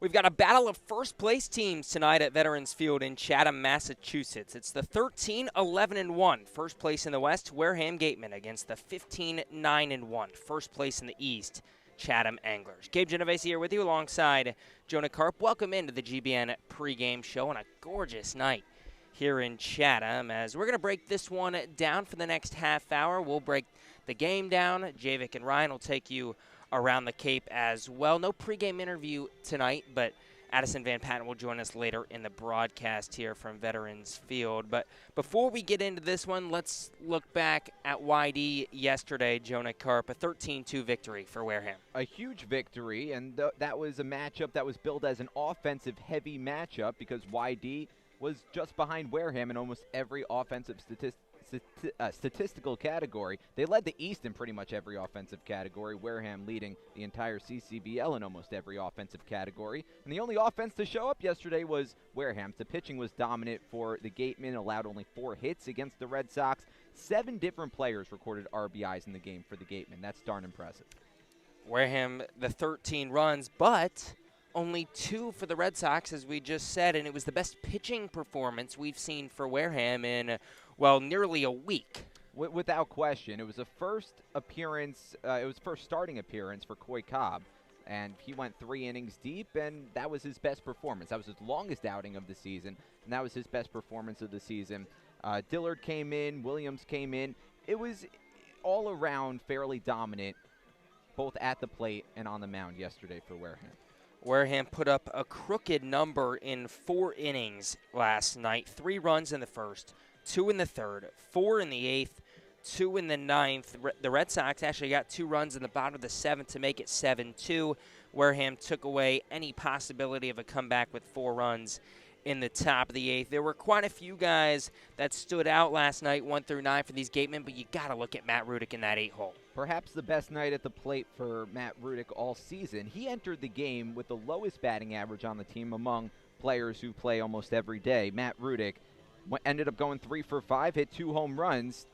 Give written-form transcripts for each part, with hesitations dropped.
We've got a battle of first-place teams tonight at Veterans Field in Chatham, Massachusetts. It's the 13-11-1, first place in the West, Wareham Gatemen, against the 15-9-1, first place in the East, Chatham Anglers. Gabe Genovesi here with you alongside Jonah Karp. Welcome into the GBN Pregame Show on a gorgeous night here in Chatham, as we're going to break this one down for the next half hour. We'll break the game down. Javik and Ryan will take you around the Cape as well. No pregame interview tonight, but Addison van Patten will join us later in the broadcast here from Veterans Field. But before we get into this one, let's look back at Y-D yesterday, Jonah Karp, a 13-2 victory for Wareham. A huge victory, and that was a matchup that was billed as an offensive-heavy matchup because Y-D was just behind Wareham in almost every offensive statistical category. They led the East in pretty much every offensive category, Wareham leading the entire CCBL in almost every offensive category. And the only offense to show up yesterday was Wareham's. The pitching was dominant for the Gatemen, allowed only 4 hits against the Red Sox. 7 different players recorded RBIs in the game for the Gatemen. That's darn impressive. Wareham, the 13 runs, but only 2 for the Red Sox, as we just said, and it was the best pitching performance we've seen for Wareham in, well, nearly a week. Without question. It was a first appearance, first starting appearance for Cobb, and he went 3 innings deep, and that was his best performance. That was his longest outing of the season, and that was his best performance of the season. Dillard came in, Williams came in. It was all around fairly dominant, both at the plate and on the mound yesterday for Wareham. Wareham put up a crooked number in 4 innings last night. 3 runs in the first, 2 in the third, 4 in the 8th, 2 in the 9th. The Red Sox actually got 2 runs in the bottom of the 7th to make it 7-2. Wareham took away any possibility of a comeback with 4 runs in the top of the 8th. There were quite a few guys that stood out last night, 1 through 9 for these Gatemen, but you got to look at Matt Rudick in that 8-hole. Perhaps the best night at the plate for Matt Rudick all season. He entered the game with the lowest batting average on the team among players who play almost every day. Matt Rudick ended up going 3 for 5, hit 2 home runs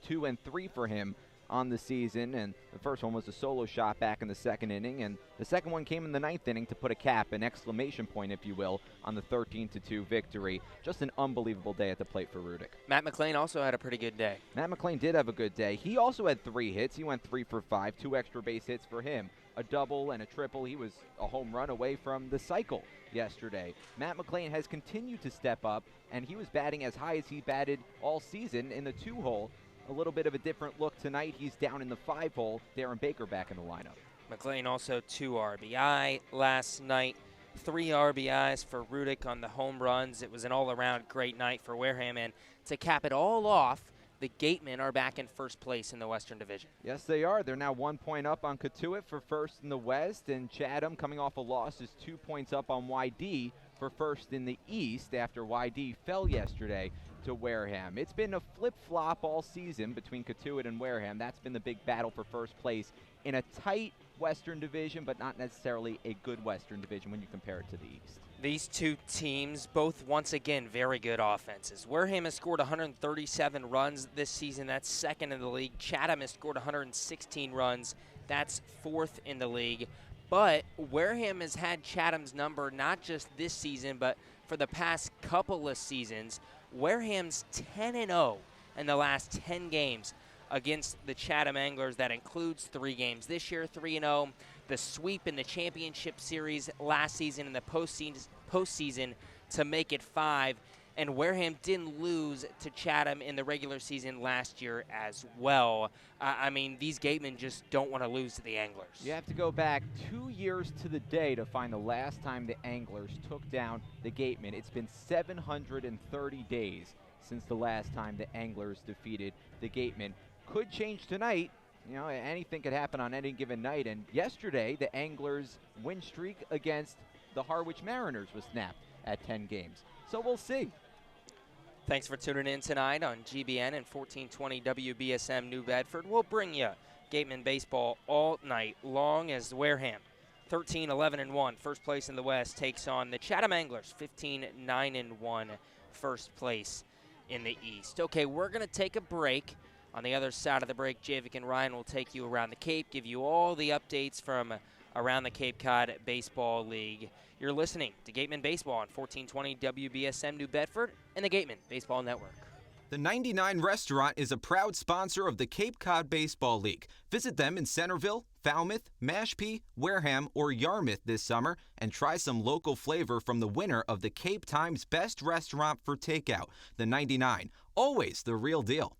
2 and 3 for him on the season, and the first one was a solo shot back in the 2nd inning, and the second one came in the 9th inning to put a cap, an exclamation point, if you will, on the 13-2 victory. Just an unbelievable day at the plate for Rudick. Matt McLean also had a pretty good day. Matt McLean did have a good day. He also had 3 hits. He went 3 for 5, 2 extra base hits for him, a double and a triple. He was a home run away from the cycle yesterday. Matt McLean has continued to step up, and he was batting as high as he batted all season in the 2-hole. A little bit of a different look tonight. He's down in the 5-hole. Darren Baker back in the lineup. McLean also 2 RBI last night. 3 RBIs for Rudick on the home runs. It was an all-around great night for Wareham. And to cap it all off, the Gatemen are back in first place in the Western Division. Yes, they are. They're now 1 point up on Cotuit for first in the West. And Chatham, coming off a loss, is 2 points up on Y-D for first in the East after Y-D fell yesterday to Wareham. It's been a flip-flop all season between Cotuit and Wareham. That's been the big battle for first place in a tight Western Division, but not necessarily a good Western Division when you compare it to the East. These two teams, both once again very good offenses. Wareham has scored 137 runs this season. That's 2nd in the league. Chatham has scored 116 runs. That's 4th in the league. But Wareham has had Chatham's number not just this season, but for the past couple of seasons. Wareham's 10-0 in the last 10 games against the Chatham Anglers. That includes 3 games this year, 3-0. The sweep in the championship series last season in the postseason to make it 5. And Wareham didn't lose to Chatham in the regular season last year as well. I mean, these Gatemen just don't want to lose to the Anglers. You have to go back 2 years to the day to find the last time the Anglers took down the Gatemen. It's been 730 days since the last time the Anglers defeated the Gatemen. Could change tonight. You know, anything could happen on any given night. And yesterday, the Anglers' win streak against the Harwich Mariners was snapped at 10 games. So we'll see. Thanks for tuning in tonight on GBN and 1420 WBSM New Bedford. We'll bring you Gatemen Baseball all night long as Wareham, 13-11-1, first place in the West, takes on the Chatham Anglers, 15-9-1, first place in the East. Okay, we're going to take a break. On the other side of the break, Javik and Ryan will take you around the Cape, give you all the updates from around the Cape Cod Baseball League. You're listening to Gatemen Baseball on 1420 WBSM New Bedford and the Gatemen Baseball Network. The 99 Restaurant is a proud sponsor of the Cape Cod Baseball League. Visit them in Centerville, Falmouth, Mashpee, Wareham, or Yarmouth this summer and try some local flavor from the winner of the Cape Times Best Restaurant for Takeout, the 99. Always the real deal.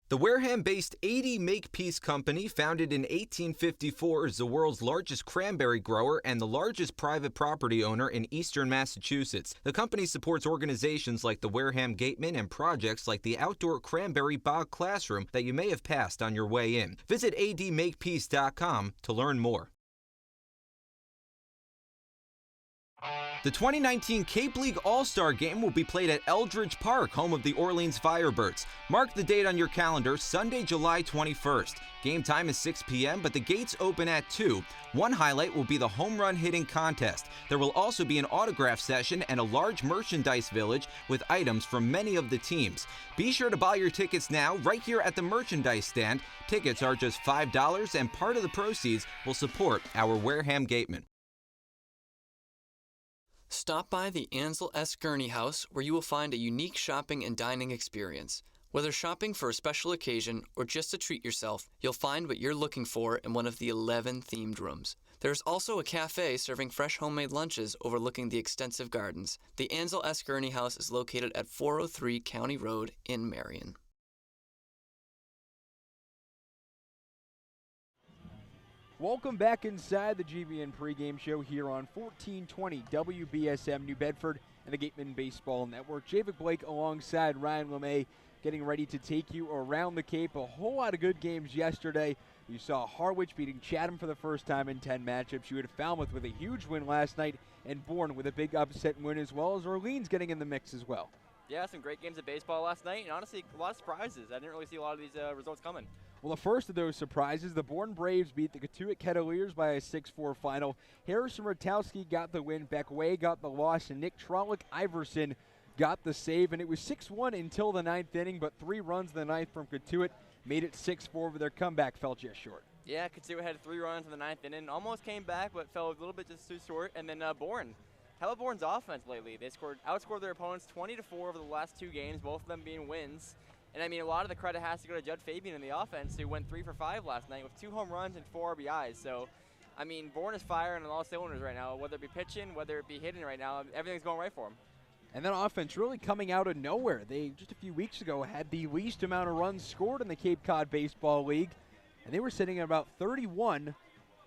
The Wareham-based Y-D Makepeace Company, founded in 1854, is the world's largest cranberry grower and the largest private property owner in eastern Massachusetts. The company supports organizations like the Wareham Gatemen and projects like the outdoor cranberry bog classroom that you may have passed on your way in. Visit ydmakepeace.com to learn more. The 2019 Cape League All-Star Game will be played at Eldridge Park, home of the Orleans Firebirds. Mark the date on your calendar, Sunday, July 21st. Game time is 6 p.m., but the gates open at 2. One highlight will be the home run hitting contest. There will also be an autograph session and a large merchandise village with items from many of the teams. Be sure to buy your tickets now right here at the merchandise stand. Tickets are just $5, and part of the proceeds will support our Wareham Gatemen. Stop by the Ansel S. Gurney House, where you will find a unique shopping and dining experience. Whether shopping for a special occasion or just to treat yourself, you'll find what you're looking for in one of the 11 themed rooms. There's also a cafe serving fresh homemade lunches overlooking the extensive gardens. The Ansel S. Gurney House is located at 403 County Road in Marion. Welcome back inside the GBN Pregame Show here on 1420 WBSM New Bedford and the Gatemen Baseball Network. Javic Blake alongside Ryan LeMay getting ready to take you around the Cape. A whole lot of good games yesterday. You saw Harwich beating Chatham for the first time in 10 matchups. You had Falmouth with a huge win last night and Bourne with a big upset win, as well as Orleans getting in the mix as well. Yeah, some great games of baseball last night, and honestly, a lot of surprises. I didn't really see a lot of these results coming. Well, the first of those surprises, the Bourne Braves beat the Cotuit Kettleers by a 6-4 final. Harrison Ratowski got the win, Beck Way got the loss, and Nick Trollock-Iverson got the save. And it was 6-1 until the ninth inning, but 3 runs in the ninth from Cotuit made it 6-4, but their comeback fell just short. Yeah, Cotuit had 3 runs in the ninth inning, almost came back, but fell a little bit just too short. And then Bourne. How about Bourne's offense lately? They outscored their opponents 20-4 over the last 2 games, both of them being wins. And I mean, a lot of the credit has to go to Judd Fabian in the offense, who went 3 for 5 last night with 2 home runs and 4 RBIs. So, I mean, Bourne is firing on all cylinders right now, whether it be pitching, whether it be hitting right now. Everything's going right for them. And that offense really coming out of nowhere. They, just a few weeks ago, had the least amount of runs scored in the Cape Cod Baseball League, and they were sitting at about 31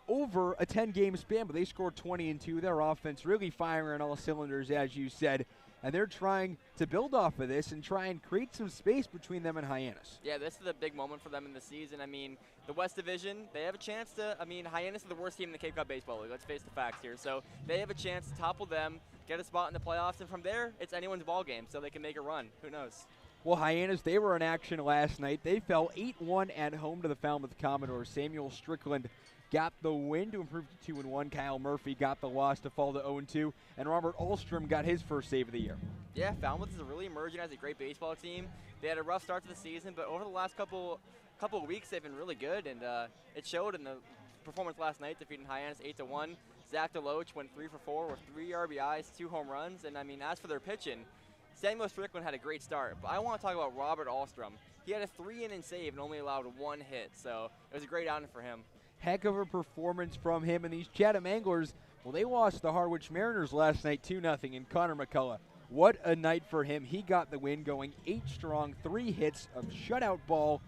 over a 10-game span, but they scored 20 and 2. Their offense really firing on all cylinders, as you said. And they're trying to build off of this and try and create some space between them and Hyannis. Yeah, this is a big moment for them in the season. I mean, the West Division, they have a chance to, I mean, Hyannis is the worst team in the Cape Cod Baseball League. Let's face the facts here. So they have a chance to topple them, get a spot in the playoffs, and from there, it's anyone's ball game, so they can make a run. Who knows? Well, Hyannis, they were in action last night. They fell 8-1 at home to the Falmouth Commodores. Samuel Strickland got the win to improve to 2-1. Kyle Murphy got the loss to fall to 0-2. And Robert Ulstrom got his first save of the year. Yeah, Falmouth is really emerging as a great baseball team. They had a rough start to the season, but over the last couple of weeks, they've been really good, and it showed in the performance last night, defeating Hyannis 8-1. Zach DeLoach went 3 for 4 with 3 RBIs, 2 home runs, and I mean, as for their pitching, Samuel Strickland had a great start, but I want to talk about Robert Ulstrom. He had a 3-inning save and only allowed 1 hit, so it was a great outing for him. Heck of a performance from him, and these Chatham Anglers, well, they lost the Harwich Mariners last night 2-0, and Connor McCullough, what a night for him. He got the win, going 8 strong, 3 hits of shutout ball,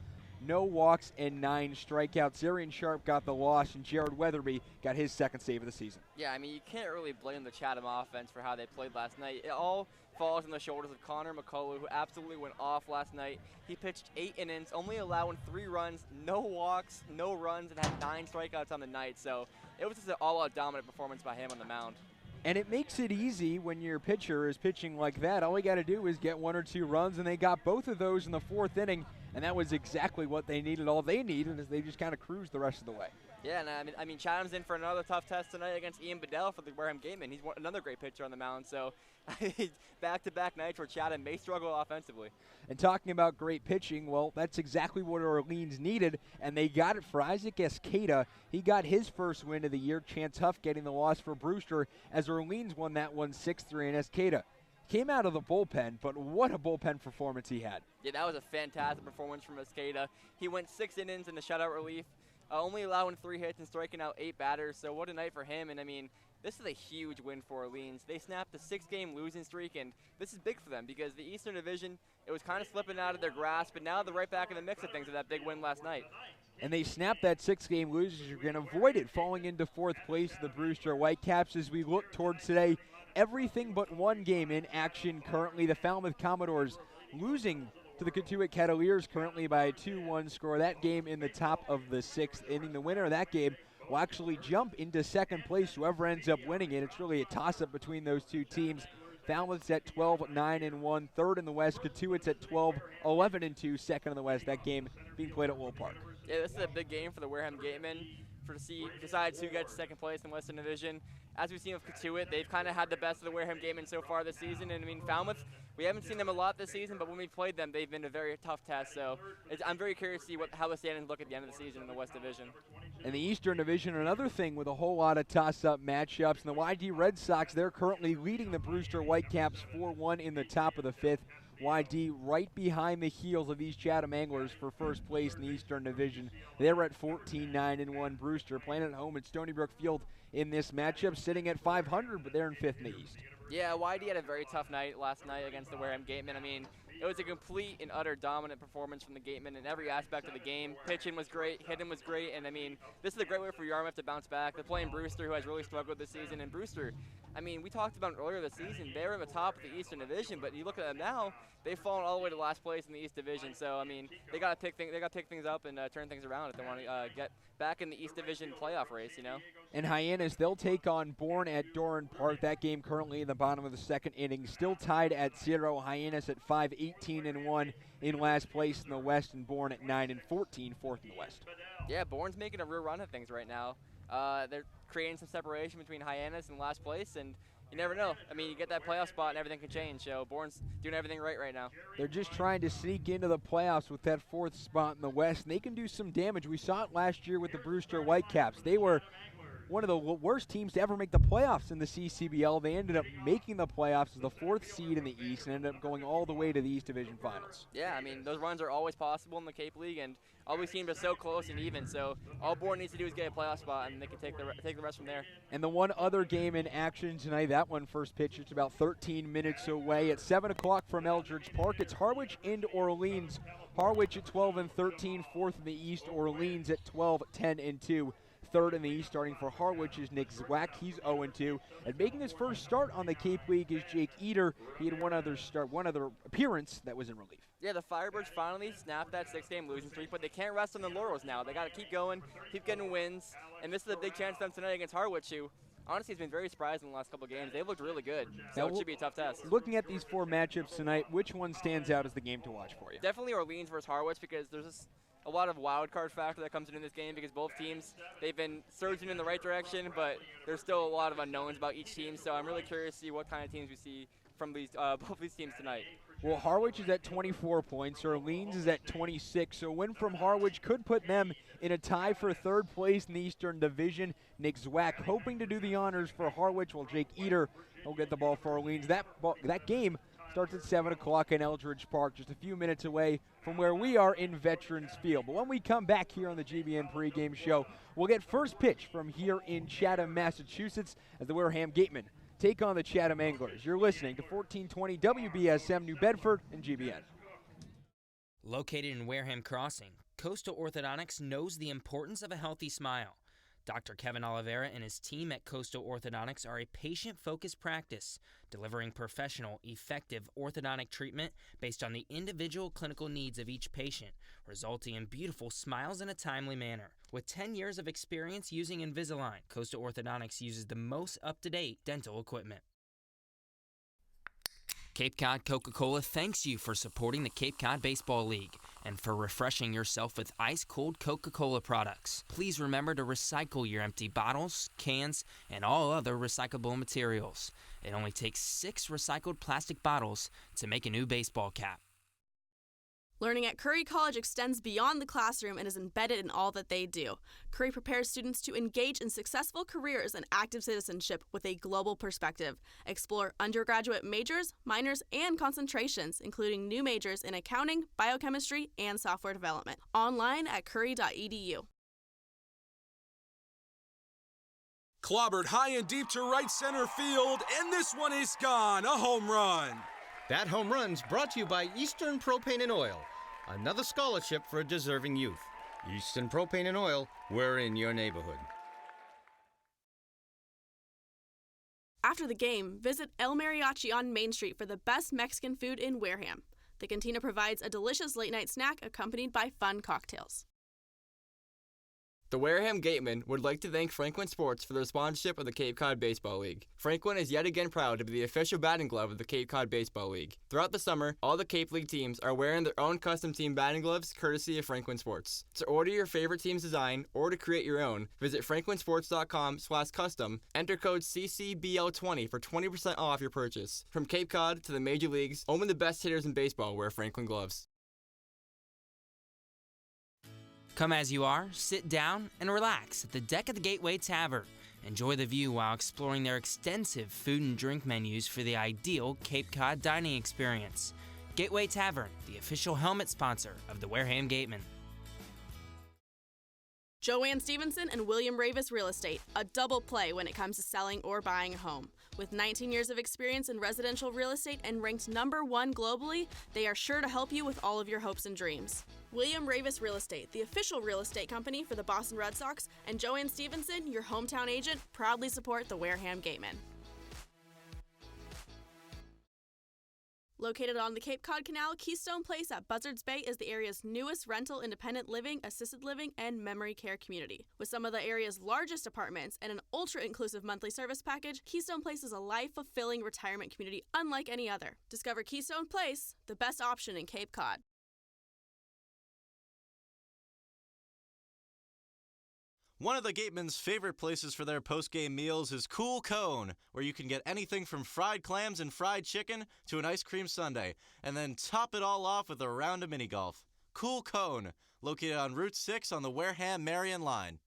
no walks, and 9 strikeouts. Arian Sharp got the loss, and Jared Weatherby got his second save of the season. Yeah, I mean, you can't really blame the Chatham offense for how they played last night. It all falls on the shoulders of Connor McCullough, who absolutely went off last night. He pitched 8 innings, only allowing 3 runs, no walks, no runs, and had 9 strikeouts on the night. So it was just an all-out dominant performance by him on the mound. And it makes it easy when your pitcher is pitching like that. All you got to do is get 1 or 2 runs, and they got both of those in the 4th inning and that was exactly what they needed. All they needed is they just kind of cruised the rest of the way. Yeah, and I mean, Chatham's in for another tough test tonight against Ian Bedell for the Wareham Gatemen. He's another great pitcher on the mound, so back-to-back nights where Chatham may struggle offensively. And talking about great pitching, well, that's exactly what Orleans needed, and they got it for Isaac Escada. He got his first win of the year. Chance Huff getting the loss for Brewster as Orleans won that one 6-3, and Escada came out of the bullpen, but what a bullpen performance he had. Yeah, that was a fantastic performance from Escada. He went 6 innings in the shutout relief, only allowing 3 hits and striking out 8 batters, so what a night for him. And I mean, this is a huge win for Orleans. They snapped a 6-game losing streak, and this is big for them because the Eastern Division, it was kind of slipping out of their grasp, but now they're right back in the mix of things with that big win last night. And they snapped that 6-game losing streak and avoided falling into 4th place of the Brewster Whitecaps as we look towards today. Everything but one game in action currently. The Falmouth Commodores losing to the Cotuit Cavaliers currently by a 2-1 score. That game in the top of the 6th inning. The winner of that game will actually jump into 2nd place, whoever ends up winning it. It's really a toss-up between those two teams. Falmouth's at 12-9-1, 3rd in the West. Cotuit's at 12-11-2, 2nd in the West. That game being played at Wool Park. Yeah, this is a big game for the Wareham Gatemen decides who gets 2nd place in the Western Division. As we've seen with Cotuit, they've kind of had the best of the Wareham Gatemen so far this season. And I mean, Falmouth, we haven't seen them a lot this season, but when we played them, they've been a very tough test. So I'm very curious to see how the standings look at the end of the season in the West Division. In the Eastern Division, another thing with a whole lot of toss-up matchups. And the Y-D Red Sox, they're currently leading the Brewster Whitecaps 4-1 in the top of the 5th. Y-D right behind the heels of these Chatham Anglers for first place in the Eastern Division. They're at 14-9-1. Brewster playing at home at Stony Brook Field in this matchup, sitting at 500, but they're in 5th in the East. Yeah, Y-D had a very tough night last night against the Wareham Gatemen. I mean, it was a complete and utter dominant performance from the Gatemen in every aspect of the game. Pitching was great, hitting was great, and I mean, this is a great way for Yarmouth to bounce back. They're playing Brewster, who has really struggled this season, and Brewster, I mean, we talked about it earlier this season, they were in the top of the Eastern Division, but you look at them now, they've fallen all the way to last place in the East Division. So I mean, they got to pick things up and turn things around if they want to get back in the East Division playoff race, you know. And Hyannis, they'll take on Bourne at Doran Park. That game currently in the bottom of the 2nd inning, still tied at 0. Hyannis at 5-18-1 in last place in the West, and Bourne at 9-14, 4th in the West. Yeah, Bourne's making a real run at things right now. They're creating some separation between Hyannis and last place, and you never know. I mean, you get that playoff spot and everything can change. So Bourne's doing everything right now. They're just trying to sneak into the playoffs with that 4th spot in the West, and they can do some damage. We saw it last year with the Brewster Whitecaps. They were one of the worst teams to ever make the playoffs in the CCBL. They ended up making the playoffs as the 4th seed in the East and ended up going all the way to the East Division Finals. Yeah, I mean, those runs are always possible in the Cape League, and all these teams are so close and even. So all Bourne needs to do is get a playoff spot, and they can take the rest from there. And the one other game in action tonight, that one first pitch, it's about 13 minutes away at 7 o'clock from Eldridge Park. It's Harwich and Orleans. Harwich at 12-13, 4th in the East. Orleans at 12-10-2. 3rd in the East. Starting for Harwich is Nick Zwack. He's 0-2. And making his first start on the Cape League is Jake Eater. He had one other appearance that was in relief. Yeah, the Firebirds finally snapped that 6-game losing streak, but they can't rest on the laurels now. They got to keep going, keep getting wins, and this is a big chance for them tonight against Harwich, who honestly has been very surprised in the last couple of games. They've looked really good, so it should be a tough test. Looking at these 4 matchups tonight, which one stands out as the game to watch for you? Definitely Orleans versus Harwich, because there's just a lot of wild card factor that comes into this game, because both teams, they've been surging in the right direction, but there's still a lot of unknowns about each team, so I'm really curious to see what kind of teams we see from these both these teams tonight. Well, Harwich is at 24 points. Orleans is at 26. So a win from Harwich could put them in a tie for 3rd place in the Eastern Division. Nick Zwack hoping to do the honors for Harwich, while Jake Eater will get the ball for Orleans. That game starts at 7 o'clock in Eldridge Park, just a few minutes away from where we are in Veterans Field. But when we come back here on the GBN Pregame Show, we'll get first pitch from here in Chatham, Massachusetts, as the Wareham Gatemen take on the Chatham Anglers. You're listening to 1420 WBSM New Bedford and GBN. Located in Wareham Crossing, Coastal Orthodontics knows the importance of a healthy smile. Dr. Kevin Oliveira and his team at Coastal Orthodontics are a patient-focused practice, delivering professional, effective orthodontic treatment based on the individual clinical needs of each patient, resulting in beautiful smiles in a timely manner. With 10 years of experience using Invisalign, Coastal Orthodontics uses the most up-to-date dental equipment. Cape Cod Coca-Cola thanks you for supporting the Cape Cod Baseball League. and for refreshing yourself with ice-cold Coca-Cola products. Please remember to recycle your empty bottles, cans, and all other recyclable materials. It only takes 6 recycled plastic bottles to make a new baseball cap. Learning at Curry College extends beyond the classroom and is embedded in all that they do. Curry prepares students to engage in successful careers and active citizenship with a global perspective. Explore undergraduate majors, minors, and concentrations, including new majors in accounting, biochemistry, and software development. Online at curry.edu. Clobbered high and deep to right center field, and this one is gone. A home run. That home run's brought to you by Eastern Propane and Oil, another scholarship for a deserving youth. Eastern Propane and Oil, we're in your neighborhood. After the game, visit El Mariachi on Main Street for the best Mexican food in Wareham. The cantina provides a delicious late-night snack accompanied by fun cocktails. The Wareham Gatemen would like to thank Franklin Sports for their sponsorship of the Cape Cod Baseball League. Franklin is yet again proud to be the official batting glove of the Cape Cod Baseball League. Throughout the summer, all the Cape League teams are wearing their own custom team batting gloves courtesy of Franklin Sports. To order your favorite team's design or to create your own, visit franklinsports.com/custom, enter code CCBL20 for 20% off your purchase. From Cape Cod to the major leagues, only the best hitters in baseball wear Franklin gloves. Come as you are, sit down, and relax at the deck of the Gateway Tavern. Enjoy the view while exploring their extensive food and drink menus for the ideal Cape Cod dining experience. Gateway Tavern, the official helmet sponsor of the Wareham Gatemen. Joanne Stevenson and William Ravis Real Estate, a double play when it comes to selling or buying a home. With 19 years of experience in residential real estate and ranked #1 globally, they are sure to help you with all of your hopes and dreams. William Ravis Real Estate, the official real estate company for the Boston Red Sox, and Joanne Stevenson, your hometown agent, proudly support the Wareham Gatemen. Located on the Cape Cod Canal, Keystone Place at Buzzards Bay is the area's newest rental independent living, assisted living, and memory care community. With some of the area's largest apartments and an ultra-inclusive monthly service package, Keystone Place is a life-fulfilling retirement community unlike any other. Discover Keystone Place, the best option in Cape Cod. One of the Gatemen's favorite places for their post-game meals is Cool Cone, where you can get anything from fried clams and fried chicken to an ice cream sundae, and then top it all off with a round of mini golf. Cool Cone, located on Route 6 on the Wareham-Marion line.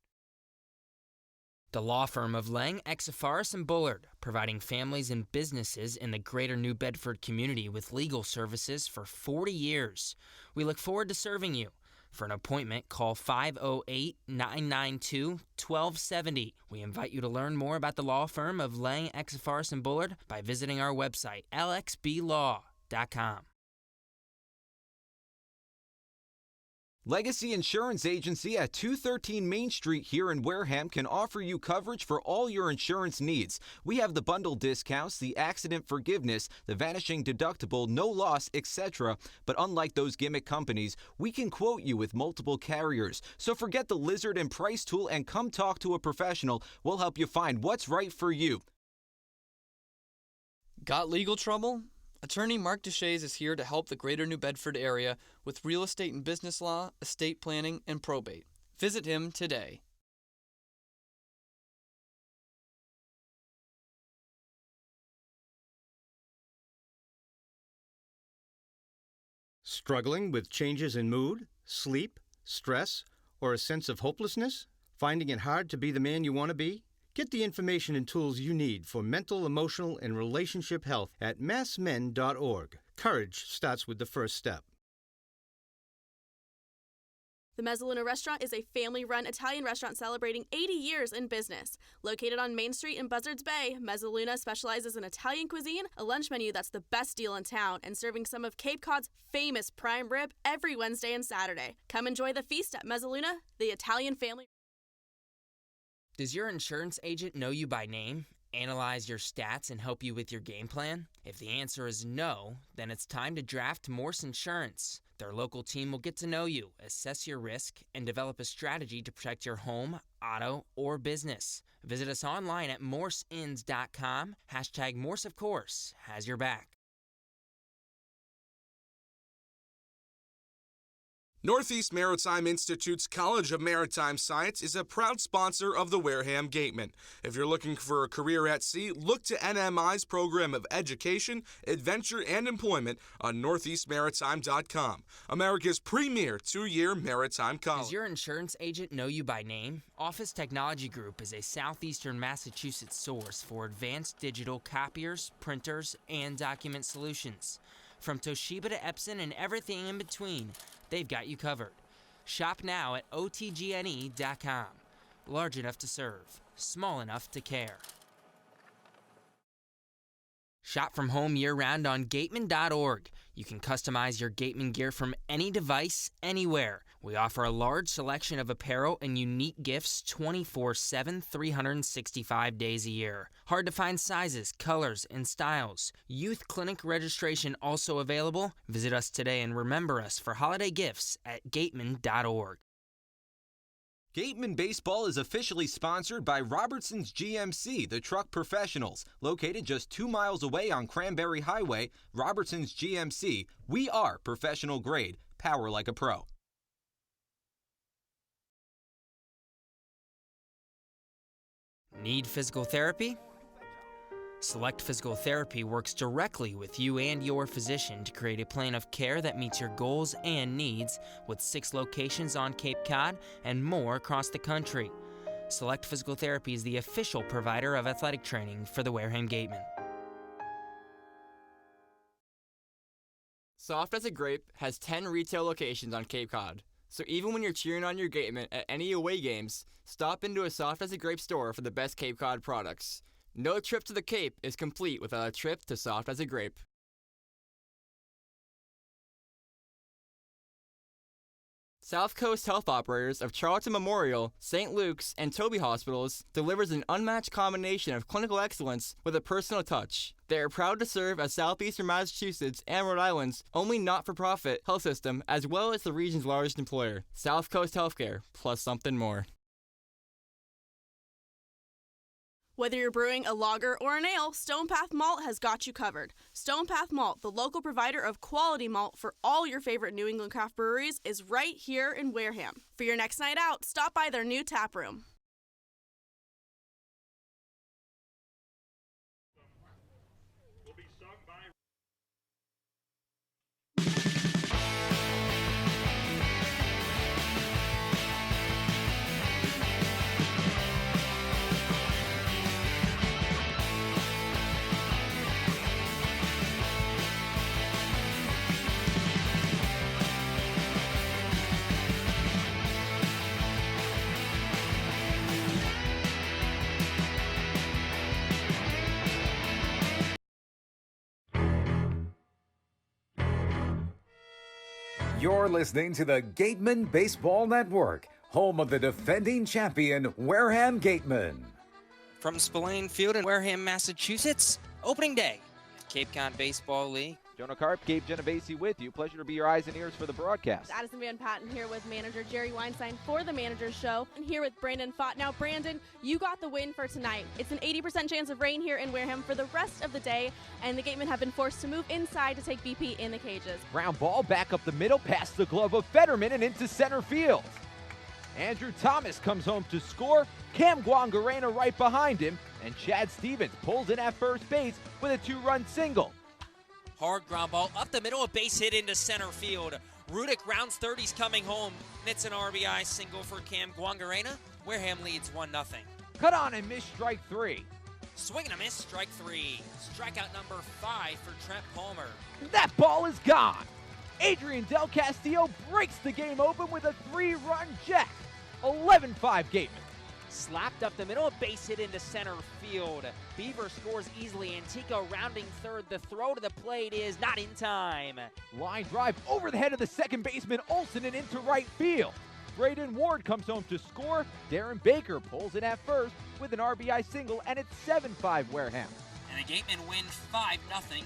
The law firm of Lang, Exafaris & Bullard, providing families and businesses in the greater New Bedford community with legal services for 40 years. We look forward to serving you. For an appointment, call 508-992-1270. We invite you to learn more about the law firm of Lang, Exafaris & Bullard by visiting our website, lxblaw.com. Legacy Insurance Agency at 213 Main Street here in Wareham can offer you coverage for all your insurance needs. We have the bundle discounts, the accident forgiveness, the vanishing deductible, no loss, etc. But unlike those gimmick companies, we can quote you with multiple carriers. So forget the lizard and price tool and come talk to a professional. We'll help you find what's right for you. Got legal trouble? Attorney Mark Deshays is here to help the greater New Bedford area with real estate and business law, estate planning, and probate. Visit him today. Struggling with changes in mood, sleep, stress, or a sense of hopelessness? Finding it hard to be the man you want to be? Get the information and tools you need for mental, emotional, and relationship health at massmen.org. Courage starts with the first step. The Mezzaluna Restaurant is a family-run Italian restaurant celebrating 80 years in business. Located on Main Street in Buzzards Bay, Mezzaluna specializes in Italian cuisine, a lunch menu that's the best deal in town, and serving some of Cape Cod's famous prime rib every Wednesday and Saturday. Come enjoy the feast at Mezzaluna, the Italian family. Does your insurance agent know you by name, analyze your stats, and help you with your game plan? If the answer is no, then it's time to draft Morse Insurance. Their local team will get to know you, assess your risk, and develop a strategy to protect your home, auto, or business. Visit us online at morseins.com. Hashtag Morse, of course, has your back. Northeast Maritime Institute's College of Maritime Science is a proud sponsor of the Wareham Gatemen. If you're looking for a career at sea, look to NMI's program of education, adventure, and employment on northeastmaritime.com, America's premier 2-year maritime college. Does your insurance agent know you by name? Office Technology Group is a southeastern Massachusetts source for advanced digital copiers, printers, and document solutions. From Toshiba to Epson and everything in between, they've got you covered. Shop now at otgne.com. Large enough to serve, small enough to care. Shop from home year-round on gatemen.org. You can customize your Gatemen gear from any device, anywhere. We offer a large selection of apparel and unique gifts 24/7, 365 days a year. Hard to find sizes, colors, and styles. Youth clinic registration also available. Visit us today and remember us for holiday gifts at gatemen.org. Gatemen Baseball is officially sponsored by Robertson's GMC, the truck professionals. Located just 2 miles away on Cranberry Highway, Robertson's GMC, we are professional grade, power like a pro. Need physical therapy? Select Physical Therapy works directly with you and your physician to create a plan of care that meets your goals and needs, with 6 locations on Cape Cod and more across the country. Select Physical Therapy is the official provider of athletic training for the Wareham Gatemen. Soft as a Grape has 10 retail locations on Cape Cod. So even when you're cheering on your Gatemen at any away games, stop into a Soft as a Grape store for the best Cape Cod products. No trip to the Cape is complete without a trip to Soft as a Grape. South Coast Health Operators of Charlton Memorial, St. Luke's, and Toby Hospitals delivers an unmatched combination of clinical excellence with a personal touch. They are proud to serve as Southeastern Massachusetts and Rhode Island's only not-for-profit health system, as well as the region's largest employer. South Coast Healthcare, plus something more. Whether you're brewing a lager or an ale, Stone Path Malt has got you covered. Stone Path Malt, the local provider of quality malt for all your favorite New England craft breweries, is right here in Wareham. For your next night out, stop by their new tap room. You're listening to the Gatemen Baseball Network, home of the defending champion Wareham Gatemen. From Spillane Field in Wareham, Massachusetts, opening day, Cape Cod Baseball League. Jonah Karp, Gabe Genovesi with you. Pleasure to be your eyes and ears for the broadcast. Addison Van Patten here with manager Jerry Weinstein for the Manager's Show, and here with Brandon Fott. Now, Brandon, you got the win for tonight. It's an 80% chance of rain here in Wareham for the rest of the day, and the Gatemen have been forced to move inside to take BP in the cages. Ground ball back up the middle, past the glove of Fetterman and into center field. Andrew Thomas comes home to score. Cam Guangarena right behind him, and Chad Stevens pulls in at first base with a 2-run single. Hard ground ball up the middle, a base hit into center field. Rudick rounds third, he's coming home. Nits an RBI single for Cam Guangarena. Wareham leads 1-0. Cut on and miss, strike 3. Swing and a miss, strike 3. Strikeout number 5 for Trent Palmer. That ball is gone. Adrian Del Castillo breaks the game open with a 3-run jack. 11-5 Gatemen. Slapped up the middle, a base hit into center field. Beaver scores easily, Antico rounding third. The throw to the plate is not in time. Line drive over the head of the second baseman Olsen and into right field. Braden Ward comes home to score. Darren Baker pulls in at first with an RBI single, and it's 7-5 Wareham. And the Gatemen win 5-0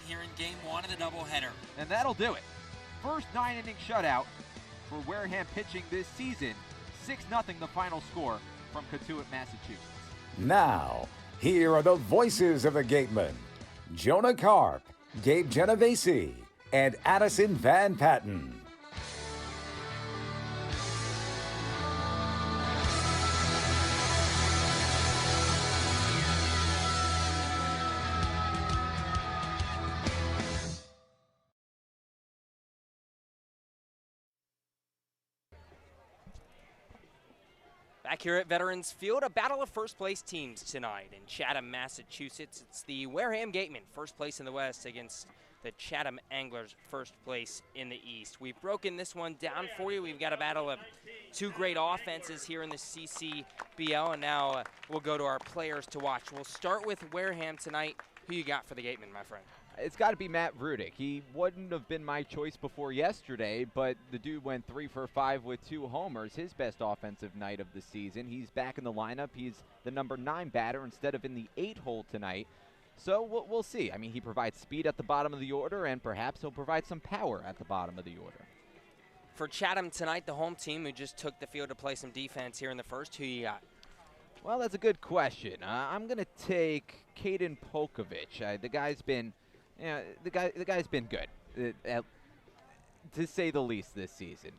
here in Game 1 of the doubleheader. And that'll do it. First 9-inning shutout for Wareham pitching this season. 6-0 the final score from Catuit, Massachusetts. Now, here are the voices of the Gatemen: Jonah Karp, Gabe Genovesi, and Addison Van Patten. Back here at Veterans Field, a battle of first-place teams tonight in Chatham, Massachusetts. It's the Wareham Gatemen, first place in the West, against the Chatham Anglers, first place in the East. We've broken this one down for you. We've got a battle of two great offenses here in the CCBL, and now we'll go to our players to watch. We'll start with Wareham tonight. Who you got for the Gatemen, my friend? It's got to be Matt Rudick. He wouldn't have been my choice before yesterday, but the dude went 3 for 5 with 2 homers, his best offensive night of the season. He's back in the lineup. He's the number 9 batter instead of in the 8-hole tonight. So we'll see. I mean, he provides speed at the bottom of the order, and perhaps he'll provide some power at the bottom of the order. For Chatham tonight, the home team who just took the field to play some defense here in the first, who you got? Well, that's a good question. I'm going to take Caden Polkovich. The guy's been... Yeah, the guy's been good, to say the least, this season.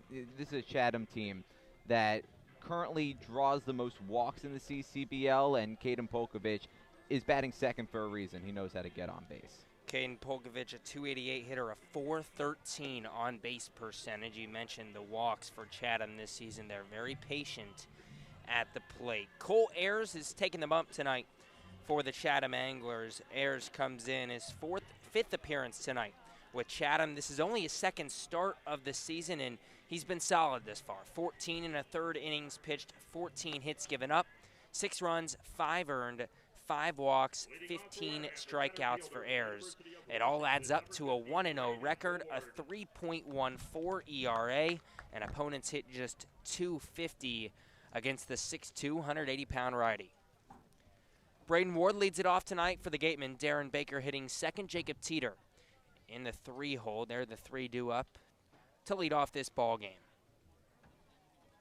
This is a Chatham team that currently draws the most walks in the CCBL, and Caden Polkovich is batting second for a reason. He knows how to get on base. Caden Polkovich, a .288 hitter, a .413 on base percentage. You mentioned the walks for Chatham this season. They're very patient at the plate. Cole Ayers is taking the bump tonight for the Chatham Anglers. Ayers comes in his fifth appearance tonight with Chatham. This is only his second start of the season, and he's been solid this far. 14 1/3 innings pitched, 14 hits given up, 6 runs, 5 earned, 5 walks, 15 strikeouts for Ayers. It all adds up to a 1-0 record, a 3.14 ERA, and opponents hit just .250 against the 6'2", 180-pound righty. Braden Ward leads it off tonight for the Gatemen. Darren Baker hitting second. Jacob Teeter in the 3-hole. They're the 3 due up to lead off this ball game.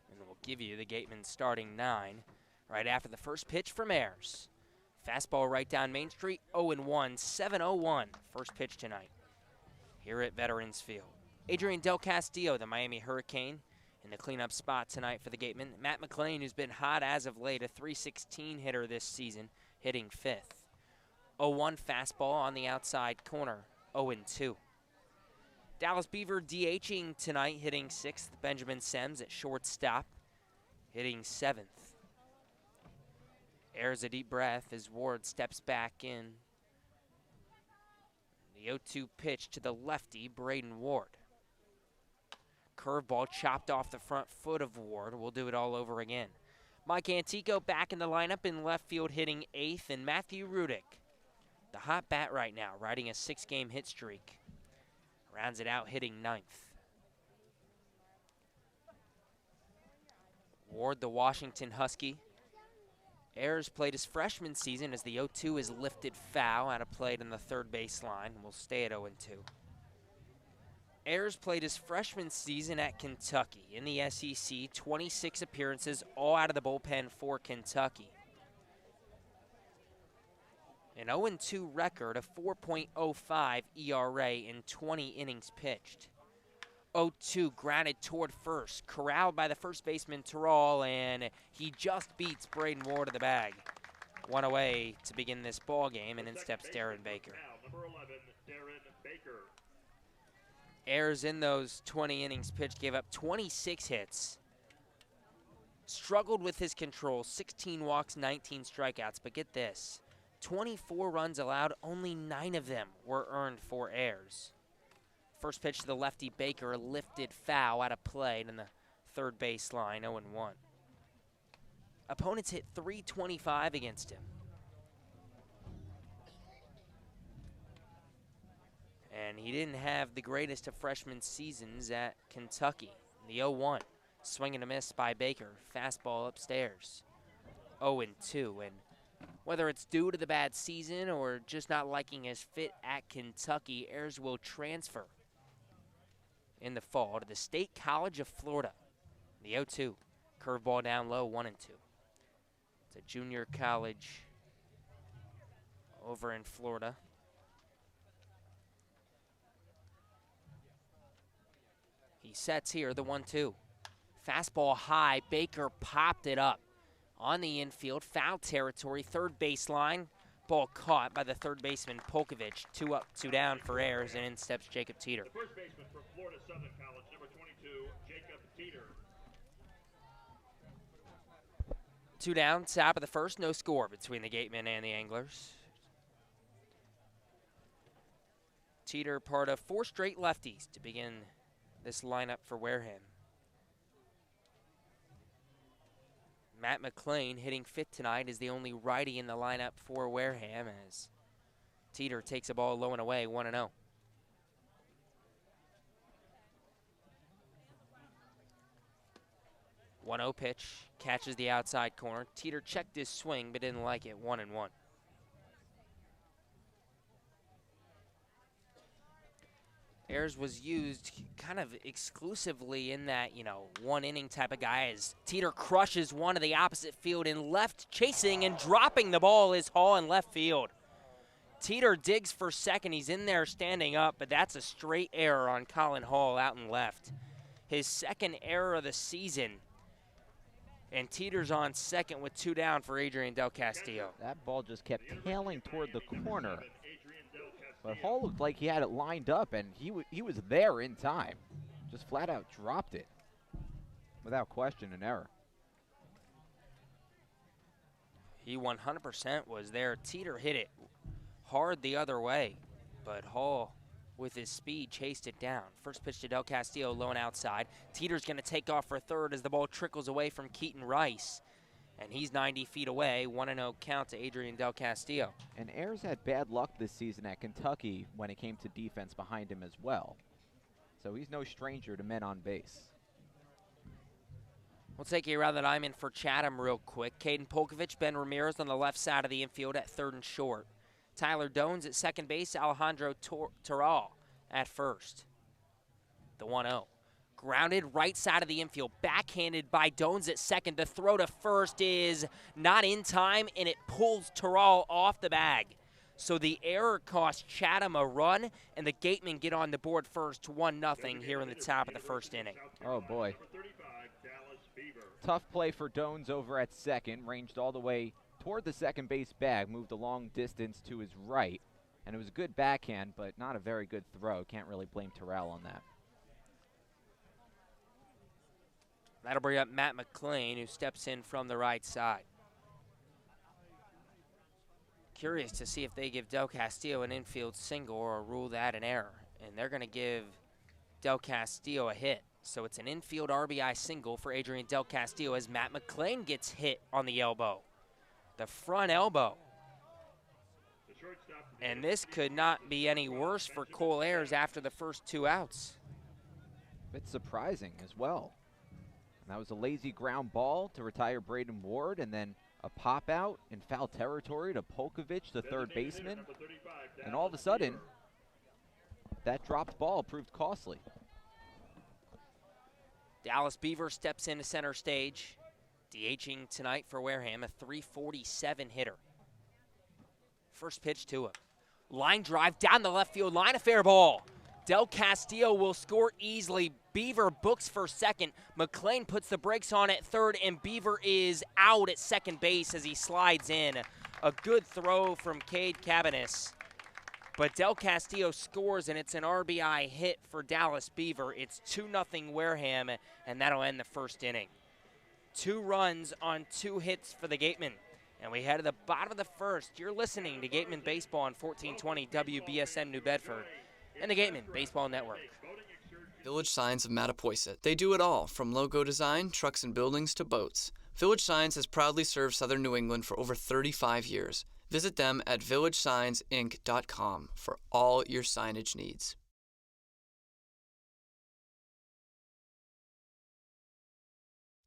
And we'll give you the Gatemen starting 9 right after the first pitch from Ayers. Fastball right down Main Street, 0-1, 7-0-1. First pitch tonight here at Veterans Field. Adrian Del Castillo, the Miami Hurricane, in the cleanup spot tonight for the Gatemen. Matt McLean, who's been hot as of late, a .316 hitter this season, hitting 5th. 0-1 fastball on the outside corner, 0-2. Dallas Beaver DHing tonight, hitting 6th. Benjamin Sems at shortstop, hitting 7th. Ayers a deep breath as Ward steps back in. The 0-2 pitch to the lefty, Braden Ward. Curveball chopped off the front foot of Ward. We'll do it all over again. Mike Antico back in the lineup in left field, hitting 8th, and Matthew Rudick, the hot bat right now, riding a 6-game hit streak, rounds it out, hitting 9th. Ward, the Washington Husky. Ayers played his freshman season as the 0-2 is lifted foul out of play on the third baseline. We'll stay at 0-2. Ayers played his freshman season at Kentucky in the SEC, 26 appearances, all out of the bullpen for Kentucky. An 0-2 record, a 4.05 ERA in 20 innings pitched. 0-2 grounded toward first, corralled by the first baseman Terrell, and he just beats Braden Ward to the bag. One away to begin this ball game, and in steps Darren Baker. Number 11, Darren Baker. Ayers in those 20 innings pitched gave up 26 hits. Struggled with his control, 16 walks, 19 strikeouts, but get this, 24 runs allowed, only 9 of them were earned for Ayers. First pitch to the lefty Baker, lifted foul out of play on the third baseline, 0-1. Opponents hit .325 against him. And he didn't have the greatest of freshman seasons at Kentucky. The 0-1, swing and a miss by Baker, fastball upstairs, 0-2. And whether it's due to the bad season or just not liking his fit at Kentucky, Ayers will transfer in the fall to the State College of Florida. The 0-2, curveball down low, 1-2. It's a junior college over in Florida. He sets here, the 1-2. Fastball high, Baker popped it up on the infield, foul territory, third baseline. Ball caught by the third baseman, Polkovich. 2 up, 2 down for Ayers, and in steps Jacob Teeter. The first baseman from Florida Southern College, number 22, Jacob Teeter. 2 down, top of the first, no score between the Gatemen and the Anglers. Teeter part of 4 straight lefties to begin this lineup for Wareham. Matt McLean hitting 5th tonight is the only righty in the lineup for Wareham as Teeter takes a ball low and away, 1-0. One-0 pitch, catches the outside corner. Teeter checked his swing but didn't like it, 1-1. Ayers was used kind of exclusively in that, 1-inning type of guy as Teeter crushes one to the opposite field and left, chasing and dropping the ball is Hall in left field. Teeter digs for second. He's in there standing up, but that's a straight error on Colin Hall out in left. His second error of the season. And Teeter's on second with 2 down for Adrian Del Castillo. That ball just kept tailing toward the corner. But Hall looked like he had it lined up, and he was there in time. Just flat out dropped it. Without question, an error. He 100% was there. Teeter hit it hard the other way, but Hall, with his speed, chased it down. First pitch to Del Castillo, low and outside. Teeter's going to take off for third as the ball trickles away from Keaton Rice. And he's 90 feet away, 1-0 count to Adrian Del Castillo. And Ayers had bad luck this season at Kentucky when it came to defense behind him as well. So he's no stranger to men on base. We'll take you around the diamond for Chatham real quick. Caden Polkovich, Ben Ramirez on the left side of the infield at third and short. Tyler Dones at second base, Alejandro Toral at first. The 1-0. Grounded right side of the infield, backhanded by Dones at second. The throw to first is not in time, and it pulls Toral off the bag. So the error cost Chatham a run, and the Gatemen get on the board first, 1-0 here in the top of the first inning. Oh, boy. Tough play for Dones over at second, ranged all the way toward the second base bag, moved a long distance to his right, and it was a good backhand, but not a very good throw. Can't really blame Terrell on that. That'll bring up Matt McLean, who steps in from the right side. Curious to see if they give Del Castillo an infield single or rule that an error. And they're going to give Del Castillo a hit. So it's an infield RBI single for Adrian Del Castillo as Matt McLean gets hit on the elbow. The front elbow. And this could not be any worse for Cole Ayers after the first 2 outs. Bit surprising as well. And that was a lazy ground ball to retire Braden Ward, and then a pop out in foul territory to Polkovich, the third baseman. And all of a sudden, that dropped ball proved costly. Dallas Beaver steps into center stage. DHing tonight for Wareham, a .347 hitter. First pitch to him. Line drive down the left field line, a fair ball. Del Castillo will score easily. Beaver books for second. McLean puts the brakes on at third, and Beaver is out at second base as he slides in. A good throw from Cade Cabanis. But Del Castillo scores, and it's an RBI hit for Dallas Beaver. It's 2-0 Wareham, and that'll end the first inning. 2 runs on 2 hits for the Gatemen. And we head to the bottom of the first. You're listening to Gatemen Baseball on 1420 WBSM New Bedford and the Gatemen Baseball Network. Village Signs of Mattapoisett. They do it all, from logo design, trucks and buildings, to boats. Village Signs has proudly served Southern New England for over 35 years. Visit them at villagesigns.inc.com for all your signage needs.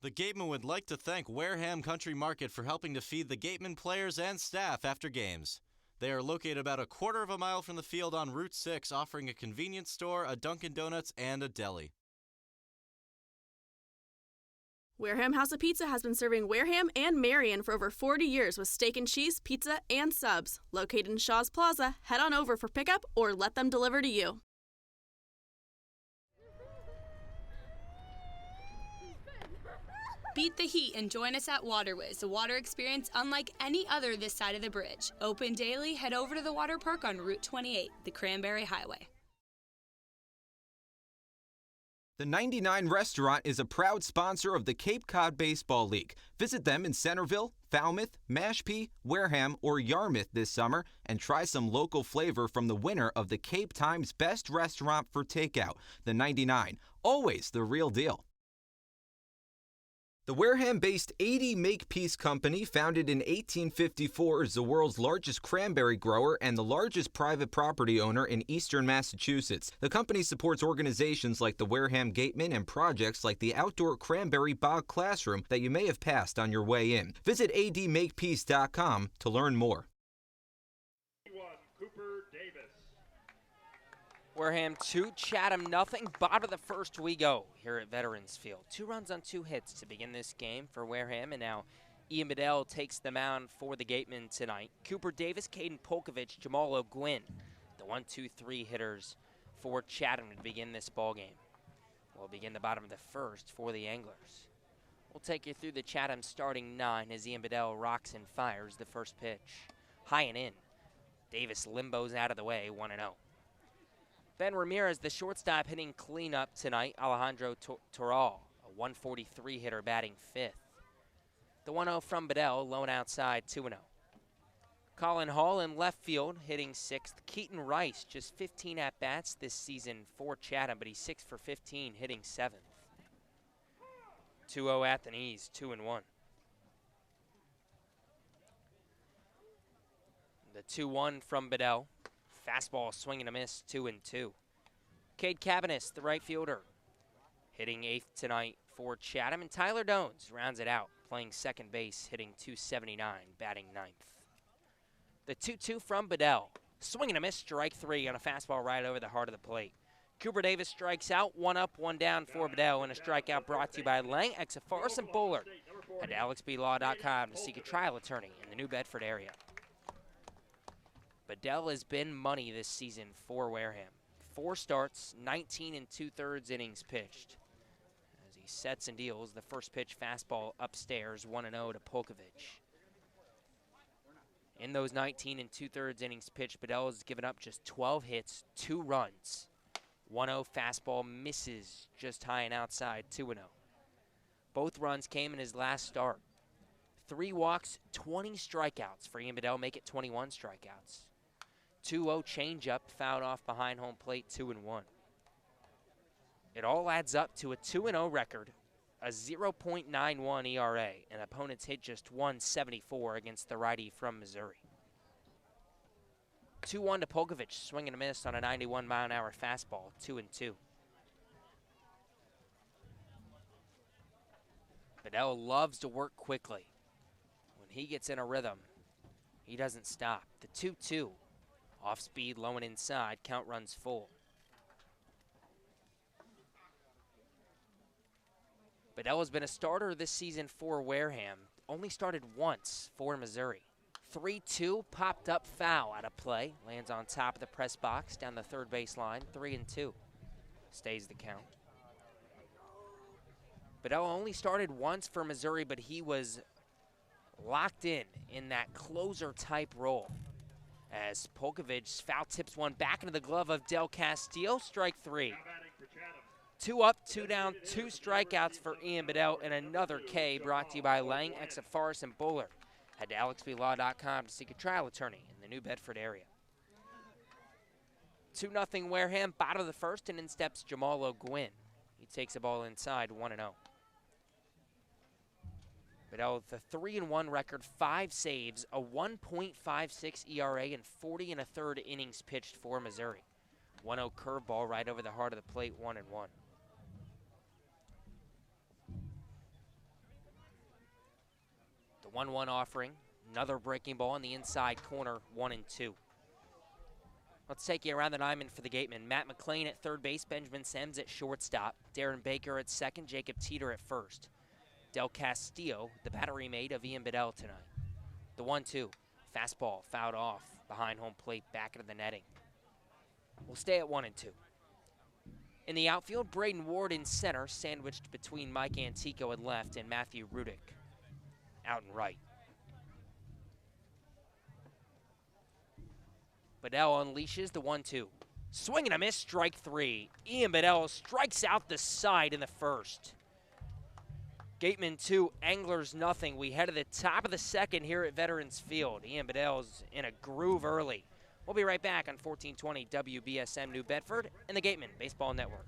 The Gatemen would like to thank Wareham Country Market for helping to feed the Gatemen players and staff after games. They are located about a quarter of a mile from the field on Route 6, offering a convenience store, a Dunkin' Donuts, and a deli. Wareham House of Pizza has been serving Wareham and Marion for over 40 years with steak and cheese, pizza, and subs. Located in Shaw's Plaza, head on over for pickup or let them deliver to you. Beat the heat and join us at Waterways, a water experience unlike any other this side of the bridge. Open daily, head over to the water park on Route 28, the Cranberry Highway. The 99 Restaurant is a proud sponsor of the Cape Cod Baseball League. Visit them in Centerville, Falmouth, Mashpee, Wareham, or Yarmouth this summer and try some local flavor from the winner of the Cape Times Best Restaurant for Takeout, the 99. Always the real deal. The Wareham-based Y-D Makepeace Company, founded in 1854, is the world's largest cranberry grower and the largest private property owner in eastern Massachusetts. The company supports organizations like the Wareham Gatemen and projects like the outdoor cranberry bog classroom that you may have passed on your way in. Visit addmakepeace.com to learn more. Wareham 2, Chatham nothing. Bottom of the first we go here at Veterans Field. 2 runs on 2 hits to begin this game for Wareham, and now Ian Bedell takes the mound for the Gatemen tonight. Cooper Davis, Caden Polkovich, Jamal O'Gwynn, the 1-2-3 hitters for Chatham to begin this ball game. We'll begin the bottom of the first for the Anglers. We'll take you through the Chatham starting 9 as Ian Bedell rocks and fires the first pitch. High and in. Davis limbos out of the way, 1-0. Ben Ramirez, the shortstop, hitting cleanup tonight. Alejandro Toral, a 143 hitter, batting 5th. The 1-0 from Bedell, lone outside, 2-0. Colin Hall in left field, hitting 6th. Keaton Rice, just 15 at-bats this season for Chatham, but he's 6 for 15, hitting 7th. 2-0 at the knees, 2-1. The 2-1 from Bedell. Fastball, swing and a miss, 2-2. Cade Cabanis, the right fielder, hitting 8th tonight for Chatham. And Tyler Dones rounds it out, playing second base, hitting 279, batting 9th. The 2-2 from Bedell. Swing and a miss, strike 3 on a fastball right over the heart of the plate. Cooper Davis strikes out, 1 up, 1 down for Bedell, and a strikeout brought to you by Lang, Exafaris, and Bullard. Head to alexblaw.com to seek a trial attorney in the New Bedford area. Bedell has been money this season for Wareham. 4 starts, 19 2/3 innings pitched. As he sets and deals, the first pitch fastball upstairs, 1-0 to Polkovich. In those 19 2/3 innings pitched, Bedell has given up just 12 hits, 2 runs. 1-0 fastball misses just high and outside, 2-0. Both runs came in his last start. 3 walks, 20 strikeouts for Ian Bedell, make it 21 strikeouts. 2-0 changeup, fouled off behind home plate, 2-1. It all adds up to a 2-0 record, a 0.91 ERA, and opponents hit just 174 against the righty from Missouri. 2-1 to Polkovich, swing and a miss on a 91-mile-an-hour fastball, 2-2. Bedell loves to work quickly. When he gets in a rhythm, he doesn't stop. The 2-2. Off speed, low and inside, count runs full. Bedell has been a starter this season for Wareham. Only started once for Missouri. 3-2, popped up foul out of play. Lands on top of the press box, down the third baseline, 3-2. Stays the count. Bedell only started once for Missouri, but he was locked in that closer-type role. As Polkovich foul tips one back into the glove of Del Castillo, strike 3. 2 up, 2 down, 2 strikeouts for Ian Bedell, and another K brought to you by Lang, Exafaris, and Bullard. Head to alexblaw.com to seek a trial attorney in the New Bedford area. 2-0 Wareham, bottom of the first, and in steps Jamal O'Gwynn. He takes the ball inside, 1-0. Bedell with a 3-1 record, 5 saves, a 1.56 ERA, and 40 1/3 innings pitched for Missouri. 1-0 curveball right over the heart of the plate, 1-1. The 1-1 offering, another breaking ball in the inside corner, 1-2. Let's take you around the diamond for the Gatemen. Matt McClain at third base, Benjamin Sims at shortstop, Darren Baker at second, Jacob Teeter at first. Del Castillo, the battery mate of Ian Bedell tonight. The 1-2, fastball fouled off behind home plate, back into the netting. We'll stay at 1-2. In the outfield, Braden Ward in center, sandwiched between Mike Antico at left and Matthew Rudick out and right. Bedell unleashes the 1-2. Swing and a miss, strike 3. Ian Bedell strikes out the side in the first. Gatemen 2, Anglers nothing. We head to the top of the second here at Veterans Field. Ian Bedell's in a groove early. We'll be right back on 1420 WBSM New Bedford and the Gatemen Baseball Network.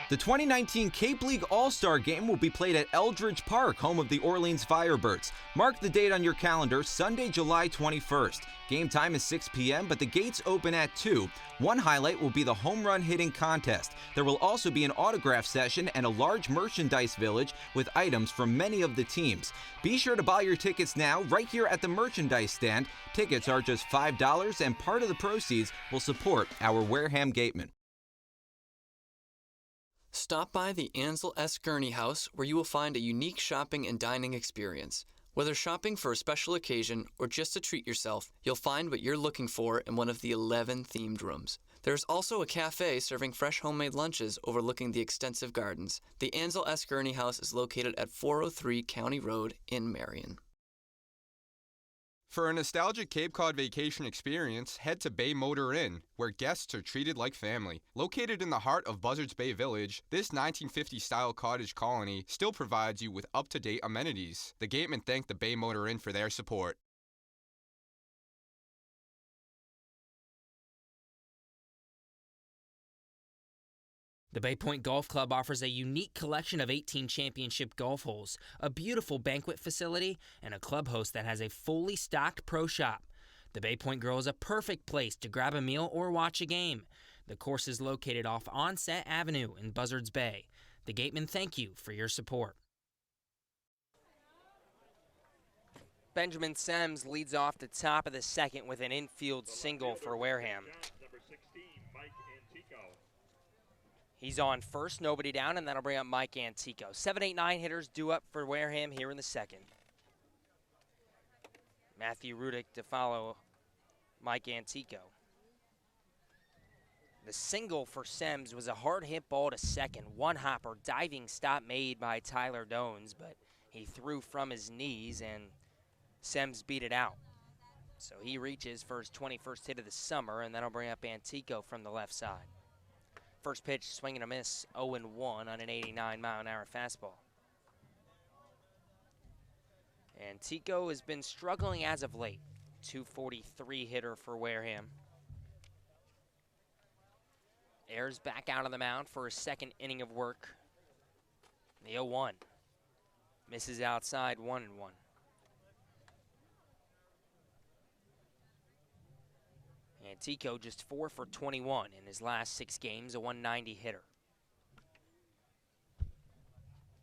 The 2019 Cape League All-Star Game will be played at Eldridge Park, home of the Orleans Firebirds. Mark the date on your calendar, Sunday, July 21st. Game time is 6 p.m., but the gates open at 2. One highlight will be the home run hitting contest. There will also be an autograph session and a large merchandise village with items from many of the teams. Be sure to buy your tickets now right here at the merchandise stand. Tickets are just $5, and part of the proceeds will support our Wareham Gatemen. Stop by the Ansel S. Gurney House, where you will find a unique shopping and dining experience. Whether shopping for a special occasion or just to treat yourself, you'll find what you're looking for in one of the 11 themed rooms. There's also a cafe serving fresh homemade lunches overlooking the extensive gardens. The Ansel S. Gurney House is located at 403 County Road in Marion. For a nostalgic Cape Cod vacation experience, head to Bay Motor Inn, where guests are treated like family. Located in the heart of Buzzards Bay Village, this 1950-style cottage colony still provides you with up-to-date amenities. The Gatemen thank the Bay Motor Inn for their support. The Bay Point Golf Club offers a unique collection of 18 championship golf holes, a beautiful banquet facility, and a club host that has a fully stocked pro shop. The Bay Point Grill is a perfect place to grab a meal or watch a game. The course is located off Onset Avenue in Buzzards Bay. The Gatemen thank you for your support. Benjamin Sems leads off the top of the second with an infield single for Wareham. He's on first, nobody down, and that'll bring up Mike Antico. 7, 8, 9 hitters due up for Wareham here in the second. Matthew Rudick to follow Mike Antico. The single for Sems was a hard hit ball to second. One hopper diving stop made by Tyler Dones, but he threw from his knees and Sems beat it out. So he reaches for his 21st hit of the summer, and that'll bring up Antico from the left side. First pitch, swing and a miss, 0-1 on an 89-mile-an-hour fastball. Antico has been struggling as of late. 243 hitter for Wareham. Ayers back out on the mound for his second inning of work. The 0-1. Misses outside, 1-1. Antico just 4 for 21 in his last 6 games, a 190 hitter.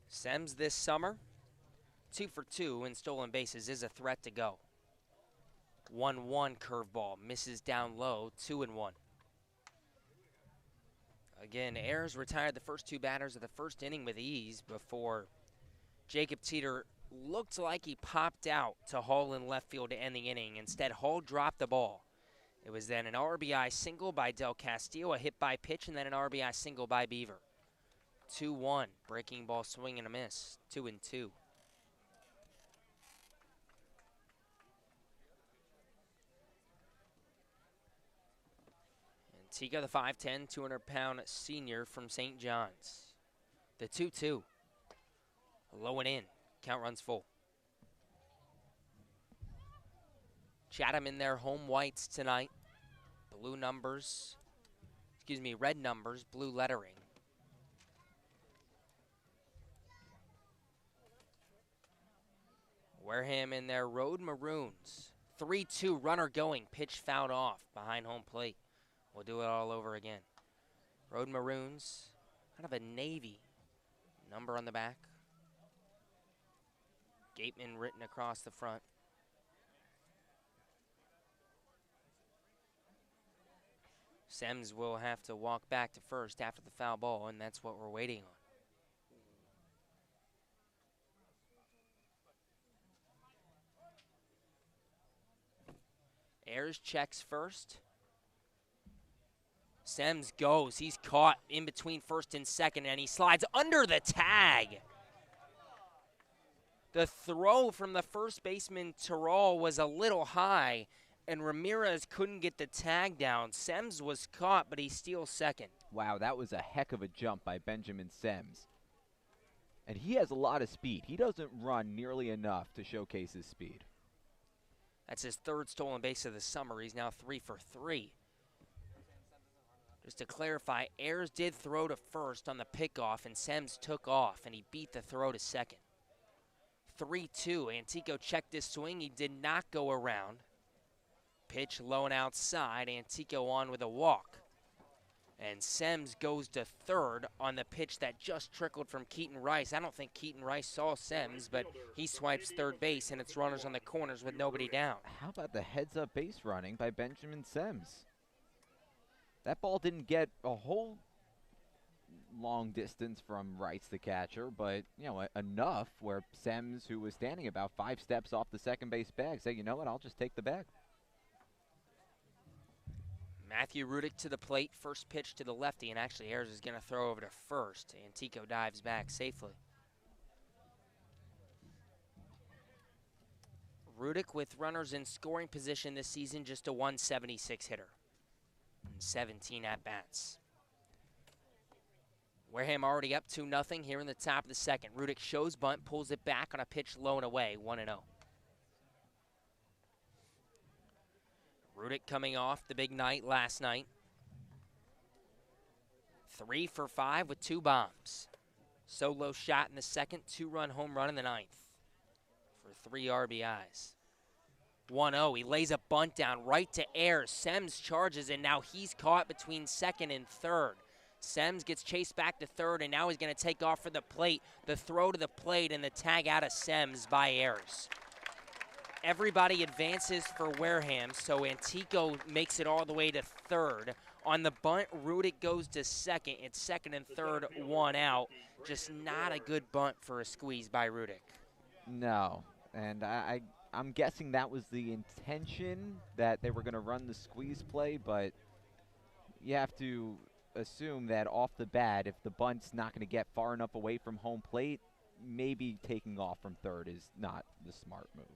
Sems this summer, 2 for 2 in stolen bases, is a threat to go. 1-1 curveball, misses down low, 2-1. Again, Ayers retired the first 2 batters of the first inning with ease before Jacob Teeter looked like he popped out to Hall in left field to end the inning. Instead, Hall dropped the ball. It was then an RBI single by Del Castillo, a hit by pitch, and then an RBI single by Beaver. 2-1, breaking ball, swing and a miss, 2-2. Antico, the 5'10", 200-pound senior from St. John's. The 2-2, low and in, count runs full. Chatham in their home whites tonight. Red numbers, blue lettering. Wareham in their road maroons. 3-2, runner going, pitch fouled off behind home plate. We'll do it all over again. Road maroons, kind of a navy number on the back. Gatemen written across the front. Sems will have to walk back to first after the foul ball, and that's what we're waiting on. Ayers checks first. Sems goes. He's caught in between first and second, and he slides under the tag. The throw from the first baseman, Terrell, was a little high, And Ramirez couldn't get the tag down. Sems was caught, but he steals second. Wow, that was a heck of a jump by Benjamin Sems. And he has a lot of speed. He doesn't run nearly enough to showcase his speed. That's his third stolen base of the summer. He's now 3 for 3. Just to clarify, Ayers did throw to first on the pickoff, and Sems took off, and he beat the throw to second. 3-2. Antico checked his swing. He did not go around. Pitch low and outside. Antico on with a walk. And Sems goes to third on the pitch that just trickled from Keaton Rice. I don't think Keaton Rice saw Sems, but he swipes third base, and it's runners on the corners with nobody down. How about the heads-up base running by Benjamin Sems? That ball didn't get a whole long distance from Rice, the catcher, but, you know, enough where Sems, who was standing about 5 steps off the second base bag, said, you know what, I'll just take the bag. Matthew Rudick to the plate, first pitch to the lefty, and actually Ayers is going to throw over to first. Antico dives back safely. Rudick with runners in scoring position this season, just a 176 hitter. And 17 at-bats. Wareham already up 2-0 here in the top of the second. Rudick shows bunt, pulls it back on a pitch low and away, 1-0. Rudick coming off the big night last night. 3 for 5 with 2 bombs. Solo shot in the second, 2-run home run in the ninth for 3 RBIs. 1-0, he lays a bunt down right to Ayers. Sems charges, and now he's caught between second and third. Sems gets chased back to third, and now he's going to take off for the plate. The throw to the plate and the tag out of Sems by Ayers. Everybody advances for Wareham, so Antico makes it all the way to third. On the bunt, Rudick goes to second. It's second and third, 1 out. Just not a good bunt for a squeeze by Rudick. No, and I'm guessing that was the intention, that they were going to run the squeeze play, but you have to assume that off the bat, if the bunt's not going to get far enough away from home plate, maybe taking off from third is not the smart move.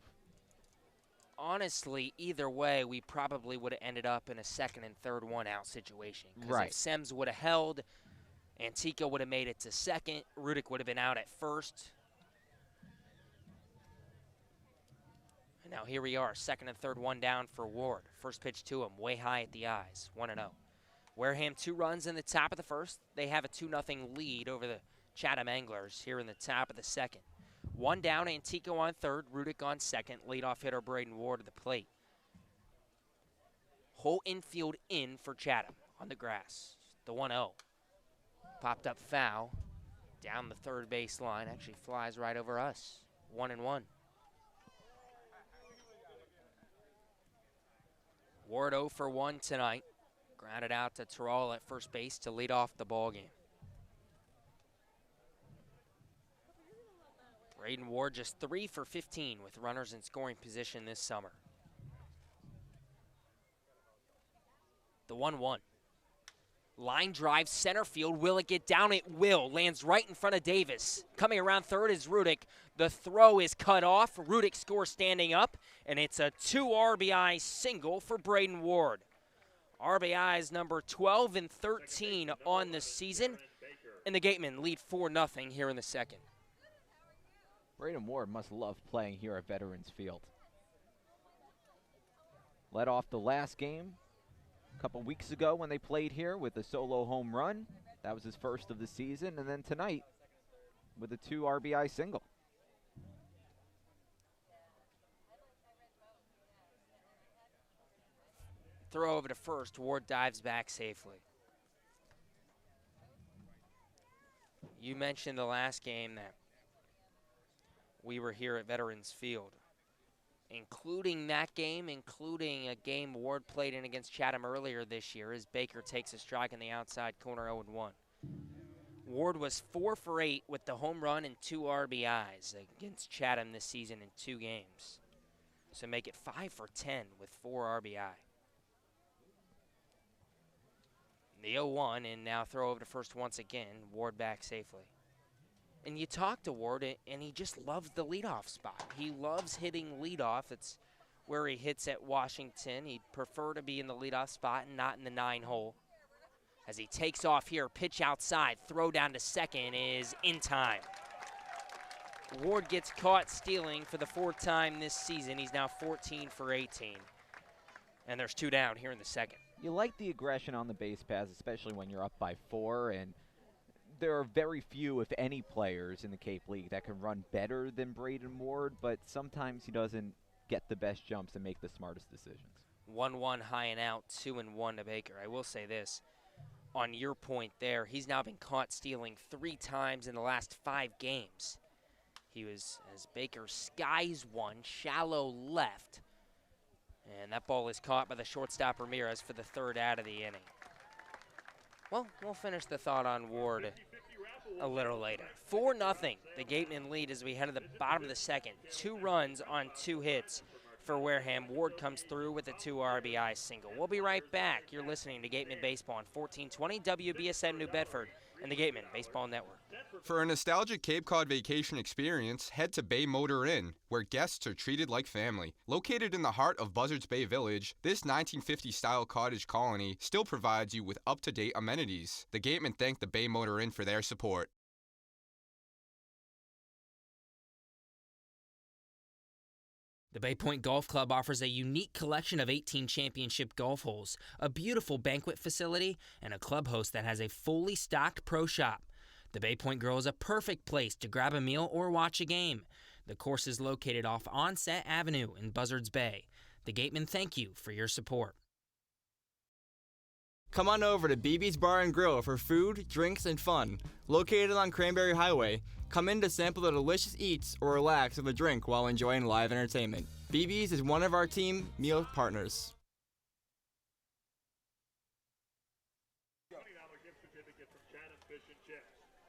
Honestly, either way, we probably would have ended up in a second and third 1-out situation. Right. If Sems would have held, Antico would have made it to second, Rudick would have been out at first. And now here we are, second and third, 1 down for Ward. First pitch to him, way high at the eyes, 1-0. Wareham 2 runs in the top of the first. They have a 2-0 lead over the Chatham Anglers here in the top of the second. 1 down, Antico on third, Rudick on second, leadoff hitter Braden Ward to the plate. Whole infield in for Chatham on the grass. The 1-0. Popped up foul down the third base line, actually flies right over us. 1-1. Ward 0 for 1 tonight. Grounded out to Terrell at first base to lead off the ball game. Braden Ward just 3 for 15 with runners in scoring position this summer. The 1-1. Line drive, center field. Will it get down? It will. Lands right in front of Davis. Coming around third is Rudick. The throw is cut off. Rudick scores standing up, and it's a 2 RBI single for Braden Ward. RBIs number 12 and 13 on the season, and the Gatemen lead 4-0 here in the second. Braden Ward must love playing here at Veterans Field. Led off the last game a couple weeks ago when they played here with a solo home run. That was his first of the season. And then tonight with a 2 RBI single. Throw over to first. Ward dives back safely. You mentioned the last game that we were here at Veterans Field. Including that game, including a game Ward played in against Chatham earlier this year as Baker takes a strike in the outside corner 0-1. Ward was 4 for 8 with the home run and 2 RBIs against Chatham this season in 2 games. So make it 5 for 10 with 4 RBI. The 0-1, and now throw over to first once again. Ward back safely. And you talk to Ward, and he just loves the leadoff spot. He loves hitting leadoff. It's where he hits at Washington. He'd prefer to be in the leadoff spot and not in the 9 hole. As he takes off here, pitch outside, throw down to second is in time. Ward gets caught stealing for the 4th time this season. He's now 14 for 18. And there's 2 down here in the second. You like the aggression on the base paths, especially when you're up by 4, and there are very few, if any, players in the Cape League that can run better than Braden Ward, but sometimes he doesn't get the best jumps and make the smartest decisions. 1-1 high and out, 2-1 to Baker. I will say this, on your point there, he's now been caught stealing 3 times in the last 5 games. He was, as Baker skies one, shallow left, and that ball is caught by the shortstop Ramirez for the 3rd out of the inning. Well, we'll finish the thought on Ward a little later. 4-0, the Gatemen lead as we head to the bottom of the second. 2 runs on 2 hits for Wareham. Ward comes through with a 2 RBI single. We'll be right back. You're listening to Gatemen Baseball on 1420 WBSM New Bedford and the Gatemen Baseball Network. For a nostalgic Cape Cod vacation experience, head to Bay Motor Inn, where guests are treated like family. Located in the heart of Buzzards Bay Village, this 1950-style cottage colony still provides you with up-to-date amenities. The Gatemen thank the Bay Motor Inn for their support. The Bay Point Golf Club offers a unique collection of 18 championship golf holes, a beautiful banquet facility, and a club host that has a fully stocked pro shop. The Bay Point Grill is a perfect place to grab a meal or watch a game. The course is located off Onset Avenue in Buzzards Bay. The Gatemen thank you for your support. Come on over to BB's Bar and Grill for food, drinks, and fun. Located on Cranberry Highway, come in to sample the delicious eats or relax with a drink while enjoying live entertainment. BB's is one of our team meal partners.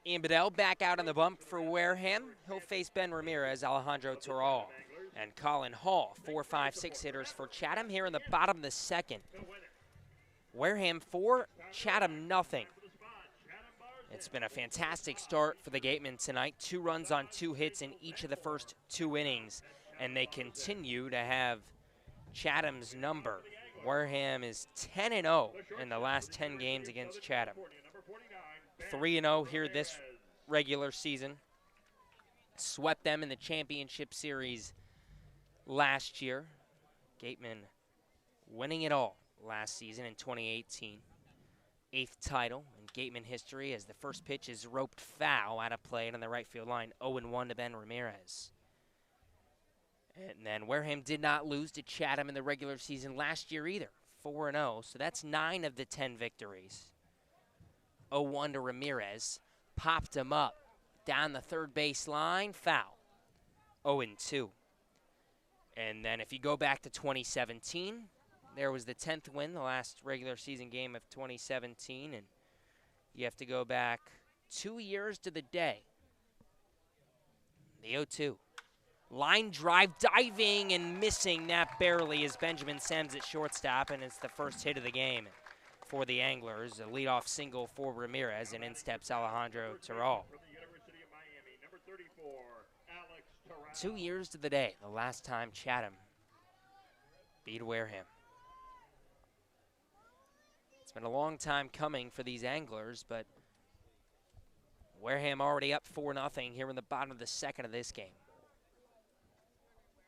Ian Bedell back out on the bump for Wareham. He'll face Ben Ramirez, Alejandro Toral, and Colin Hall, 4, 5, 6 hitters for Chatham here in the bottom of the second. Wareham 4, Chatham nothing. It's been a fantastic start for the Gatemen tonight. 2 runs on 2 hits in each of the first 2 innings, and they continue to have Chatham's number. Wareham is 10-0 in the last 10 games against Chatham. 3-0 here this regular season. Swept them in the championship series last year. Gatemen winning it all last season in 2018. 8th title in Gatemen history as the first pitch is roped foul out of play on the right field line. 0-1 to Ben Ramirez. And then Wareham did not lose to Chatham in the regular season last year either. 4-0, so that's 9 of the 10 victories. 0-1 to Ramirez. Popped him up down the third base line. Foul. 0-2. And then if you go back to 2017, there was the 10th win, the last regular season game of 2017. And you have to go back 2 years to the day. The 0-2. Line drive, diving and missing that barely is Benjamin Sems at shortstop, and it's the first hit of the game for the Anglers. A leadoff single for Ramirez, and in steps Alejandro Toral. 2 years to the day, the last time Chatham beat Wareham. It's been a long time coming for these Anglers, but Wareham already up 4-0 here in the bottom of the second of this game.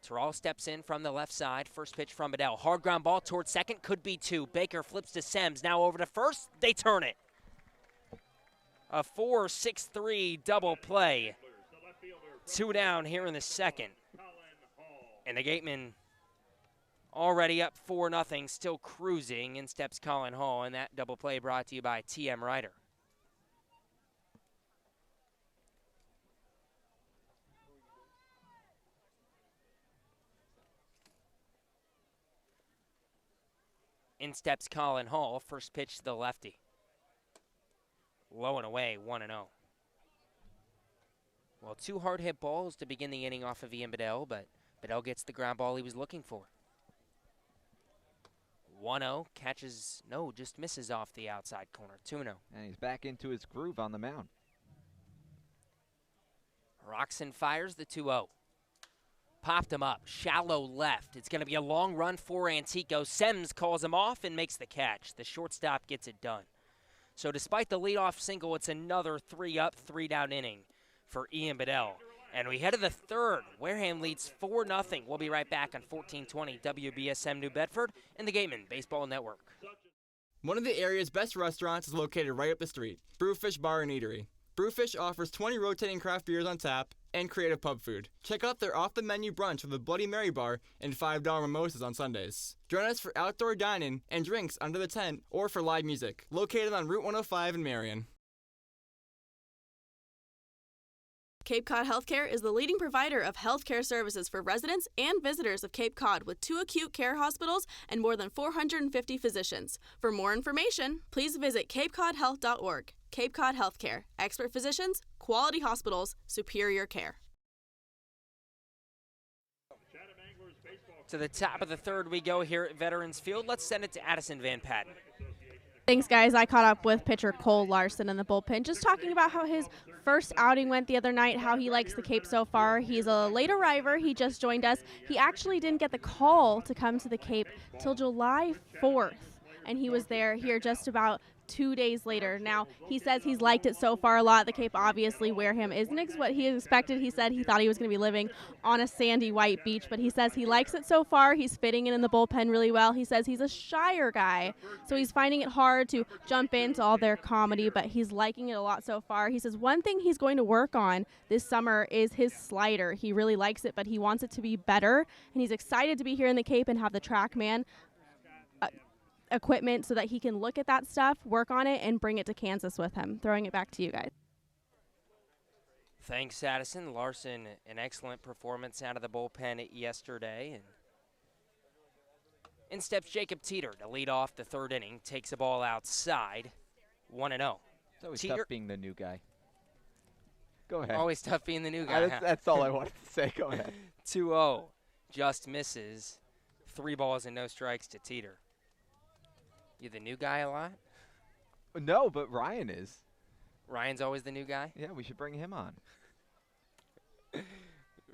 Toral steps in from the left side. First pitch from Bedell. Hard ground ball towards second. Could be 2. Baker flips to Sems. Now over to first. They turn it. A 4-6-3 double play. 2 down here in the second. And the Gatemen already up 4-0. Still cruising. In steps Colin Hall. And that double play brought to you by TM Ryder. In steps Colin Hall, first pitch to the lefty. Low and away, 1-0. Well, 2 hard hit balls to begin the inning off of Ian Bedell, but Bedell gets the ground ball he was looking for. 1-0, catches, no, just misses off the outside corner, 2-0. And he's back into his groove on the mound. Roxon fires the 2-0. Popped him up, shallow left. It's going to be a long run for Antico. Sems calls him off and makes the catch. The shortstop gets it done. So despite the leadoff single, it's another 3-up, 3-down inning for Ian Bedell. And we head to the third. Wareham leads 4-0. We'll be right back on 1420 WBSM New Bedford and the Gatemen Baseball Network. One of the area's best restaurants is located right up the street, Brewfish Bar and Eatery. Brewfish offers 20 rotating craft beers on tap and creative pub food. Check out their off-the-menu brunch with a Bloody Mary bar and $5 mimosas on Sundays. Join us for outdoor dining and drinks under the tent or for live music, located on Route 105 in Marion. Cape Cod Healthcare is the leading provider of healthcare services for residents and visitors of Cape Cod with 2 acute care hospitals and more than 450 physicians. For more information, please visit capecodhealth.org. Cape Cod Healthcare. Expert physicians, quality hospitals, superior care. To the top of the third we go here at Veterans Field. Let's send it to Addison Van Patten. Thanks, guys. I caught up with pitcher Cole Larson in the bullpen, just talking about how his first outing went the other night, how he likes the Cape so far. He's a late arriver. He just joined us. He actually didn't get the call to come to the Cape till July 4th, and he was here just about 2 days later. Now, he says he's liked it so far a lot. The Cape, obviously, Wareham isn't what he expected. He said he thought he was going to be living on a sandy white beach, but he says he likes it so far. He's fitting in the bullpen really well. He says he's a shyer guy, so he's finding it hard to jump into all their comedy, but he's liking it a lot so far. He says one thing he's going to work on this summer is his slider. He really likes it, but he wants it to be better, and he's excited to be here in the Cape and have the TrackMan equipment so that he can look at that stuff, work on it, and bring it to Kansas with him. Throwing it back to you guys. Thanks, Addison. Larson, an excellent performance out of the bullpen yesterday. And in steps Jacob Teeter to lead off the third inning. Takes the ball outside, 1-0. It's always tough being the new guy. Go ahead. Always tough being the new guy. That's all I wanted to say. Go ahead. 2-0. Just misses. 3 balls and no strikes to Teeter. You the new guy a lot? No, but Ryan is. Ryan's always the new guy? Yeah, we should bring him on.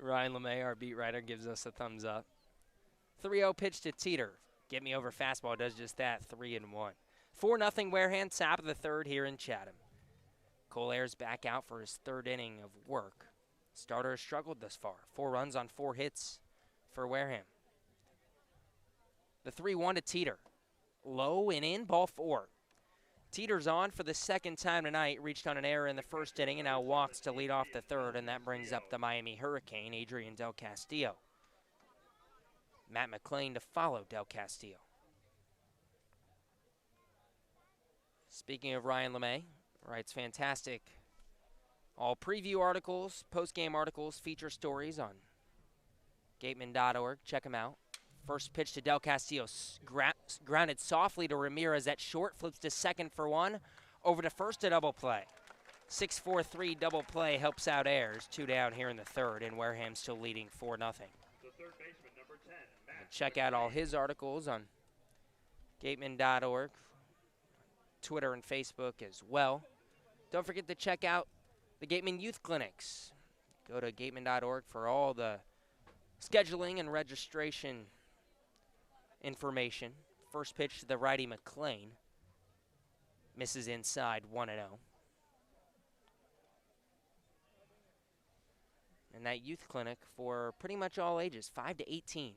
Ryan LeMay, our beat writer, gives us a thumbs up. 3-0 pitch to Teeter. Get me over fastball, does just that, 3-1. 4-0 Wareham, top of the third here in Chatham. Cole Ayers back out for his third inning of work. Starter has struggled thus far. 4 runs on 4 hits for Wareham. The 3-1 to Teeter. Low and in, ball 4. Teeter's on for the second time tonight, reached on an error in the first inning and now walks to lead off the third, and that brings up the Miami Hurricane, Adrian Del Castillo. Matt McClain to follow Del Castillo. Speaking of Ryan LeMay, writes fantastic all preview articles, post-game articles, feature stories on gatemen.org. Check them out. First pitch to Del Castillo, grounded softly to Ramirez at short, flips to second for 1, over to first to double play. 6-4-3 double play helps out Ayers, 2 down here in the third, and Wareham still leading 4-0. The third baseman, number 10, Matt. Check out all his articles on gatemen.org, Twitter and Facebook as well. Don't forget to check out the Gatemen Youth Clinics. Go to gatemen.org for all the scheduling and registration information. First pitch to the righty McClain. Misses inside, 1-0. And that youth clinic for pretty much all ages, 5 to 18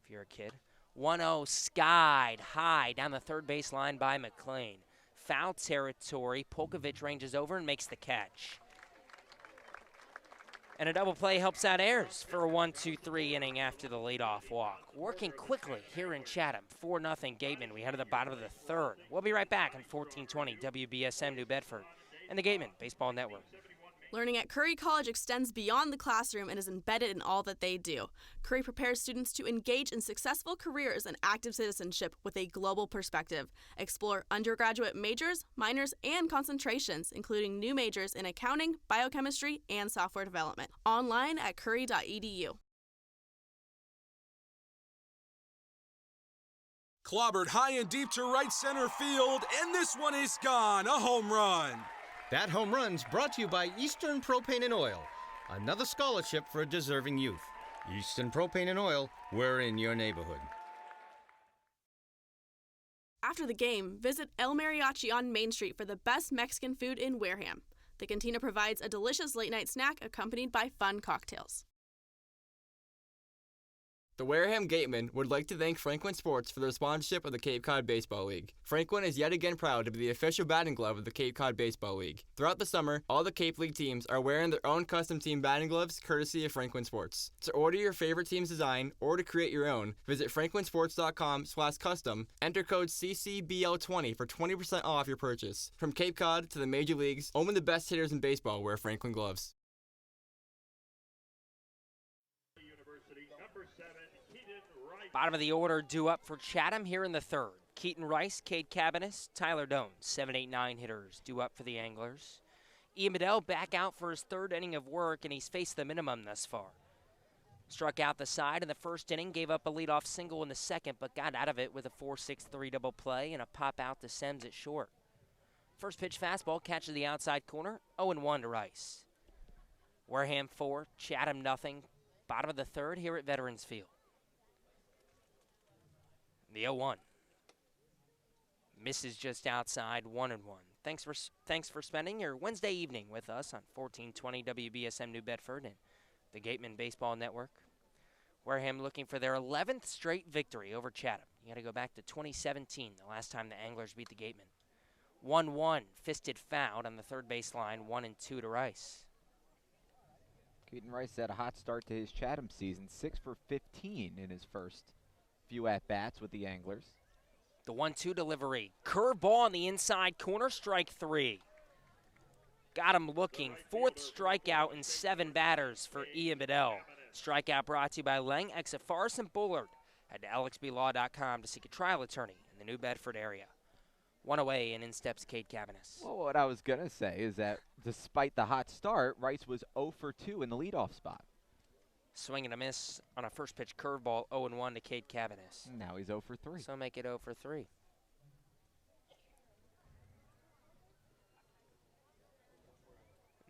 if you're a kid. 1-0 skied high down the third base line by McClain. Foul territory. Polkovich ranges over and makes the catch. And a double play helps out Ayers for a 1-2-3 inning after the leadoff walk. Working quickly here in Chatham. 4-0 Gatemen. We head to the bottom of the third. We'll be right back on 1420 WBSM New Bedford and the Gatemen Baseball Network. Learning at Curry College extends beyond the classroom and is embedded in all that they do. Curry prepares students to engage in successful careers and active citizenship with a global perspective. Explore undergraduate majors, minors, and concentrations, including new majors in accounting, biochemistry, and software development. Online at curry.edu. Clobbered high and deep to right center field, and this one is gone. A home run. That home run's brought to you by Eastern Propane and Oil, another scholarship for a deserving youth. Easton Propane and Oil, we're in your neighborhood. After the game, visit El Mariachi on Main Street for the best Mexican food in Wareham. The cantina provides a delicious late-night snack accompanied by fun cocktails. The Wareham Gatemen would like to thank Franklin Sports for their sponsorship of the Cape Cod Baseball League. Franklin is yet again proud to be the official batting glove of the Cape Cod Baseball League. Throughout the summer, all the Cape League teams are wearing their own custom team batting gloves courtesy of Franklin Sports. To order your favorite team's design or to create your own, visit franklinsports.com/custom, enter code CCBL20 for 20% off your purchase. From Cape Cod to the major leagues, only the best hitters in baseball wear Franklin gloves. Bottom of the order due up for Chatham here in the third. Keaton Rice, Cade Cabanis, Tyler Doan, 7, 8, 9 hitters due up for the Anglers. Ian Bedell back out for his third inning of work, and he's faced the minimum thus far. Struck out the side in the first inning, gave up a leadoff single in the second, but got out of it with a 4-6-3 double play and a pop out to Sems at short. First pitch fastball catches the outside corner, 0-1 to Rice. Wareham 4, Chatham nothing. Bottom of the third here at Veterans Field. The 0-1. Misses just outside, 1-1. Thanks for spending your Wednesday evening with us on 1420 WBSM New Bedford and the Gatemen Baseball Network. Wareham looking for their 11th straight victory over Chatham. You got to go back to 2017, the last time the Anglers beat the Gatemen. 1-1, fisted fouled on the third base line, 1-2 to Rice. Keaton Rice had a hot start to his Chatham season, 6 for 15 in his first few at-bats with the Anglers. The 1-2 delivery. Curveball on the inside corner, strike 3. Got him looking. Fourth strikeout in 7 batters for Ian Bedell. Strikeout brought to you by Lang, Exafaris, and Bullard. Head to lxblaw.com to seek a trial attorney in the New Bedford area. One away, and in steps Cade Cabanis. Well, what I was going to say is that despite the hot start, Rice was 0 for 2 in the leadoff spot. Swing and a miss on a first pitch curveball, 0-1 to Cade Cabanis. Now he's 0 for 3. So make it 0 for 3.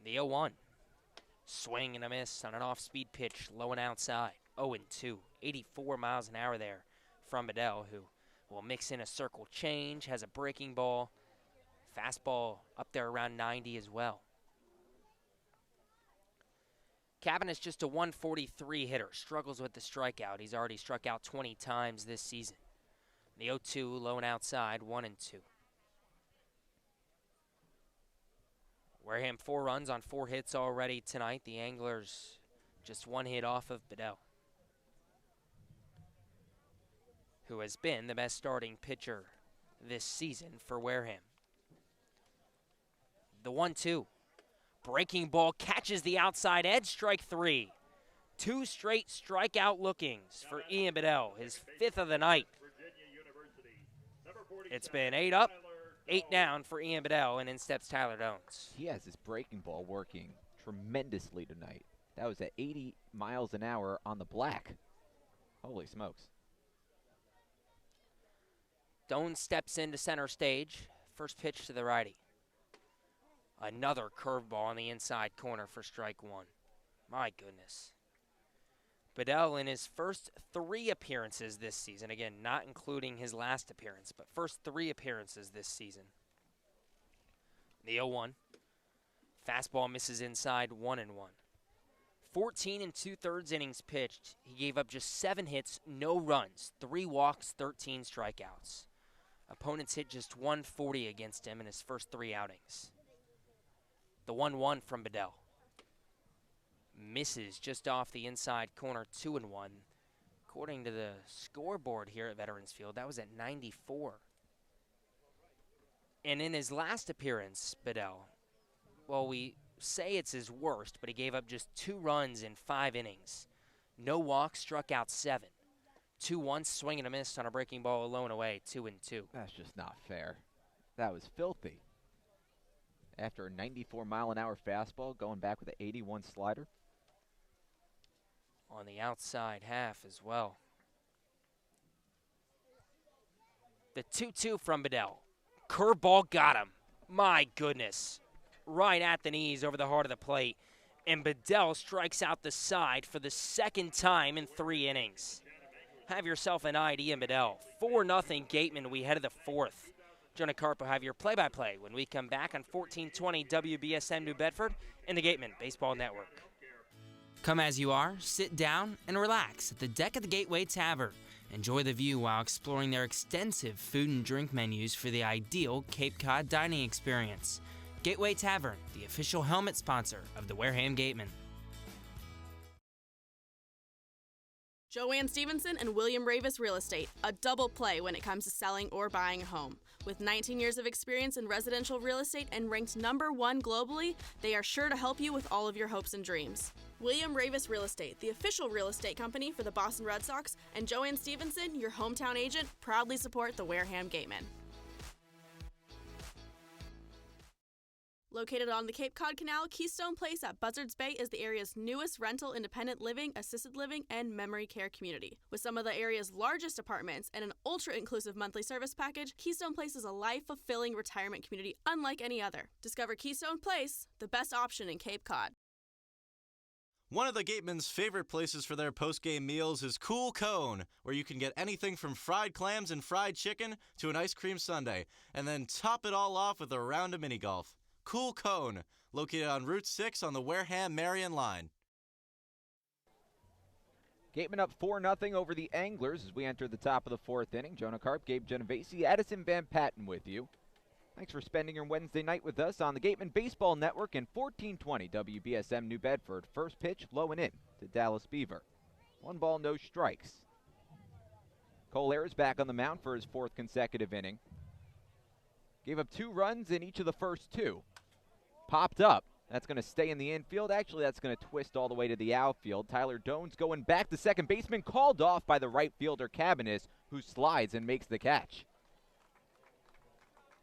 The 0-1. Swing and a miss on an off-speed pitch, low and outside. 0-2. 84 miles an hour there from Bedell, who will mix in a circle change, has a breaking ball. Fastball up there around 90 as well. Cabanis just a 143 hitter, struggles with the strikeout. He's already struck out 20 times this season. The 0-2, low and outside, 1-2. Wareham 4 runs on 4 hits already tonight. The Anglers just 1 hit off of Bedell, who has been the best starting pitcher this season for Wareham. The 1-2. Breaking ball catches the outside edge, strike 3. 2 straight strikeout lookings for Ian Bedell, his 5th of the night. It's been 8 up, 8 down for Ian Bedell, and in steps Tyler Dones. He has his breaking ball working tremendously tonight. That was at 80 miles an hour on the black. Holy smokes. Dones steps into center stage. First pitch to the righty. Another curveball on the inside corner for strike 1. My goodness. Bedell in his first 3 appearances this season, again, not including his last appearance, but first 3 appearances this season. The 0-1. Fastball misses inside, 1-1. 14 2/3 innings pitched. He gave up just 7 hits, no runs, 3 walks, 13 strikeouts. Opponents hit just 140 against him in his first 3 outings. The 1-1 from Bedell. Misses just off the inside corner, 2-1. According to the scoreboard here at Veterans Field, that was at 94. And in his last appearance, Bedell, well, we say it's his worst, but he gave up just 2 runs in 5 innings. No walks, struck out 7. 2-1, swing and a miss on a breaking ball alone away, 2-2. That's just not fair. That was filthy. After a 94-mile-an-hour fastball, going back with an 81 slider. On the outside half as well. The 2-2 from Bedell. Curveball got him. My goodness. Right at the knees over the heart of the plate. And Bedell strikes out the side for the second time in 3 innings. Have yourself an Y-D and Bedell. 4-0 Gatemen. We head to the 4th. Jonah Karp will have your play-by-play when we come back on 1420 WBSM New Bedford and the Gatemen Baseball Network. Come as you are, sit down, and relax at the deck of the Gateway Tavern. Enjoy the view while exploring their extensive food and drink menus for the ideal Cape Cod dining experience. Gateway Tavern, the official helmet sponsor of the Wareham Gatemen. Joanne Stevenson and William Ravis Real Estate, a double play when it comes to selling or buying a home. With 19 years of experience in residential real estate and ranked #1 globally, they are sure to help you with all of your hopes and dreams. William Ravis Real Estate, the official real estate company for the Boston Red Sox, and Joanne Stevenson, your hometown agent, proudly support the Wareham Gatemen. Located on the Cape Cod Canal, Keystone Place at Buzzards Bay is the area's newest rental independent living, assisted living, and memory care community. With some of the area's largest apartments and an ultra-inclusive monthly service package, Keystone Place is a life-fulfilling retirement community unlike any other. Discover Keystone Place, the best option in Cape Cod. One of the Gatemen's favorite places for their post-game meals is Cool Cone, where you can get anything from fried clams and fried chicken to an ice cream sundae, and then top it all off with a round of mini golf. Cool Cone, located on Route 6 on the Wareham-Marion line. Gatemen up 4-0 over the Anglers as we enter the top of the 4th inning. Jonah Karp, Gabe, Genovesi, Addison van Patten with you. Thanks for spending your Wednesday night with us on the Gatemen Baseball Network and 1420 WBSM New Bedford. First pitch, low and in to Dallas Beaver. 1 ball, no strikes. Cole Ayers back on the mound for his 4th consecutive inning. Gave up 2 runs in each of the first 2. Popped up. That's going to stay in the infield. Actually, that's going to twist all the way to the outfield. Tyler Doan's going back to second baseman, called off by the right fielder Cabanis, who slides and makes the catch.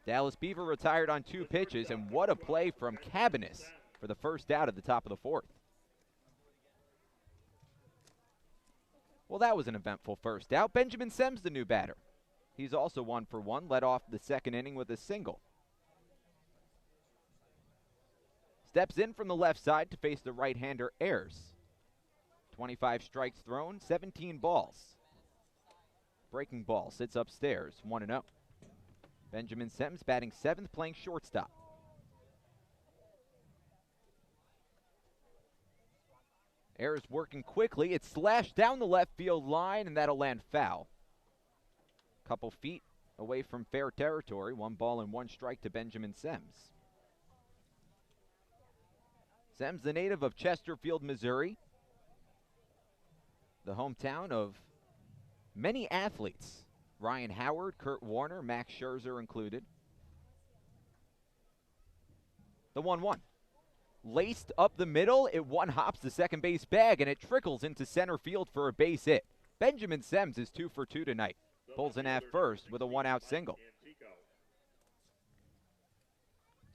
Dallas Beaver retired on 2 pitches, and what a play from Cabanis for the first out at the top of the 4th. Well, that was an eventful first out. Benjamin Sem's the new batter. He's also 1 for 1, led off the second inning with a single. Steps in from the left side to face the right-hander Ayers. 25 strikes thrown, 17 balls. Breaking ball sits upstairs, 1-0. Benjamin Sem's batting 7th, playing shortstop. Ayers working quickly. It's slashed down the left field line, and that'll land foul. Couple feet away from fair territory. 1 ball and 1 strike to Benjamin Sems. Sems, the native of Chesterfield, Missouri, the hometown of many athletes. Ryan Howard, Kurt Warner, Max Scherzer included. The 1-1. Laced up the middle, it one-hops the second base bag, and it trickles into center field for a base hit. Benjamin Sems is 2 for 2 tonight. Pulls in at first with a 1-out single.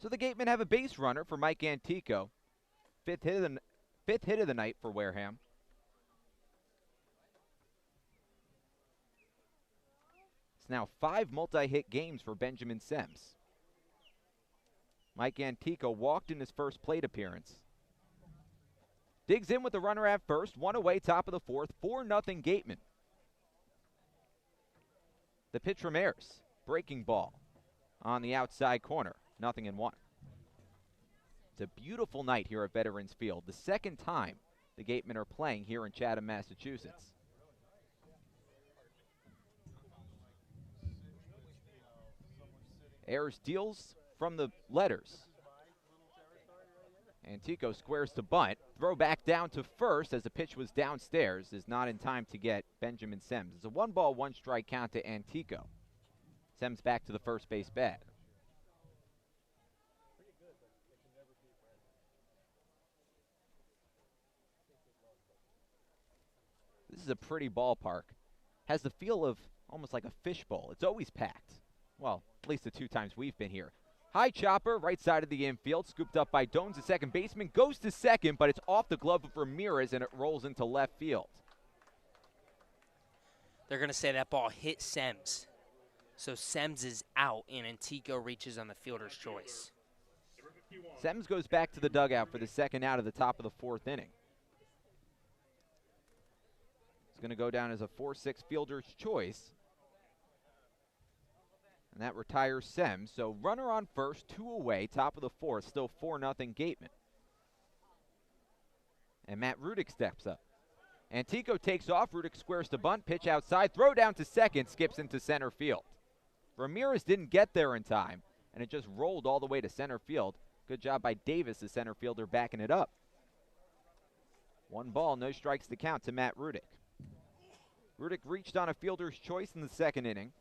So the Gatemen have a base runner for Mike Antico. Fifth hit of the night for Wareham. It's now 5 multi-hit games for Benjamin Sems. Mike Antico walked in his first plate appearance. Digs in with the runner at first, 1 away, top of the 4th, 4-0 Gatemen. The pitch from Ayers, breaking ball on the outside corner, 0-1. It's a beautiful night here at Veterans Field, the second time the Gatemen are playing here in Chatham, Massachusetts. Ayers deals from the letters. Antico squares to bunt. Throw back down to first as the pitch was downstairs. Is not in time to get Benjamin Sems. It's a 1 ball, 1 strike count to Antico. Sems back to the first base bag. This is a pretty ballpark. Has the feel of almost like a fishbowl. It's always packed. Well, at least the 2 times we've been here. High chopper, right side of the infield, scooped up by Doan's, the second baseman, goes to second, but it's off the glove of Ramirez, and it rolls into left field. They're going to say that ball hit Sems. So Sems is out, and Antico reaches on the fielder's choice. Sems goes back to the dugout for the second out of the top of the fourth inning. It's going to go down as a 4-6 fielder's choice. And that retires Sems. So runner on first, 2 away, top of the fourth, still 4-0 Gatemen. And Matt Rudick steps up. Antico takes off, Rudick squares to bunt, pitch outside, throw down to second, skips into center field. Ramirez didn't get there in time, and it just rolled all the way to center field. Good job by Davis, the center fielder, backing it up. 1 ball, no strikes to count to Matt Rudick. Rudick reached on a fielder's choice in the second inning.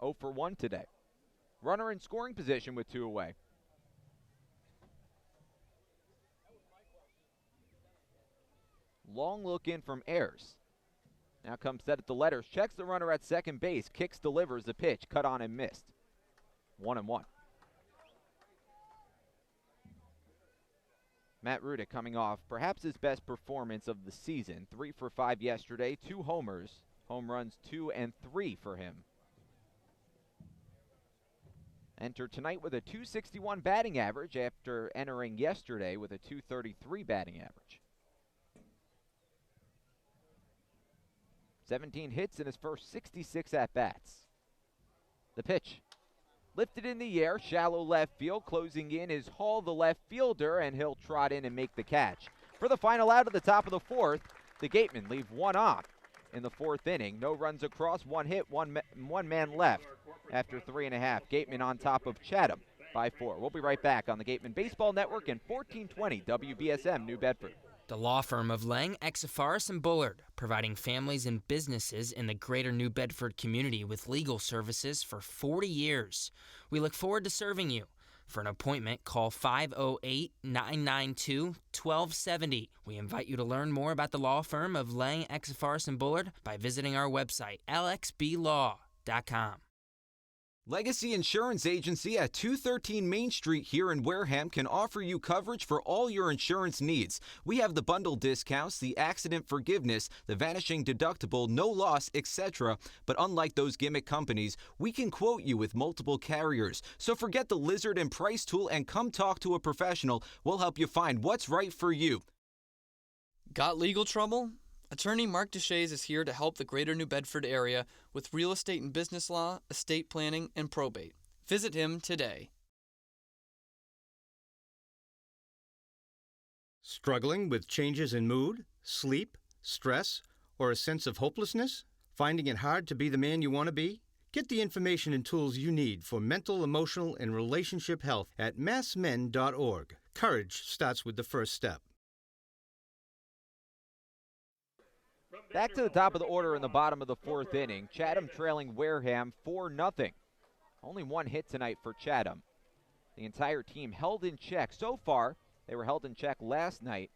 0 for 1 today. Runner in scoring position with 2 away. Long look in from Ayers. Now comes set at the letters, checks the runner at second base, kicks, delivers the pitch, cut on and missed. 1-1. Matt Rudick coming off perhaps his best performance of the season. 3 for 5 yesterday, 2 homers, home runs 2 and 3 for him. Entered tonight with a .261 batting average after entering yesterday with a .233 batting average. 17 hits in his first 66 at-bats. The pitch. Lifted in the air, shallow left field. Closing in is Hall, the left fielder, and he'll trot in and make the catch. For the final out of the top of the fourth, the Gatemen leave 1 off in the fourth inning. No runs across, 1 hit, one man left after 3.5. Gatemen on top of Chatham by 4. We'll be right back on the Gatemen Baseball Network and 1420 WBSM New Bedford. The law firm of Lang, Exafaris, and Bullard, providing families and businesses in the greater New Bedford community with legal services for 40 years. We look forward to serving you. For an appointment, call 508-992-1270. We invite you to learn more about the law firm of Lang, Exafaris, and Bullard by visiting our website, lxblaw.com. Legacy Insurance Agency at 213 Main Street here in Wareham can offer you coverage for all your insurance needs. We have the bundle discounts, the accident forgiveness, the vanishing deductible, no loss, etc. But unlike those gimmick companies, we can quote you with multiple carriers. So forget the lizard and price tool and come talk to a professional. We'll help you find what's right for you. Got legal trouble? Attorney Mark Deshays is here to help the greater New Bedford area with real estate and business law, estate planning, and probate. Visit him today. Struggling with changes in mood, sleep, stress, or a sense of hopelessness? Finding it hard to be the man you want to be? Get the information and tools you need for mental, emotional, and relationship health at massmen.org. Courage starts with the first step. Back to the top of the order in the bottom of the fourth inning. Chatham trailing Wareham 4-0. Only 1 hit tonight for Chatham. The entire team held in check. So far, they were held in check last night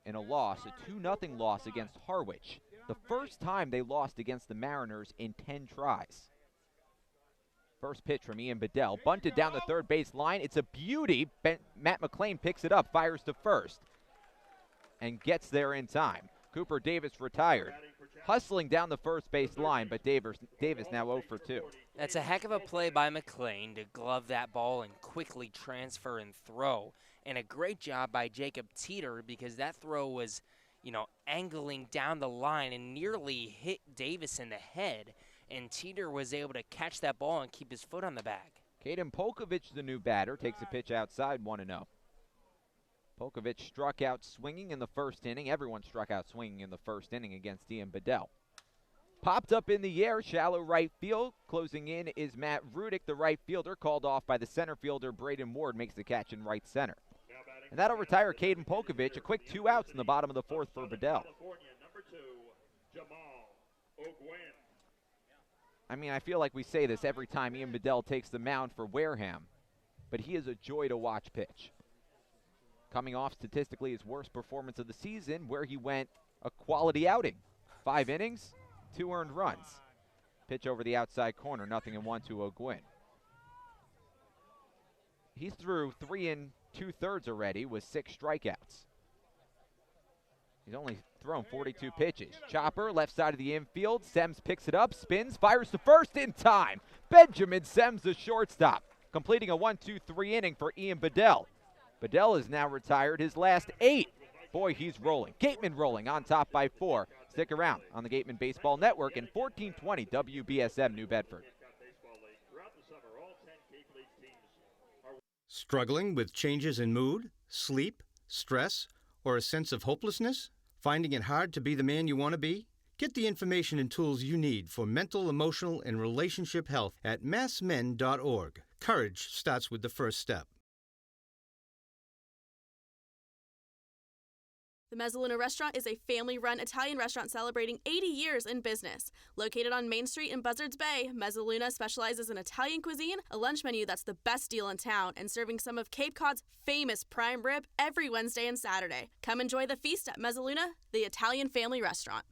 in a loss, a 2-0 loss against Harwich. The first time they lost against the Mariners in 10 tries. First pitch from Ian Bedell. Bunted down the third base line. It's a beauty. Matt McLean picks it up, fires to first, and gets there in time. Cooper Davis retired. Hustling down the first base line, but Davis now 0 for 2. That's a heck of a play by McLean to glove that ball and quickly transfer and throw. And a great job by Jacob Teeter because that throw was, angling down the line and nearly hit Davis in the head. And Teeter was able to catch that ball and keep his foot on the bag. Caden Polkovich, the new batter, takes a pitch outside, 1-0. Polkovich struck out swinging in the first inning. Everyone struck out swinging in the first inning against Ian Bedell. Popped up in the air, shallow right field. Closing in is Matt Rudick, the right fielder, called off by the center fielder. Braden Ward makes the catch in right center. And that'll retire Caden Polkovich. A quick 2 outs in the bottom of the fourth for Bedell. I feel like we say this every time Ian Bedell takes the mound for Wareham, but he is a joy to watch pitch. Coming off statistically his worst performance of the season, where he went a quality outing. 5 innings, 2 earned runs. Pitch over the outside corner, 0-1 to O'Gwyn. He threw 3 2/3 already with 6 strikeouts. He's only thrown 42 pitches. Chopper, left side of the infield. Sems picks it up, spins, fires to first in time. Benjamin Sems, the shortstop. completing a 1-2-3 inning for Ian Bedell. Bedell is now retired his last 8. Boy, he's rolling. Gatemen rolling on top by 4. Stick around on the Gatemen Baseball Network in 1420 WBSM New Bedford. Struggling with changes in mood, sleep, stress, or a sense of hopelessness? Finding it hard to be the man you want to be? Get the information and tools you need for mental, emotional, and relationship health at massmen.org. Courage starts with the first step. The Mezzaluna Restaurant is a family-run Italian restaurant celebrating 80 years in business. Located on Main Street in Buzzards Bay, Mezzaluna specializes in Italian cuisine, a lunch menu that's the best deal in town, and serving some of Cape Cod's famous prime rib every Wednesday and Saturday. Come enjoy the feast at Mezzaluna, the Italian family restaurant.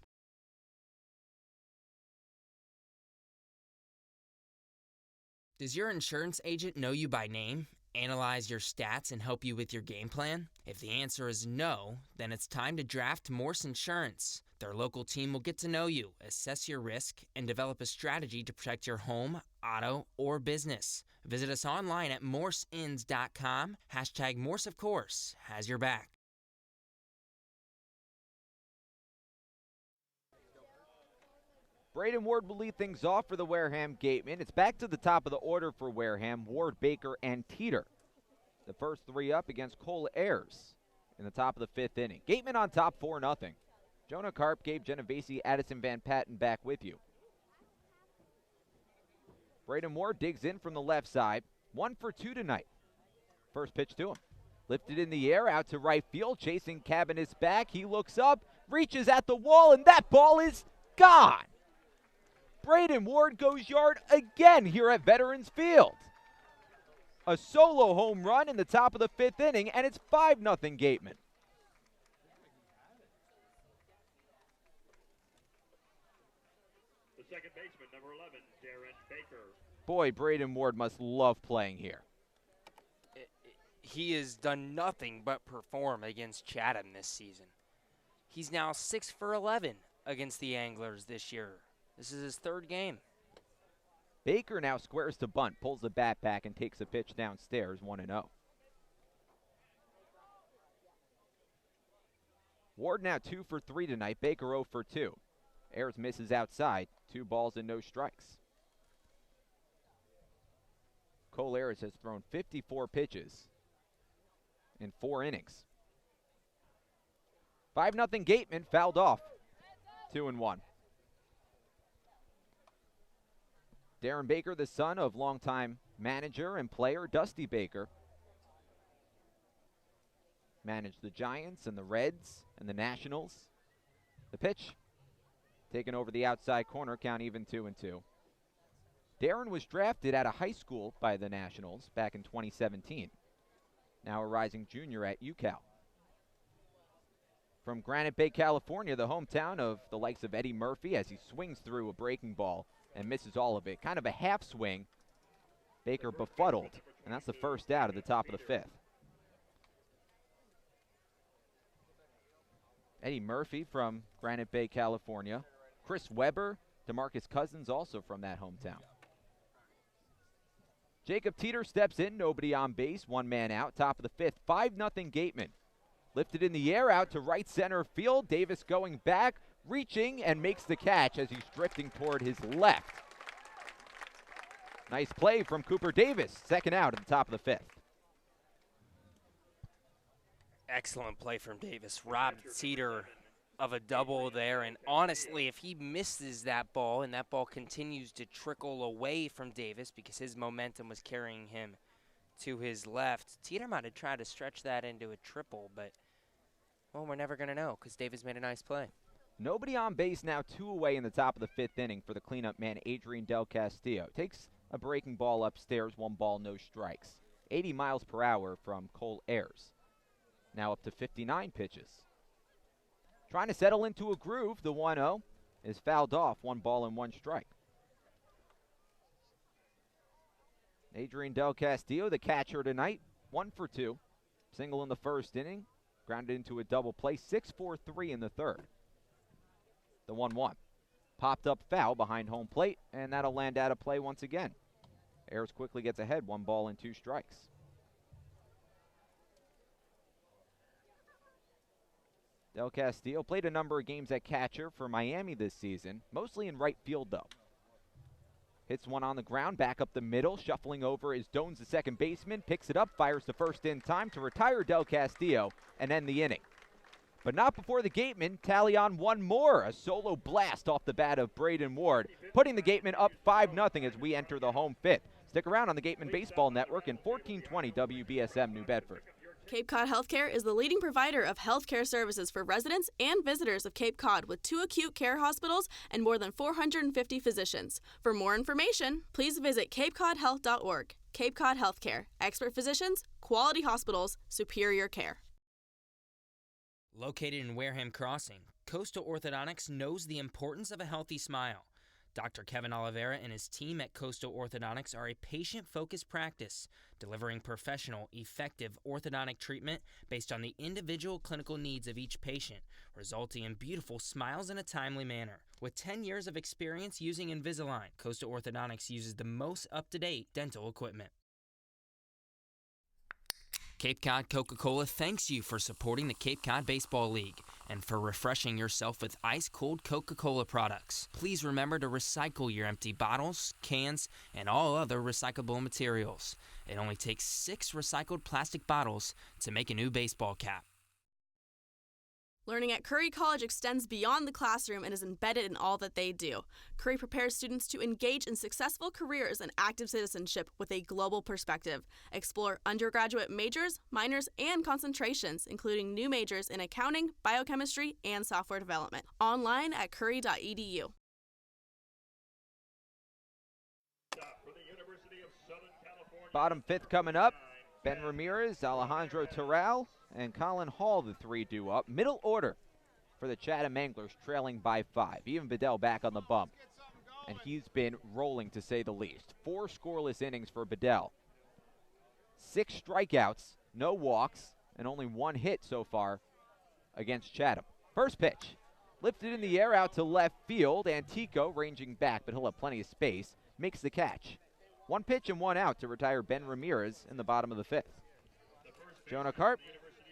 Does your insurance agent know you by name, analyze your stats, and help you with your game plan? If the answer is no, then it's time to draft Morse Insurance. Their local team will get to know you, assess your risk, and develop a strategy to protect your home, auto, or business. Visit us online at morseins.com. Hashtag Morse, of course, has your back. Braden Ward will lead things off for the Wareham Gatemen. It's back to the top of the order for Wareham, Ward, Baker, and Teeter. The first 3 up against Cole Ayers in the top of the 5th inning. Gatemen on top 4-0. Jonah, Karp, Gabe, Genovesi, Addison van Patten back with you. Braden Ward digs in from the left side. 1 for 2 tonight. First pitch to him. Lifted in the air, out to right field, chasing Cabinet's back. He looks up, reaches at the wall, and that ball is gone. Braden Ward goes yard again here at Veterans Field. A solo home run in the top of the 5th inning, and it's 5-0 Gatemen. The second baseman, number 11, Darren Baker. Boy, Braden Ward must love playing here. He has done nothing but perform against Chatham this season. He's now 6 for 11 against the Anglers this year. This is his 3rd game. Baker now squares to bunt, pulls the bat back, and takes a pitch downstairs, 1-0. Ward now 2 for 3 tonight. Baker 0 for 2. Ayers misses outside. 2 balls and no strikes. Cole Ayers has thrown 54 pitches in 4 innings. 5-0 Gatemen, fouled off. 2-1. Darren Baker, the son of longtime manager and player Dusty Baker, managed the Giants and the Reds and the Nationals. The pitch, taken over the outside corner, count even 2-2. Darren was drafted out of high school by the Nationals back in 2017. Now a rising junior at UCal. From Granite Bay, California, the hometown of the likes of Eddie Murphy, as he swings through a breaking ball and misses all of it. Kind of a half swing. Baker befuddled, and that's the first out of the top of the 5th. Eddie Murphy from Granite Bay, California. Chris Weber, DeMarcus Cousins, also from that hometown. Jacob Teeter steps in, nobody on base, 1 man out, top of the 5th. 5-0 Gatemen. Lifted in the air, out to right center field. Davis going back, reaching, and makes the catch as he's drifting toward his left. Nice play from Cooper Davis, 2nd out at the top of the 5th. Excellent play from Davis. Robbed Teeter of a double there, and honestly, if he misses that ball and that ball continues to trickle away from Davis because his momentum was carrying him to his left, Teeter might have tried to stretch that into a triple, but, well, we're never going to know because Davis made a nice play. Nobody on base now, 2 away in the top of the 5th inning for the cleanup man, Adrian Del Castillo. Takes a breaking ball upstairs, 1 ball, no strikes. 80 miles per hour from Cole Ayers. Now up to 59 pitches. Trying to settle into a groove, the 1-0 is fouled off, 1 ball and 1 strike. Adrian Del Castillo, the catcher tonight, 1 for 2. Single in the 1st inning, grounded into a double play, 6-4-3 in the 3rd. The 1-1. Popped up foul behind home plate, and that'll land out of play once again. Ayers quickly gets ahead, 1 ball and 2 strikes. Del Castillo played a number of games at catcher for Miami this season, mostly in right field though. Hits one on the ground, back up the middle, shuffling over is Dones, the second baseman, picks it up, fires the first in time to retire Del Castillo and end the inning. But not before the Gatemen tally on one more, a solo blast off the bat of Braden Ward, putting the Gatemen up 5-0 as we enter the home fifth. Stick around on the Gatemen Baseball Network in 1420 WBSM New Bedford. Cape Cod Healthcare is the leading provider of healthcare services for residents and visitors of Cape Cod with 2 acute care hospitals and more than 450 physicians. For more information, please visit capecodhealth.org. Cape Cod Healthcare. Expert physicians, quality hospitals, superior care. Located in Wareham Crossing, Coastal Orthodontics knows the importance of a healthy smile. Dr. Kevin Oliveira and his team at Coastal Orthodontics are a patient-focused practice, delivering professional, effective orthodontic treatment based on the individual clinical needs of each patient, resulting in beautiful smiles in a timely manner. With 10 years of experience using Invisalign, Coastal Orthodontics uses the most up-to-date dental equipment. Cape Cod Coca-Cola thanks you for supporting the Cape Cod Baseball League and for refreshing yourself with ice-cold Coca-Cola products. Please remember to recycle your empty bottles, cans, and all other recyclable materials. It only takes 6 recycled plastic bottles to make a new baseball cap. Learning at Curry College extends beyond the classroom and is embedded in all that they do. Curry prepares students to engage in successful careers and active citizenship with a global perspective. Explore undergraduate majors, minors, and concentrations, including new majors in accounting, biochemistry, and software development. Online at curry.edu. Bottom fifth coming up. Ben Ramirez, Alejandro Terral, and Colin Hall, the 3 due up. Middle order for the Chatham Anglers, trailing by 5. Ian Bedell back on the bump, and he's been rolling to say the least. 4 scoreless innings for Bedell. 6 strikeouts, no walks, and only 1 hit so far against Chatham. First pitch, lifted in the air out to left field. Antico ranging back, but he'll have plenty of space, makes the catch. 1 pitch and 1 out to retire Ben Ramirez in the bottom of the 5th. Jonah Karp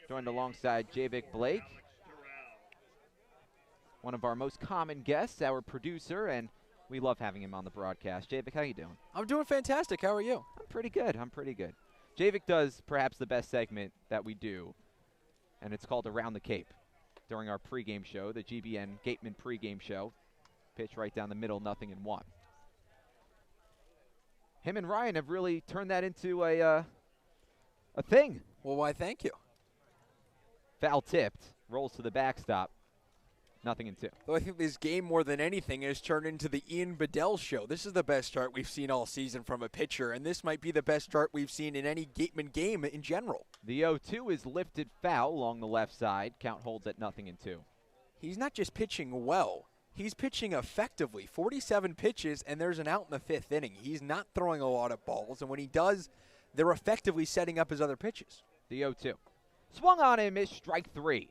joined alongside Javik Blake, one of our most common guests, our producer, and we love having him on the broadcast. Javik, how you doing? I'm doing fantastic. How are you? I'm pretty good. Javik does perhaps the best segment that we do, and it's called Around the Cape. During our pregame show, the GBN Gatemen Pregame Show, pitch right down the middle, 0-1. Him and Ryan have really turned that into a thing. Well, why, thank you. Foul tipped, rolls to the backstop, 0-2. Though I think this game, more than anything, has turned into the Ian Bedell show. This is the best start we've seen all season from a pitcher, and this might be the best start we've seen in any Gateman game in general. The 0-2 is lifted foul along the left side. Count holds at 0-2. He's not just pitching well. He's pitching effectively. 47 pitches, and there's an out in the 5th inning. He's not throwing a lot of balls, and when he does, they're effectively setting up his other pitches. The 0-2. Swung on and missed, strike 3.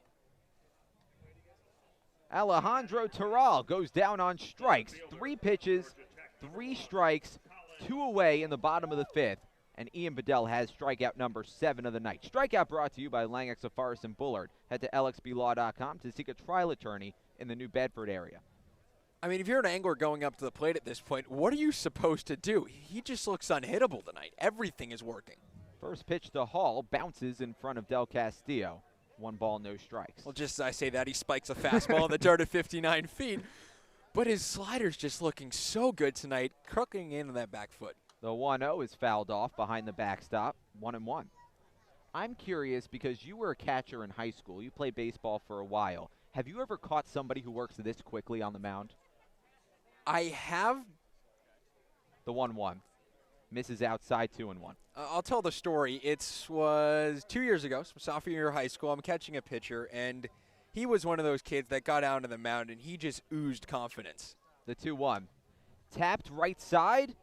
Alejandro Terral goes down on strikes. 3 pitches, 3 strikes, 2 away in the bottom of the 5th, and Ian Bedell has strikeout number 7 of the night. Strikeout brought to you by Langex of Forest and Bullard. Head to lxblaw.com to seek a trial attorney in the New Bedford area. I mean, if you're an angler going up to the plate at this point, what are you supposed to do? He just looks unhittable tonight. Everything is working. First pitch to Hall, bounces in front of Del Castillo. 1 ball, no strikes. Well, just as I say that, he spikes a fastball in the dirt at 59 feet. But his slider's just looking so good tonight, crooking in on that back foot. The 1-0 is fouled off behind the backstop, 1-1. I'm curious because you were a catcher in high school. You played baseball for a while. Have you ever caught somebody who works this quickly on the mound? I have. The 1-1. Misses outside, 2-1. I'll tell the story. It was 2 years ago, sophomore year of high school. I'm catching a pitcher, and he was one of those kids that got out on the mound, and he just oozed confidence. The 2-1. Tapped right side.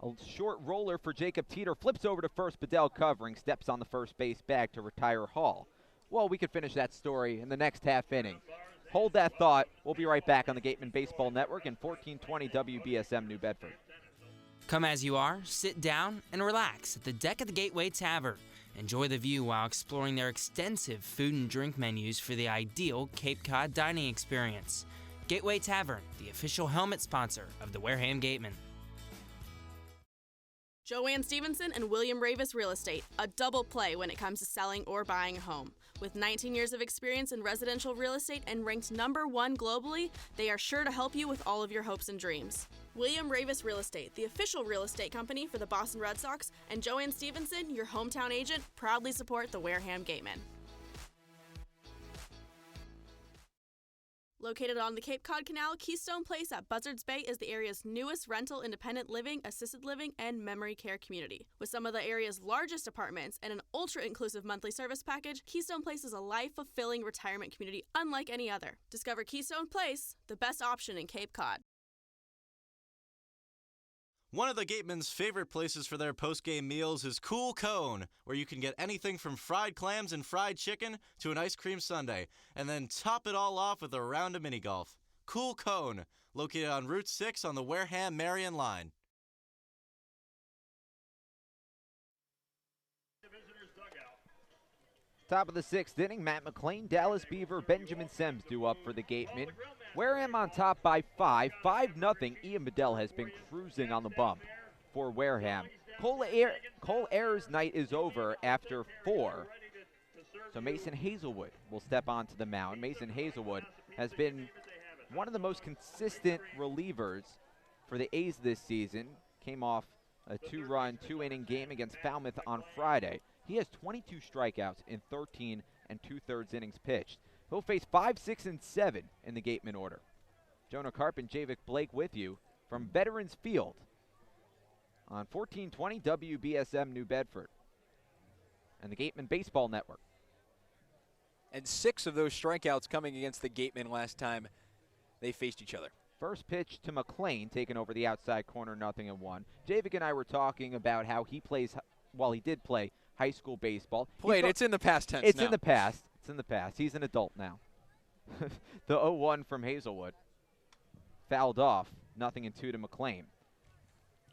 A short roller for Jacob Teeter. Flips over to first. Bedell covering. Steps on the first base bag to retire Hall. Well, we could finish that story in the next half inning. Hold that thought. We'll be right back on the Gatemen Baseball Network in 1420 WBSM New Bedford. Come as you are, sit down, and relax at the deck of the Gateway Tavern. Enjoy the view while exploring their extensive food and drink menus for the ideal Cape Cod dining experience. Gateway Tavern, the official helmet sponsor of the Wareham Gatemen. Joanne Stevenson and William Ravis Real Estate, a double play when it comes to selling or buying a home. With 19 years of experience in residential real estate and ranked #1 globally, they are sure to help you with all of your hopes and dreams. William Ravis Real Estate, the official real estate company for the Boston Red Sox, and Joanne Stevenson, your hometown agent, proudly support the Wareham Gatemen. Located on the Cape Cod Canal, Keystone Place at Buzzards Bay is the area's newest rental independent living, assisted living, and memory care community. With some of the area's largest apartments and an ultra-inclusive monthly service package, Keystone Place is a life-fulfilling retirement community unlike any other. Discover Keystone Place, the best option in Cape Cod. One of the Gatemen's favorite places for their post-game meals is Cool Cone, where you can get anything from fried clams and fried chicken to an ice cream sundae, and then top it all off with a round of mini golf. Cool Cone, located on Route 6 on the Wareham-Marion line. Top of the 6th inning, Matt McLean, Dallas Beaver, Benjamin Sims due up for the Gatemen. Wareham on top by 5, 5-0. Ian Bedell has been cruising on the bump for Wareham. Cole Ayers' night is over after 4. So Mason Hazelwood will step onto the mound. Mason Hazelwood has been one of the most consistent relievers for the A's this season. Came off a 2-run, 2-inning game against Falmouth on Friday. He has 22 strikeouts in 13 2/3 innings pitched. He'll face 5, 6, and 7 in the Gatemen order. Jonah Karp and Javik Blake with you from Veterans Field on 1420 WBSM New Bedford and the Gatemen Baseball Network. And 6 of those strikeouts coming against the Gatemen last time they faced each other. First pitch to McLean, taken over the outside corner, 0-1. Javik and I were talking about how he plays, well, he did play high school baseball. It's in the past tense It's now. in the past. It's in the past. He's an adult now. The 0-1 from Hazelwood. Fouled off, 0-2 to McLean.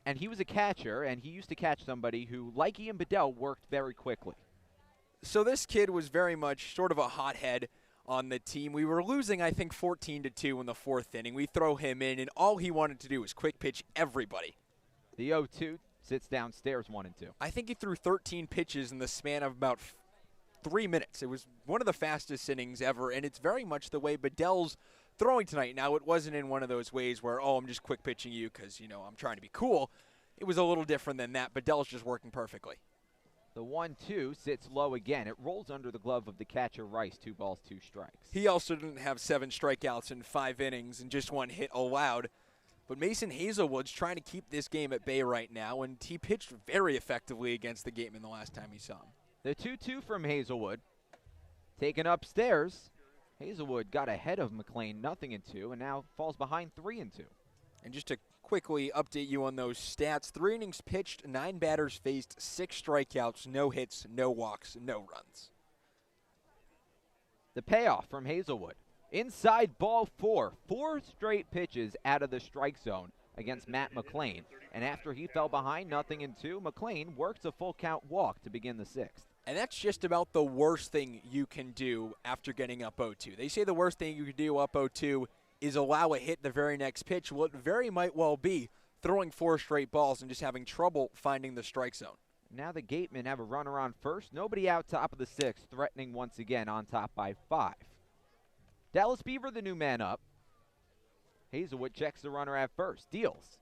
And he was a catcher, and he used to catch somebody who, like Ian Bedell, worked very quickly. So this kid was very much sort of a hothead on the team. We were losing, I think, 14-2 in the 4th inning. We throw him in, and all he wanted to do was quick pitch everybody. The 0-2 sits downstairs, 1-2. I think he threw 13 pitches in the span of about 3 minutes. It was one of the fastest innings ever, and it's very much the way Bedell's throwing tonight. Now, it wasn't in one of those ways where, I'm just quick pitching you because, I'm trying to be cool. It was a little different than that. Bedell's just working perfectly. The 1-2 sits low again. It rolls under the glove of the catcher, Rice. 2 balls, 2 strikes. He also didn't have 7 strikeouts in 5 innings and just 1 hit allowed. But Mason Hazelwood's trying to keep this game at bay right now, and he pitched very effectively against the Gatemen the last time he saw him. The 2-2 from Hazelwood. Taken upstairs. Hazelwood got ahead of McLean, 0-2, and now falls behind 3-2. And just to quickly update you on those stats, 3 innings pitched, 9 batters faced, 6 strikeouts, no hits, no walks, no runs. The payoff from Hazelwood. Inside ball 4. 4 straight pitches out of the strike zone against Matt McLean. And after he fell behind 0-2, McLean works a full count walk to begin the 6th. And that's just about the worst thing you can do after getting up 0-2. They say the worst thing you can do up 0-2 is allow a hit the very next pitch. Well, it very might well be throwing 4 straight balls and just having trouble finding the strike zone. Now the Gatemen have a runner on first. Nobody out, top of the 6th, threatening once again on top by 5. Dallas Beaver, the new man up. Hazelwood checks the runner at first, deals,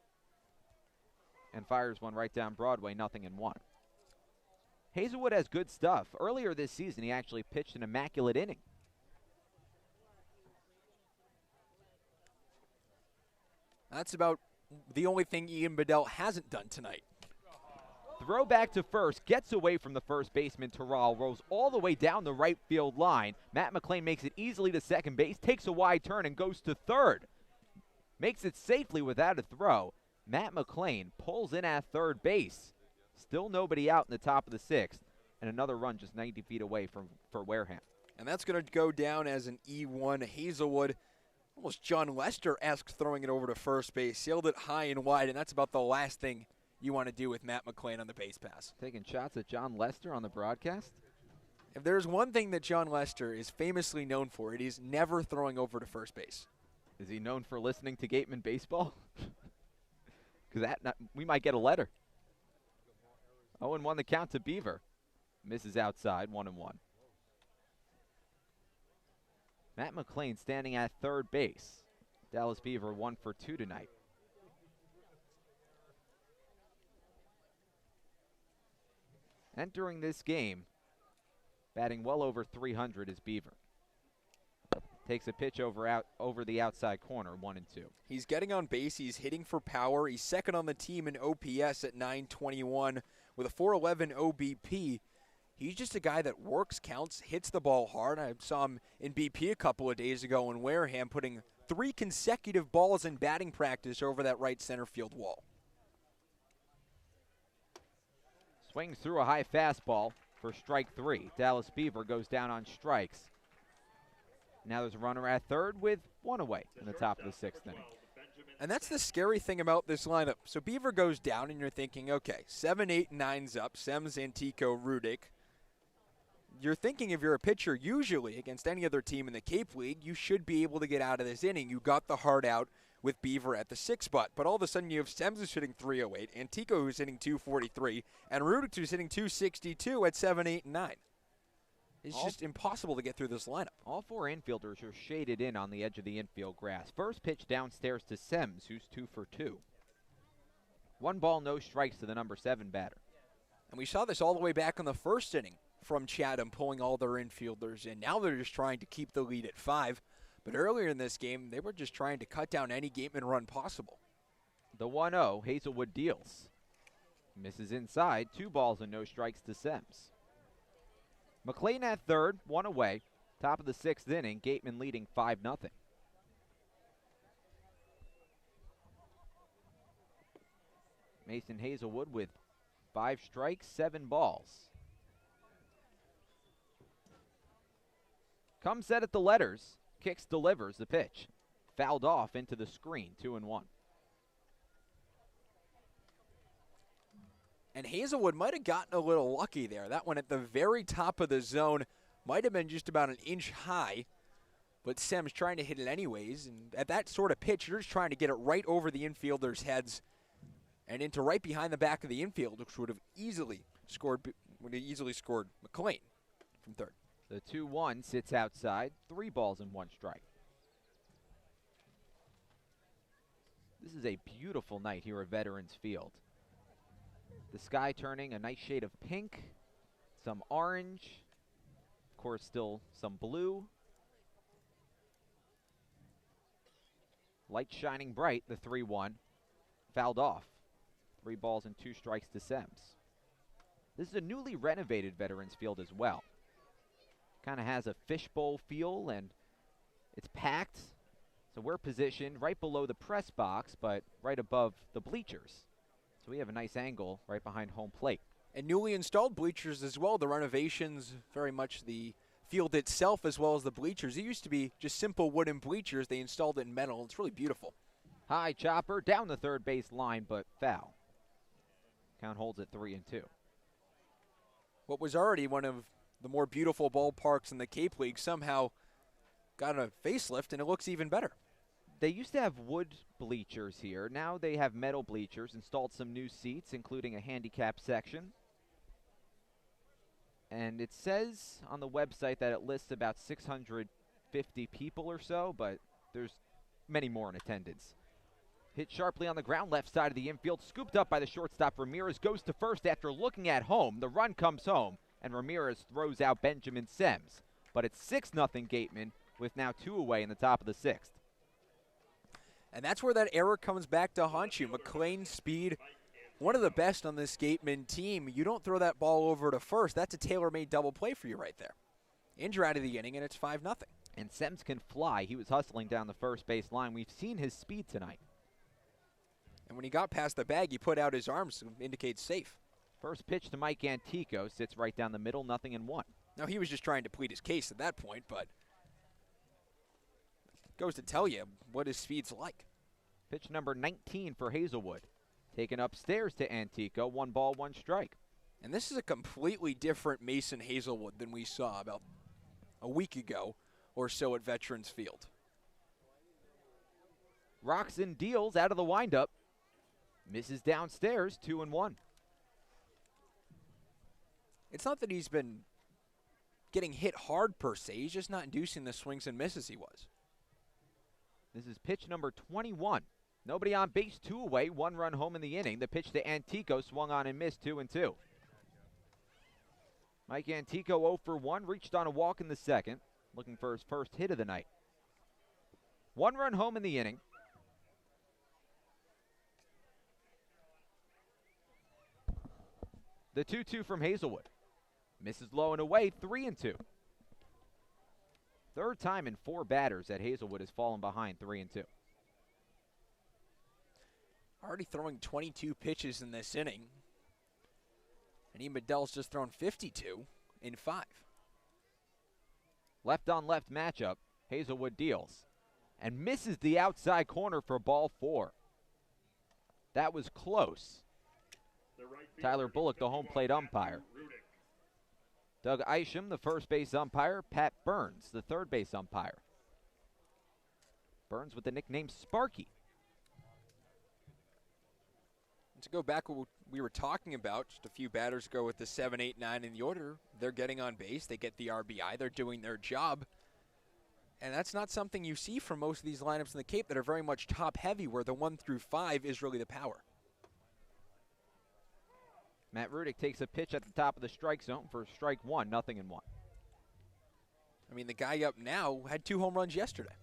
and fires one right down Broadway, 0-1. Hazelwood has good stuff. Earlier this season, he actually pitched an immaculate inning. That's about the only thing Ian Bedell hasn't done tonight. Throw back to first, gets away from the first baseman, Terrell, rolls all the way down the right field line. Matt McLean makes it easily to second base, takes a wide turn, and goes to third. Makes it safely without a throw. Matt McLean pulls in at third base. Still nobody out in the top of the 6th, and another run just 90 feet away for Wareham. And that's going to go down as an E1. Hazelwood, almost John Lester-esque, throwing it over to first base. Sailed it high and wide, and that's about the last thing you want to do with Matt McClain on the base pass. Taking shots at John Lester on the broadcast? If there's one thing that John Lester is famously known for, it is never throwing over to first base. Is he known for listening to Gatemen baseball? Because we might get a letter. 0-1 the count to Beaver. Misses outside, 1-1. Matt McClain standing at third base. Dallas Beaver 1 for 2 tonight. Entering this game, batting well over 300 is Beaver. Takes a pitch over the outside corner, 1-2. He's getting on base. He's hitting for power. He's second on the team in OPS at .921 with a .411 OBP. He's just a guy that works, counts, hits the ball hard. I saw him in BP a couple of days ago in Wareham putting 3 consecutive balls in batting practice over that right center field wall. Swings through a high fastball for strike 3. Dallas Beaver goes down on strikes. Now there's a runner at third with 1 away in the top of the 6th inning. And that's the scary thing about this lineup. So Beaver goes down, and you're thinking, okay, 7, 8, 9's up. Sems, Antico, Rudick. You're thinking if you're a pitcher, usually against any other team in the Cape League, you should be able to get out of this inning. You got the heart out with Beaver at the 6 spot. But all of a sudden you have Sems who's hitting 308, Antico who's hitting 243, and Rudick who's hitting 262 at 7, 8, and 9. It's just impossible to get through this lineup. All 4 infielders are shaded in on the edge of the infield grass. First pitch downstairs to Sems, who's 2 for 2. 1 ball, no strikes to the number 7 batter. And we saw this all the way back in the first inning from Chatham pulling all their infielders in. Now they're just trying to keep the lead at 5. But earlier in this game, they were just trying to cut down any Gateman run possible. The 1-0, Hazelwood deals. Misses inside, 2 balls and no strikes to Sems. McClain at third, 1 away. Top of the 6th inning, Gatemen leading 5-0. Mason Hazelwood with 5 strikes, 7 balls. Comes set at the letters. Kicks, delivers the pitch. Fouled off into the screen, 2-1. And Hazelwood might have gotten a little lucky there. That one at the very top of the zone might have been just about an inch high, but Sems trying to hit it anyways. And at that sort of pitch, you're just trying to get it right over the infielders' heads and into right behind the back of the infield, which would have easily scored McClain from third. The 2-1 sits outside, 3 balls and 1 strike. This is a beautiful night here at Veterans Field. The sky turning a nice shade of pink, some orange, of course still some blue. Light shining bright, the 3-1, fouled off. 3 balls and 2 strikes to Sems. This is a newly renovated Veterans Field as well. Kind of has a fishbowl feel, and it's packed. So we're positioned right below the press box, but right above the bleachers. So we have a nice angle right behind home plate. And newly installed bleachers as well. The renovations, very much the field itself as well as the bleachers. It used to be just simple wooden bleachers. They installed it in metal. It's really beautiful. High chopper down the third base line, but foul. Count holds at 3-2. What was already one of the more beautiful ballparks in the Cape League somehow got a facelift, and it looks even better. They used to have wood bleachers here. Now they have metal bleachers, installed some new seats, including a handicap section. And it says on the website that it lists about 650 people or so, but there's many more in attendance. Hit sharply on the ground, left side of the infield, scooped up by the shortstop. Ramirez goes to first after looking at home. The run comes home, and Ramirez throws out Benjamin Sems. But it's 6-0 Gatemen, with now 2 away in the top of the 6th. And that's where that error comes back to haunt you. McClain's speed, one of the best on this Gatemen team. You don't throw that ball over to first. That's a tailor-made double play for you right there. Injure out of the inning, and it's 5-0. And Sems can fly. He was hustling down the first base line. We've seen his speed tonight. And when he got past the bag, he put out his arms to indicate safe. First pitch to Mike Antico, sits right down the middle, 0-1. Now, he was just trying to plead his case at that point, but goes to tell you what his speed's like. Pitch number 19 for Hazelwood. taken upstairs to Antico. 1 ball, 1 strike. And this is a completely different Mason Hazelwood than we saw about a week ago or so at Veterans Field. Rocks and deals out of the windup. Misses downstairs, 2-1. It's not that he's been getting hit hard per se. He's just not inducing the swings and misses he was. This is pitch number 21. Nobody on base, 2 away, 1 run home in the inning. The pitch to Antico, swung on and missed, 2-2. Mike Antico 0 for 1, reached on a walk in the second, looking for his first hit of the night. 1 run home in the inning. The 2-2 from Hazelwood. Misses low and away, 3-2. Third time in 4 batters that Hazelwood has fallen behind, 3-2. Already throwing 22 pitches in this inning. And Ian Bedell's just thrown 52 in 5. Left on left matchup. Hazelwood deals and misses the outside corner for ball 4. That was close. Tyler Bullock, the home plate umpire. Doug Isham, the first base umpire. Pat Burns, the third base umpire. Burns with the nickname Sparky. To go back what we were talking about just a few batters ago with the 7, 8, 9 in the order, they're getting on base, they get the RBI, they're doing their job. And that's not something you see from most of these lineups in the Cape that are very much top-heavy, where the 1 through 5 is really the power. Matt Rudick takes a pitch at the top of the strike zone for strike 1, 0-1. I mean, the guy up now had 2 home runs yesterday.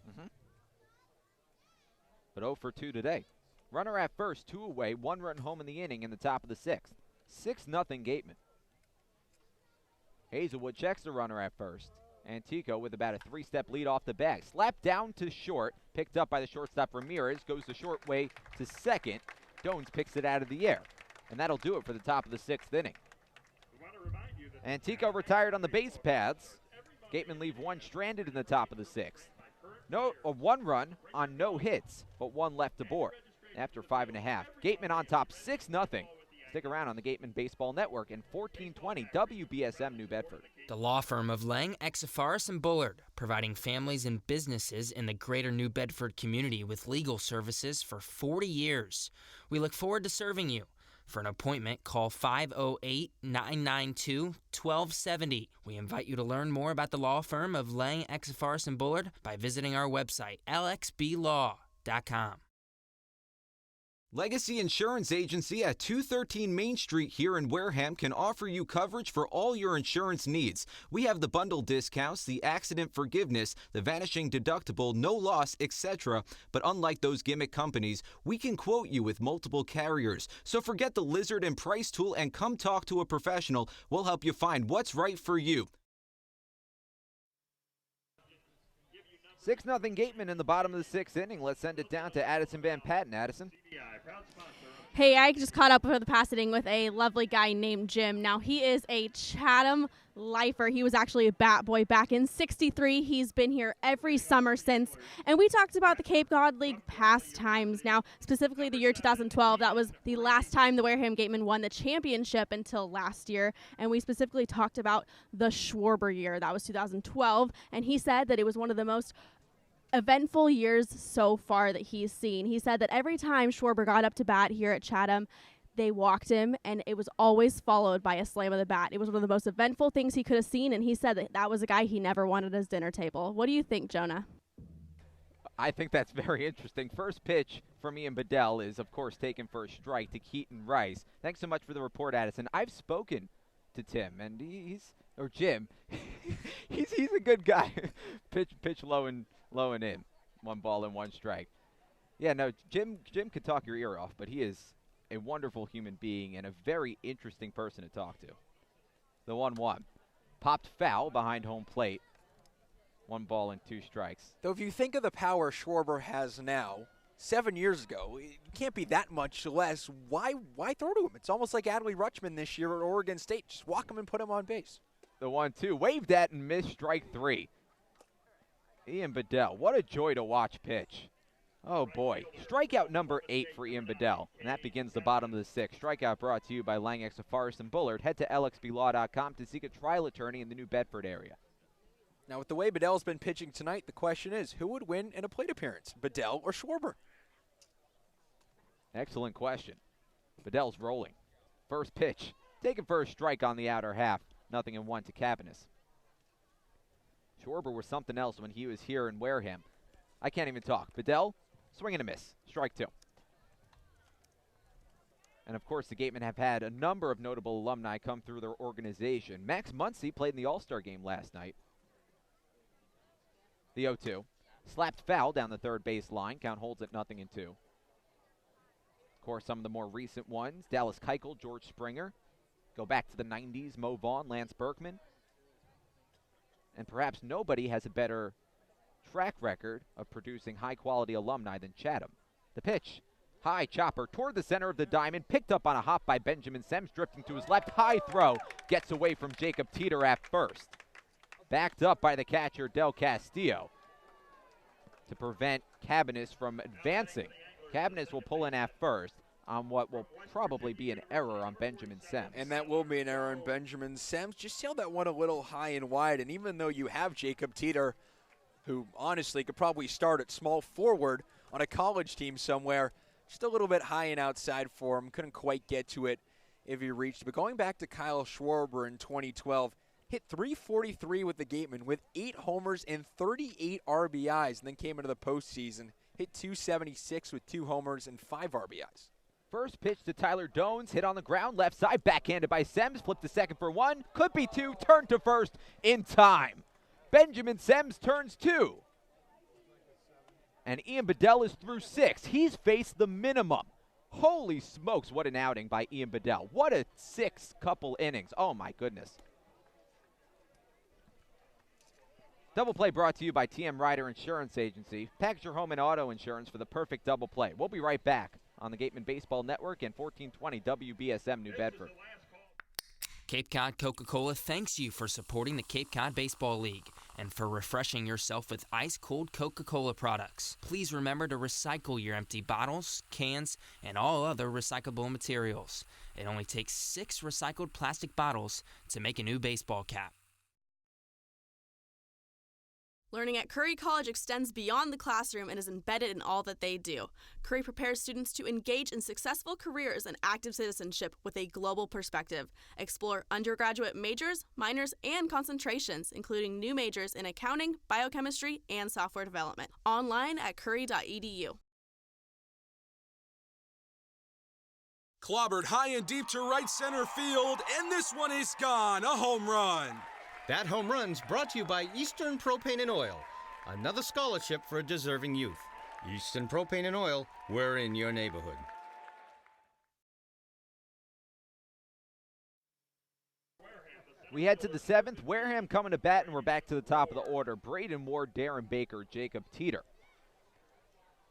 But 0 for 2 today. Runner at first, 2 away, 1 run home in the inning in the top of the 6th. 6-0 Gatemen. Hazelwood checks the runner at first. Antico with about a 3-step lead off the bag. Slapped down to short, picked up by the shortstop Ramirez, goes the short way to second. Dones picks it out of the air. And that'll do it for the top of the 6th inning. Antico retired on the base paths. Gatemen leave 1 stranded in the top of the 6th. 1 run on no hits, but 1 left aboard after 5.5. Gatemen on top 6-0. Stick around on the Gatemen Baseball Network in 1420 WBSM New Bedford. The law firm of Lang, Exafaris, and Bullard, providing families and businesses in the greater New Bedford community with legal services for 40 years. We look forward to serving you. For an appointment, call 508-992-1270. We invite you to learn more about the law firm of Lang, Exafaris, and Bullard by visiting our website, lxblaw.com. Legacy Insurance Agency at 213 Main Street here in Wareham can offer you coverage for all your insurance needs. We have the bundle discounts, the accident forgiveness, the vanishing deductible, no loss, etc. But unlike those gimmick companies, we can quote you with multiple carriers. So forget the lizard and price tool and come talk to a professional. We'll help you find what's right for you. 6-0 Gatemen in the bottom of the 6th inning. Let's send it down to Addison Van Patten. Addison. Hey, I just caught up for the past inning with a lovely guy named Jim. Now, he is a Chatham lifer. He was actually a bat boy back in '63. He's been here every summer since. And we talked about the Cape Cod League past times. Now, specifically the year 2012. That was the last time the Wareham Gatemen won the championship until last year. And we specifically talked about the Schwarber year. That was 2012. And he said that it was one of the most eventful years so far that he's seen. He said that every time Schwarber got up to bat here at Chatham, they walked him, and it was always followed by a slam of the bat. It was one of the most eventful things he could have seen, and he said that that was a guy he never wanted at his dinner table. What do you think, Jonah? I think that's very interesting. First pitch from Ian Bedell is, of course, taken for a strike to Keaton Rice. Thanks so much for the report, Addison. I've spoken to Tim, and Jim. he's a good guy. pitch low and in. 1 ball and 1 strike. Yeah, no, Jim could talk your ear off, but he is a wonderful human being and a very interesting person to talk to. The 1-1. Popped foul behind home plate. 1 ball and 2 strikes. Though if you think of the power Schwarber has now, 7 years ago, it can't be that much less. Why throw to him? It's almost like Adley Rutschman this year at Oregon State. Just walk him and put him on base. The 1-2. Waved at and missed, strike 3. Ian Bedell, what a joy to watch pitch. Oh boy, strikeout number 8 for Ian Bedell, and that begins the bottom of the 6th. Strikeout brought to you by Langex of Forest and Bullard. Head to lxblaw.com to seek a trial attorney in the New Bedford area. Now, with the way Bedell's been pitching tonight, the question is, who would win in a plate appearance, Bedell or Schwarber? Excellent question. Bedell's rolling. First pitch, taken for a strike on the outer half. 0-1 to Cabanis. Schwarber was something else when he was here in Wareham. I can't even talk. Bedell, swing and a miss. Strike 2. And of course, the Gatemen have had a number of notable alumni come through their organization. Max Muncy played in the All-Star game last night. The 0-2. Slapped foul down the third base line. Count holds at 0-2. Of course, some of the more recent ones. Dallas Keuchel, George Springer. Go back to the 90s. Mo Vaughn, Lance Berkman. And perhaps nobody has a better track record of producing high-quality alumni than Chatham. The pitch. High chopper toward the center of the diamond. Picked up on a hop by Benjamin Semmes. Drifting to his left. High throw. Gets away from Jacob Teeter at first. Backed up by the catcher, Del Castillo, to prevent Cabanis from advancing. Cabanis will pull in at first on what will probably be an error on Benjamin Semmes. And that will be an error on Benjamin Semmes. Just sailed that one a little high and wide, and even though you have Jacob Teeter, who honestly could probably start at small forward on a college team somewhere, just a little bit high and outside for him. Couldn't quite get to it if he reached. But going back to Kyle Schwarber in 2012, hit .343 with the Gatemen with 8 homers and 38 RBIs, and then came into the postseason, hit .276 with 2 homers and 5 RBIs. First pitch to Tyler Dones, hit on the ground, left side, backhanded by Semmes, flipped to second for 1, could be 2, turned to first in time. Benjamin Semmes turns 2. And Ian Bedell is through 6. He's faced the minimum. Holy smokes, what an outing by Ian Bedell. What a 6 couple innings. Oh my goodness. Double play brought to you by TM Ryder Insurance Agency. Package your home and auto insurance for the perfect double play. We'll be right back on the Gatemen Baseball Network and 1420 WBSM New Bedford. Cape Cod Coca-Cola thanks you for supporting the Cape Cod Baseball League and for refreshing yourself with ice-cold Coca-Cola products. Please remember to recycle your empty bottles, cans, and all other recyclable materials. It only takes 6 recycled plastic bottles to make a new baseball cap. Learning at Curry College extends beyond the classroom and is embedded in all that they do. Curry prepares students to engage in successful careers and active citizenship with a global perspective. Explore undergraduate majors, minors, and concentrations, including new majors in accounting, biochemistry, and software development. Online at curry.edu. Clobbered high and deep to right center field, and this one is gone. A home run. That home run's brought to you by Eastern Propane and Oil, another scholarship for a deserving youth. Eastern Propane and Oil, we're in your neighborhood. We head to the 7th. Wareham coming to bat, and we're back to the top of the order. Braden Ward, Darren Baker, Jacob Teeter.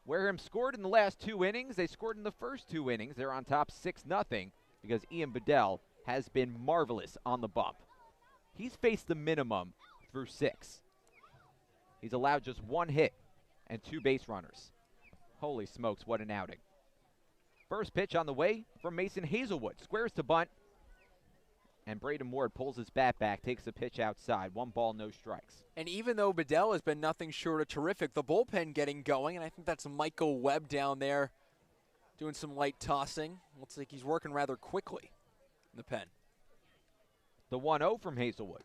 Wareham scored in the last 2 innings. They scored in the first 2 innings. They're on top 6-0 because Ian Bedell has been marvelous on the bump. He's faced the minimum through 6. He's allowed just 1 hit and 2 base runners. Holy smokes, what an outing. First pitch on the way from Mason Hazelwood. Squares to bunt. And Braden Ward pulls his bat back, takes a pitch outside. 1 ball, no strikes. And even though Bedell has been nothing short of terrific, the bullpen getting going, and I think that's Michael Webb down there doing some light tossing. Looks like he's working rather quickly in the pen. The 1-0 from Hazelwood.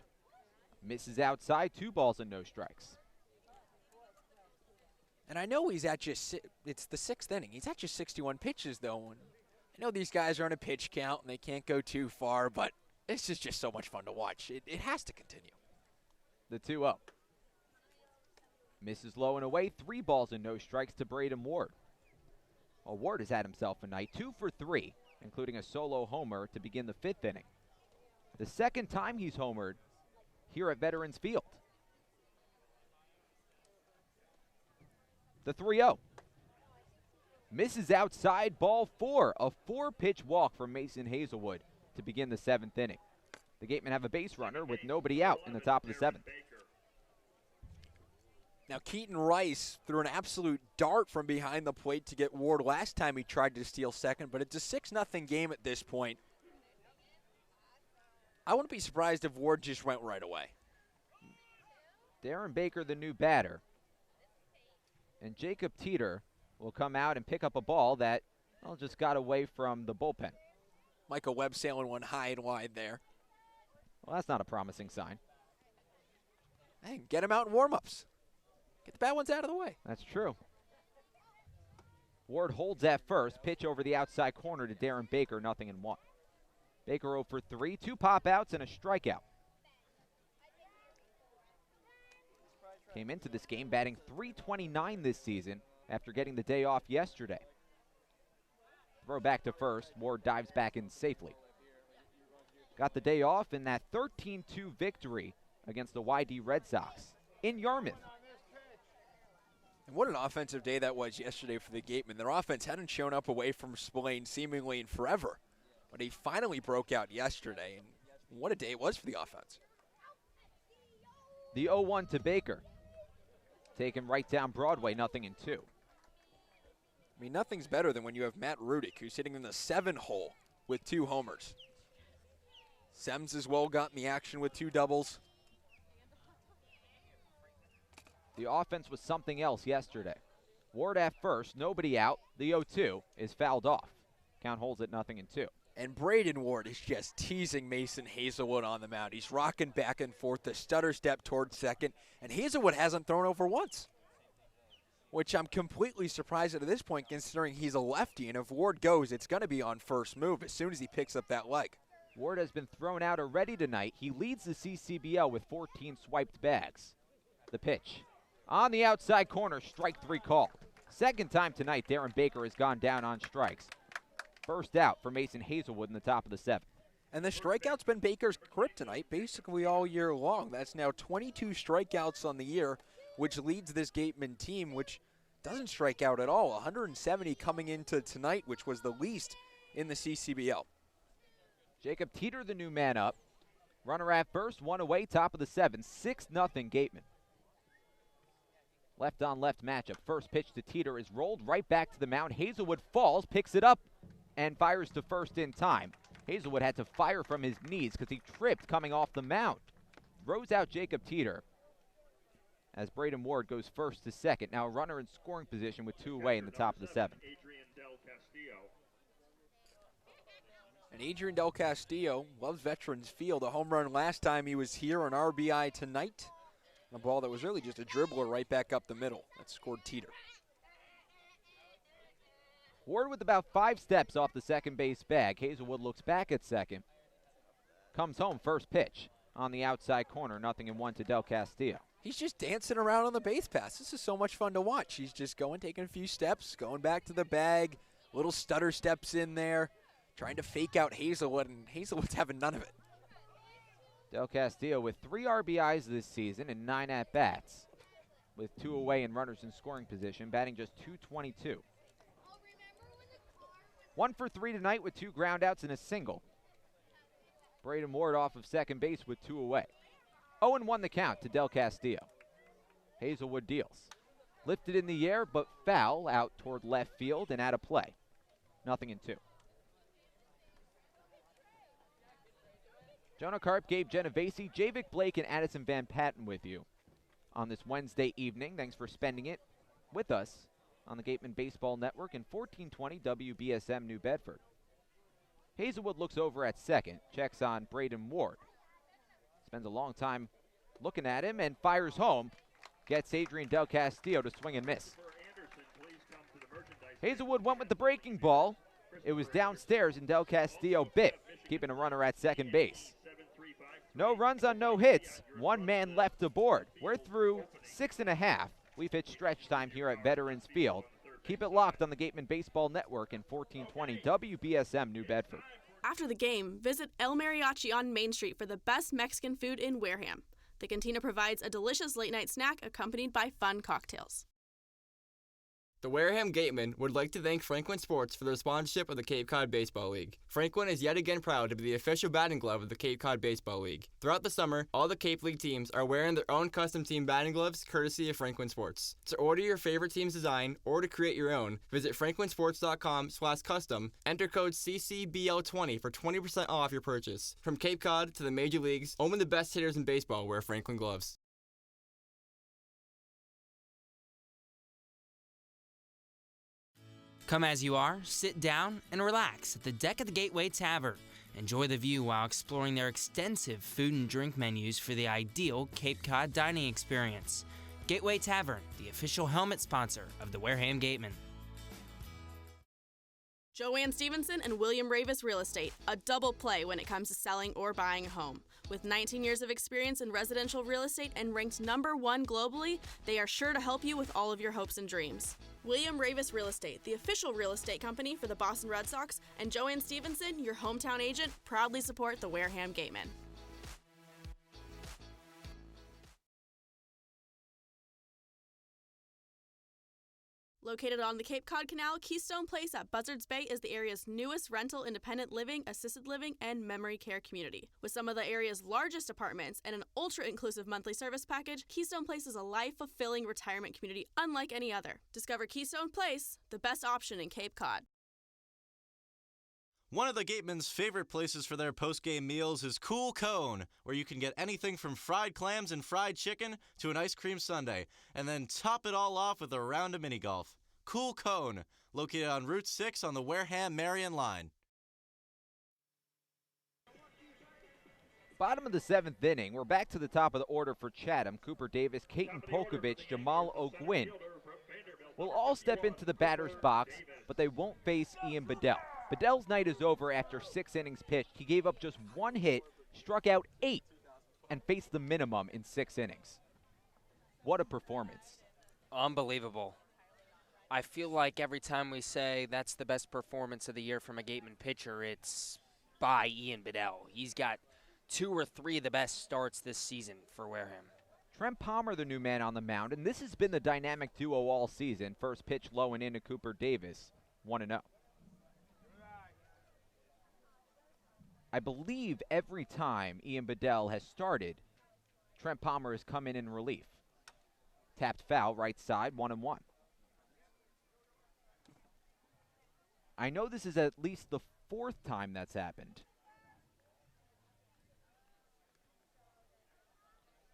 Misses outside, 2 balls and no strikes. And I know he's at just, it's the 6th inning. He's at just 61 pitches, though. And I know these guys are on a pitch count and they can't go too far, but this is just so much fun to watch. It has to continue. The 2-0. Misses low and away, 3 balls and no strikes to Braden Ward. Well, Ward has had himself a night, 2 for 3, including a solo homer to begin the 5th inning. The 2nd time he's homered here at Veterans Field. The 3-0. Misses outside, ball 4. A 4-pitch walk from Mason Hazelwood to begin the 7th inning. The Gatemen have a base runner with nobody out in the top of the 7th. Now, Keaton Rice threw an absolute dart from behind the plate to get Ward last time he tried to steal second, but it's a 6-0 game at this point. I wouldn't be surprised if Ward just went right away. Darren Baker, the new batter. And Jacob Teeter will come out and pick up a ball that, well, just got away from the bullpen. Michael Webb sailing one high and wide there. Well, that's not a promising sign. Hey, get him out in warm-ups. Get the bad ones out of the way. That's true. Ward holds at first. Pitch over the outside corner to Darren Baker, 0-1. Baker 0 for 3, 2 pop-outs and a strikeout. Came into this game batting .329 this season after getting the day off yesterday. Throw back to first. Ward dives back in safely. Got the day off in that 13-2 victory against the Y-D Red Sox in Yarmouth. And what an offensive day that was yesterday for the Gatemen. Their offense hadn't shown up away from Spillane seemingly in forever, but he finally broke out yesterday, and what a day it was for the offense. The 0-1 to Baker. Taken right down Broadway, 0-2. I mean, nothing's better than when you have Matt Rudick, who's sitting in the 7-hole with 2 homers. Sems as well got in the action with 2 doubles. The offense was something else yesterday. Ward at first, nobody out. The 0-2 is fouled off. Count holds at 0-2. And Braden Ward is just teasing Mason Hazelwood on the mound. He's rocking back and forth, the stutter step towards second, and Hazelwood hasn't thrown over once, which I'm completely surprised at this point considering he's a lefty, and if Ward goes, it's going to be on first move as soon as he picks up that leg. Ward has been thrown out already tonight. He leads the CCBL with 14 swiped bags. The pitch. On the outside corner, strike 3 called. Second time tonight, Darren Baker has gone down on strikes. First out for Mason Hazelwood in the top of the 7th. And the strikeout's been Baker's kryptonite basically all year long. That's now 22 strikeouts on the year, which leads this Gatemen team, which doesn't strike out at all. 170 coming into tonight, which was the least in the CCBL. Jacob Teeter, the new man up. Runner at first, 1 away, top of the 7th. 6-0 Gatemen. Left-on-left matchup. First pitch to Teeter is rolled right back to the mound. Hazelwood falls, picks it up, and fires to first in time. Hazelwood had to fire from his knees because he tripped coming off the mound. Throws out Jacob Teeter as Braden Ward goes first to second. Now a runner in scoring position with 2 away in the top of the 7th. And Adrian Del Castillo loves Veterans Field. A home run last time he was here, an RBI tonight. A ball that was really just a dribbler right back up the middle. That scored Teeter. Ward with about 5 steps off the second base bag. Hazelwood looks back at second. Comes home, first pitch on the outside corner. 0-1 to Del Castillo. He's just dancing around on the base pass. This is so much fun to watch. He's just going, taking a few steps, going back to the bag. Little stutter steps in there, trying to fake out Hazelwood, and Hazelwood's having none of it. Del Castillo with 3 RBIs this season and 9 at-bats, with 2 away and runners in scoring position, batting just .222. 1 for 3 tonight with 2 groundouts and a single. Braden Ward off of second base with 2 away. 0-1 the count to Del Castillo. Hazelwood deals. Lifted in the air, but foul out toward left field and out of play. 0-2. Jonah, Karp, Gabe, Genovesi, Javik Blake, and Addison Van Patten with you on this Wednesday evening. Thanks for spending it with us on the Gatemen Baseball Network and 1420 WBSM New Bedford. Hazelwood looks over at second, checks on Braden Ward. Spends a long time looking at him and fires home. Gets Adrian Del Castillo to swing and miss. Hazelwood went with the breaking ball. It was downstairs and Del Castillo bit, keeping a runner at second base. No runs on no hits. 1 man left aboard. We're through 6.5. We've hit stretch time here at Veterans Field. Keep it locked on the Gatemen Baseball Network and 1420 WBSM New Bedford. After the game, visit El Mariachi on Main Street for the best Mexican food in Wareham. The cantina provides a delicious late-night snack accompanied by fun cocktails. The Wareham Gatemen would like to thank Franklin Sports for their sponsorship of the Cape Cod Baseball League. Franklin is yet again proud to be the official batting glove of the Cape Cod Baseball League. Throughout the summer, all the Cape League teams are wearing their own custom team batting gloves courtesy of Franklin Sports. To order your favorite team's design or to create your own, visit franklinsports.com/custom, enter code CCBL20 for 20% off your purchase. From Cape Cod to the major leagues, only the best hitters in baseball wear Franklin gloves. Come as you are, sit down, and relax at the deck of the Gateway Tavern. Enjoy the view while exploring their extensive food and drink menus for the ideal Cape Cod dining experience. Gateway Tavern, the official helmet sponsor of the Wareham Gatemen. Joanne Stevenson and William Ravis Real Estate, a double play when it comes to selling or buying a home. With 19 years of experience in residential real estate and ranked #1 globally, they are sure to help you with all of your hopes and dreams. William Ravis Real Estate, the official real estate company for the Boston Red Sox, and Joanne Stevenson, your hometown agent, proudly support the Wareham Gatemen. Located on the Cape Cod Canal, Keystone Place at Buzzards Bay is the area's newest rental independent living, assisted living, and memory care community. With some of the area's largest apartments and an ultra-inclusive monthly service package, Keystone Place is a life-fulfilling retirement community unlike any other. Discover Keystone Place, the best option in Cape Cod. One of the Gatemen's favorite places for their post-game meals is Cool Cone, where you can get anything from fried clams and fried chicken to an ice cream sundae, and then top it all off with a round of mini golf. Cool Cone, located on Route 6 on the Wareham-Marion line. Bottom of the 7th inning, we're back to the top of the order for Chatham. Cooper Davis, Caton Polkovich, Jamal O'Gwin will all step into the batter's box, but they won't face Ian Bedell. Bedell's night is over after 6 innings pitched. He gave up just 1 hit, struck out 8, and faced the minimum in 6 innings. What a performance. Unbelievable. I feel like every time we say that's the best performance of the year from a Gateman pitcher, it's by Ian Bedell. He's got 2 or 3 of the best starts this season for Wareham. Trent Palmer, the new man on the mound, and this has been the dynamic duo all season. First pitch low and in to Cooper Davis, 1-0. I believe every time Ian Bedell has started, Trent Palmer has come in relief. Tapped foul, right side, 1-1. I know this is at least the 4th time that's happened.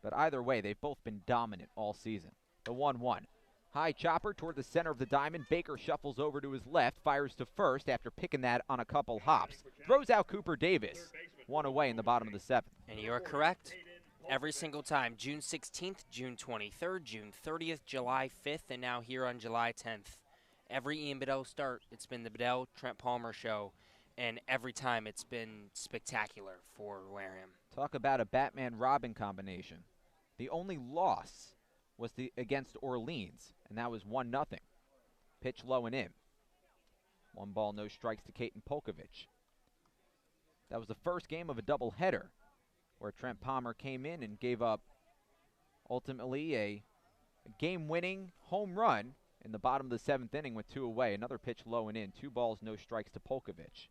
But either way, they've both been dominant all season. The 1-1. High chopper toward the center of the diamond. Baker shuffles over to his left, fires to first after picking that on a couple hops. Throws out Cooper Davis. 1 away in the bottom of the 7th. And you are correct. Every single time. June 16th, June 23rd, June 30th, July 5th, and now here on July 10th. Every Ian Bedell start, it's been the Bedell-Trent Palmer show, and every time it's been spectacular for Wareham. Talk about a Batman-Robin combination. The only loss was against Orleans, and that was 1-0. Pitch low and in. 1 ball, no strikes to Caton Polkovich. That was the first game of a doubleheader where Trent Palmer came in and gave up ultimately a game-winning home run in the bottom of the 7th inning with 2 away. Another pitch low and in. 2 balls, no strikes to Polkovich.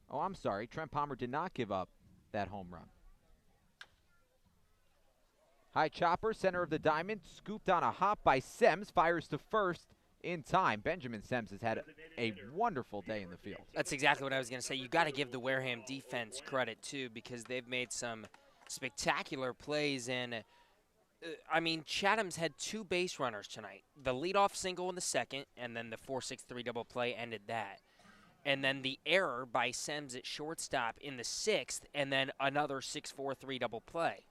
Oh, I'm sorry. Trent Palmer did not give up that home run. High chopper, center of the diamond, scooped on a hop by Sems, fires to first in time. Benjamin Sems has had a wonderful day in the field. That's exactly what I was going to say. You got to give the Wareham defense credit, too, because they've made some spectacular plays. And, I mean, Chatham's had 2 base runners tonight. The leadoff single in the 2nd, and then the 4-6-3 double play ended that. And then the error by Sems at shortstop in the 6th, and then another 6-4-3 double play.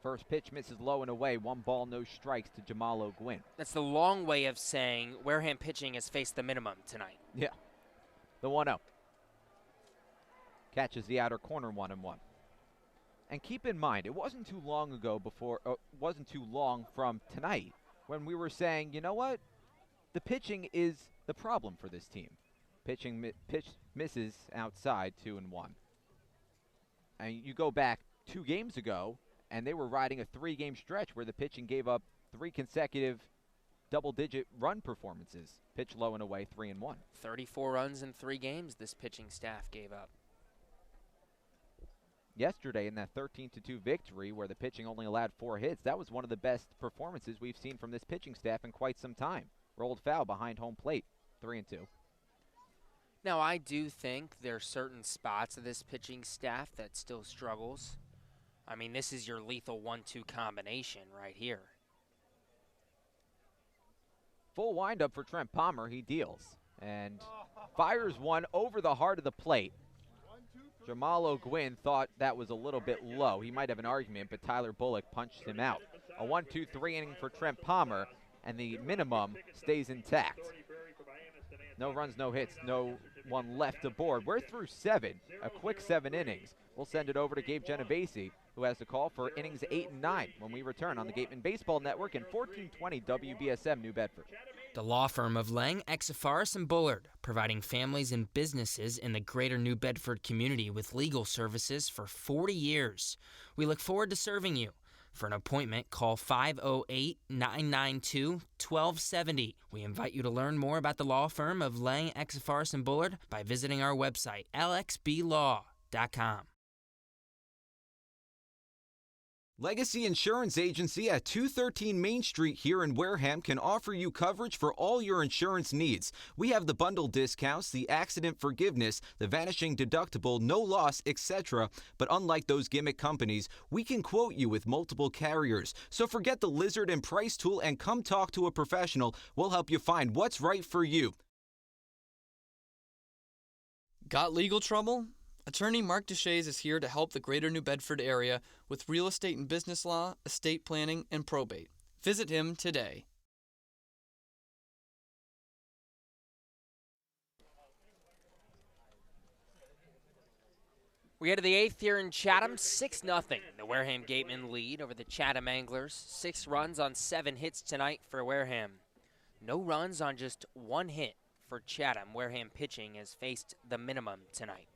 First pitch misses low and away. 1 ball, no strikes to Jamal O'Gwin. That's the long way of saying Wareham pitching has faced the minimum tonight. Yeah. The 1-0. Catches the outer corner, 1-1. And keep in mind, it wasn't too long ago wasn't too long from tonight when we were saying, you know what? The pitching is the problem for this team. Pitch misses outside, 2-1. And you go back 2 games ago, and they were riding a 3-game stretch where the pitching gave up 3 consecutive double-digit run performances. Pitch low and away, 3-1. 34 runs in 3 games this pitching staff gave up. Yesterday in that 13-2 victory where the pitching only allowed 4 hits, that was one of the best performances we've seen from this pitching staff in quite some time. Rolled foul behind home plate, 3-2. Now, I do think there are certain spots of this pitching staff that still struggles. I mean, this is your lethal 1-2 combination right here. Full windup for Trent Palmer. He deals and fires one over the heart of the plate. Jamal O'Gwyn thought that was a little bit low. He might have an argument, but Tyler Bullock punched him out. A 1-2-3 inning for Trent Palmer, and the minimum stays intact. No runs, no hits, no one left aboard. We're through 7, a quick 7 innings. We'll send it over to Gabe Genovesi, who has the call for innings 8 and 9 when we return on the Gatemen Baseball Network and 1420 WBSM New Bedford. The law firm of Lang, Exafaris, and Bullard, providing families and businesses in the greater New Bedford community with legal services for 40 years. We look forward to serving you. For an appointment, call 508-992-1270. We invite you to learn more about the law firm of Lang, Exafaris, and Bullard by visiting our website, lxblaw.com. Legacy Insurance Agency at 213 Main Street here in Wareham can offer you coverage for all your insurance needs. We have the bundle discounts, the accident forgiveness, the vanishing deductible, no loss, etc. But unlike those gimmick companies, we can quote you with multiple carriers. So forget the lizard and price tool and come talk to a professional. We'll help you find what's right for you. Got legal trouble? Attorney Mark Deshays is here to help the greater New Bedford area with real estate and business law, estate planning, and probate. Visit him today. We head to the 8th here in Chatham, 6-0. The Wareham Gatemen lead over the Chatham Anglers. 6 runs on 7 hits tonight for Wareham. No runs on just 1 hit for Chatham. Wareham pitching has faced the minimum tonight.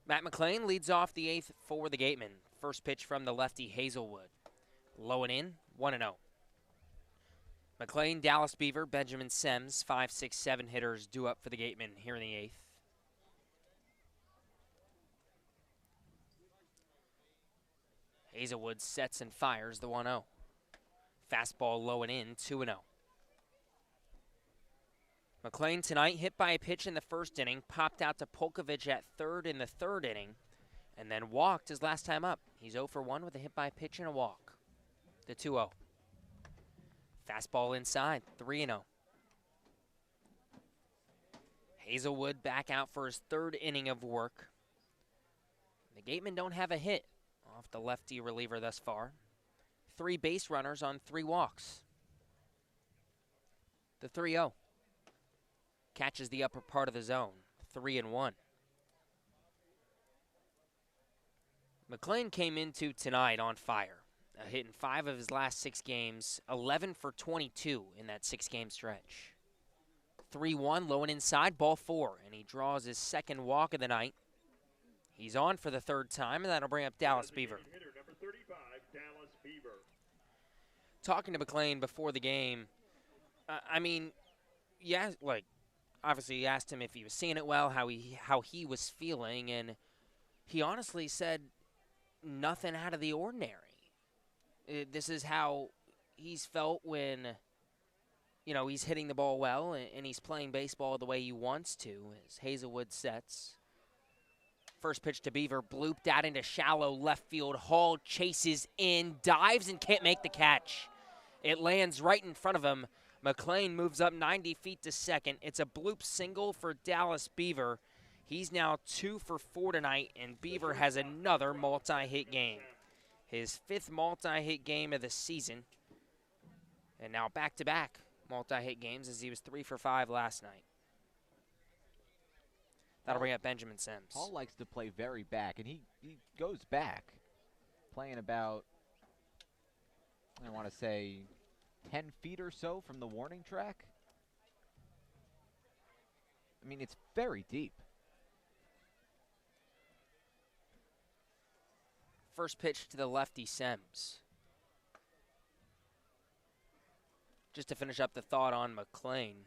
Matt McLean leads off the 8th for the Gatemen. First pitch from the lefty Hazelwood. Low and in, 1-0. McLean, Dallas Beaver, Benjamin Semmes, 5, 6, 7 hitters due up for the Gatemen here in the 8th. Hazelwood sets and fires the 1-0. Fastball low and in, 2-0. McLean tonight hit by a pitch in the first inning, popped out to Polkovich at third in the 3rd inning, and then walked his last time up. He's 0 for 1 with a hit by pitch and a walk. The 2-0. Fastball inside, 3-0. Hazelwood back out for his 3rd inning of work. The Gatemen don't have a hit off the lefty reliever thus far. 3 base runners on 3 walks. The 3-0. Catches the upper part of the zone, 3-1. McLean came into tonight on fire, a hit in 5 of his last 6 games, 11 for 22 in that 6-game stretch. 3-1, low and inside, ball 4, and he draws his 2nd walk of the night. He's on for the 3rd time, and that'll bring up Dallas Beaver. Hitter number 35, Dallas Beaver. Talking to McLean before the game, obviously he asked him if he was seeing it well, how he was feeling, and he honestly said nothing out of the ordinary. This is how he's felt when, he's hitting the ball well and he's playing baseball the way he wants to, as Hazelwood sets. First pitch to Beaver, blooped out into shallow left field. Hall chases in, dives, and can't make the catch. It lands right in front of him. McLean moves up 90 feet to second. It's a bloop single for Dallas Beaver. He's now 2 for 4 tonight, and Beaver has another multi-hit game. His 5th multi-hit game of the season. And now back-to-back multi-hit games as he was 3 for 5 last night. That'll bring up Benjamin Semmes. Hall likes to play very back, and he goes back, playing about, I want to say, 10 feet or so from the warning track. I mean, it's very deep. First pitch to the lefty, Sems. Just to finish up the thought on McLean.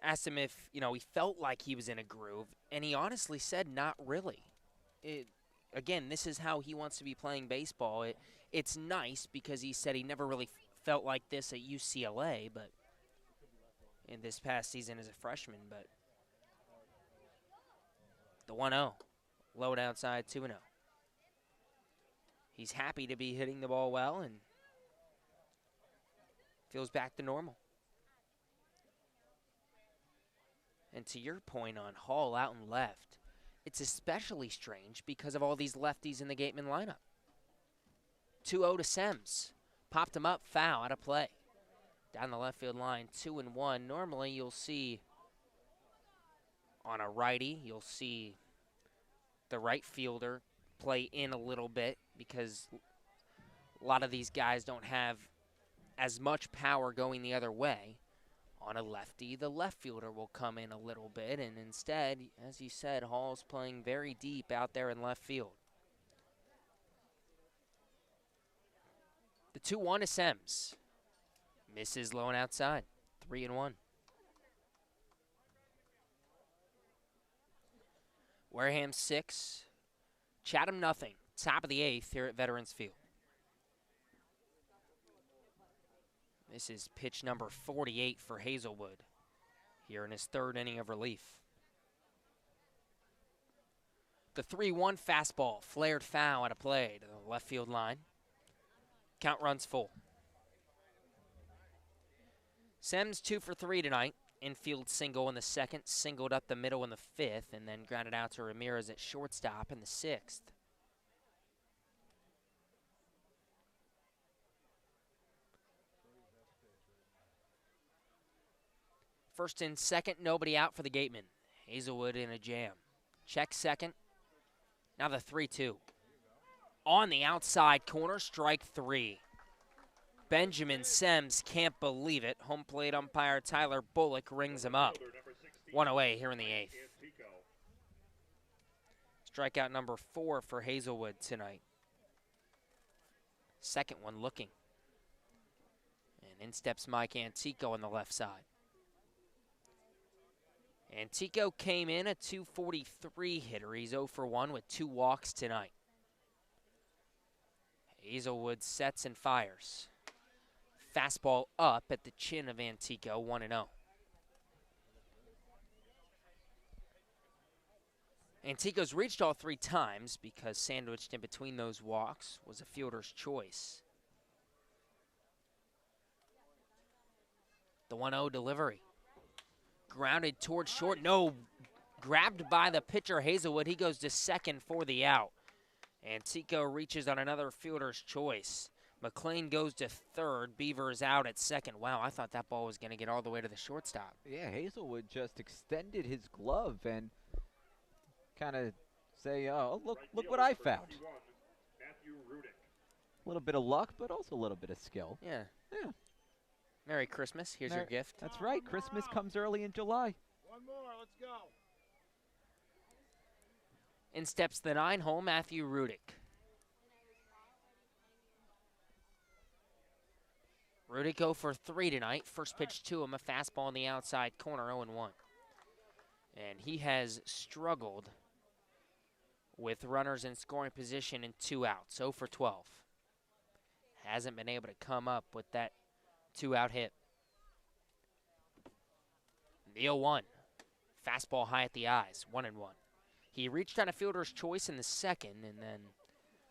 Asked him if, he felt like he was in a groove, and he honestly said not really. Again, this is how he wants to be playing baseball. It's nice because he said he never really felt like this at UCLA, but in this past season as a freshman. But the 1-0, low to outside, 2-0. He's happy to be hitting the ball well and feels back to normal. And to your point on Hall out and left, it's especially strange because of all these lefties in the Gatemen lineup. 2-0 to Sems. Popped him up, foul, out of play. Down the left field line, 2-1. Normally you'll see on a righty, you'll see the right fielder play in a little bit because a lot of these guys don't have as much power going the other way. On a lefty, the left fielder will come in a little bit, and instead, as you said, Hall's playing very deep out there in left field. The 2-1 to Sems. Misses low and outside, 3-1. Wareham 6, Chatham nothing. Top of the 8th here at Veterans Field. This is pitch number 48 for Hazelwood here in his 3rd inning of relief. The 3-1 fastball, flared foul out of play to the left field line. Count runs full. Sems 2 for 3 tonight. Infield single in the 2nd, singled up the middle in the 5th, and then grounded out to Ramirez at shortstop in the 6th. First and second, nobody out for the Gatemen. Hazelwood in a jam. Check second. Now the 3-2. On the outside corner, strike 3. Benjamin Sems can't believe it. Home plate umpire Tyler Bullock rings him up. 1 away here in the 8th. Strikeout number 4 for Hazelwood tonight. Second one looking. And in steps Mike Antico on the left side. Antico came in a .243 hitter. He's 0 for 1 with 2 walks tonight. Hazelwood sets and fires. Fastball up at the chin of Antico, 1-0. Antico's reached all 3 times because sandwiched in between those walks was a fielder's choice. The 1-0 delivery. Grounded towards short. No, grabbed by the pitcher Hazelwood. He goes to second for the out. Antico reaches on another fielder's choice. McLean goes to third. Beaver's out at second. Wow, I thought that ball was going to get all the way to the shortstop. Yeah, Hazelwood just extended his glove and kind of say, oh, look what I found. A little bit of luck, but also a little bit of skill. Yeah. Yeah. Merry Christmas. Here's your gift. That's right. Christmas comes early in July. One more. Let's go. In steps the 9-hole, Matthew Rudick. Rudick 0 for 3 tonight. First pitch to him, a fastball in the outside corner, 0-1. And he has struggled with runners in scoring position and 2 outs, 0 for 12. Hasn't been able to come up with that 2-out hit. The 0-1. Fastball high at the eyes, 1-1. He reached on a fielder's choice in the 2nd and then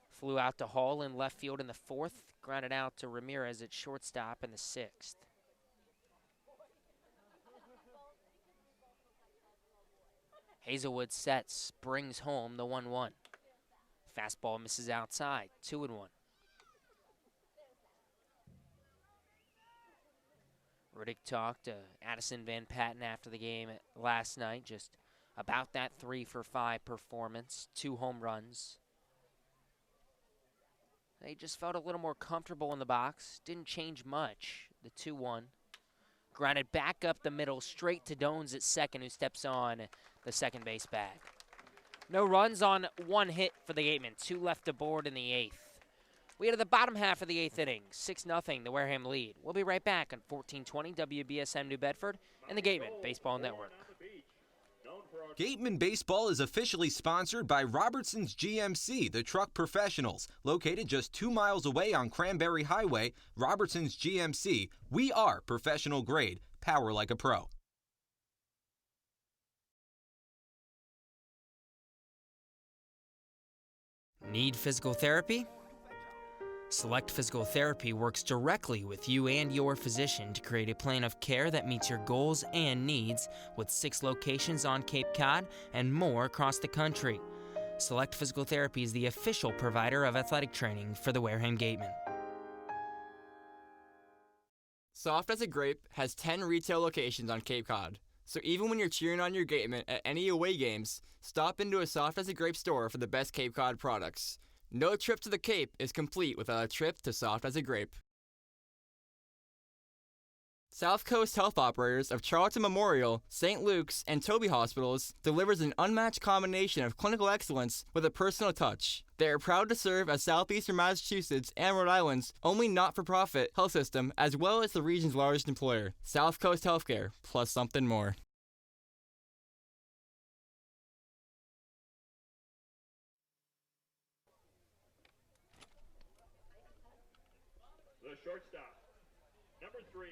flew out to Hall in left field in the 4th, grounded out to Ramirez at shortstop in the 6th. Hazelwood sets, brings home the 1-1. Fastball misses outside, 2-1. Rudick talked to Addison Van Patten after the game last night, just about that 3 for 5 performance, 2 home runs. They just felt a little more comfortable in the box. Didn't change much, the 2-1. Grounded back up the middle, straight to Dones at second, who steps on the second base bag. No runs on one hit for the Gatemen. 2 left aboard in the 8th. We are to the bottom half of the 8th inning. 6-0, the Wareham lead. We'll be right back on 1420 WBSM New Bedford and the Gatemen Baseball Network. Gatemen Baseball is officially sponsored by Robertson's GMC, the truck professionals. Located just 2 miles away on Cranberry Highway, Robertson's GMC, we are professional grade. Power like a pro. Need physical therapy? Select Physical Therapy works directly with you and your physician to create a plan of care that meets your goals and needs, with 6 locations on Cape Cod and more across the country. Select Physical Therapy is the official provider of athletic training for the Wareham Gatemen. Soft as a Grape has 10 retail locations on Cape Cod. So even when you're cheering on your Gatemen at any away games, stop into a Soft as a Grape store for the best Cape Cod products. No trip to the Cape is complete without a trip to Soft as a Grape. South Coast Health Operators of Charlton Memorial, St. Luke's, and Toby Hospitals delivers an unmatched combination of clinical excellence with a personal touch. They are proud to serve as Southeastern Massachusetts and Rhode Island's only not-for-profit health system, as well as the region's largest employer. South Coast Healthcare, plus something more. The shortstop, number 3,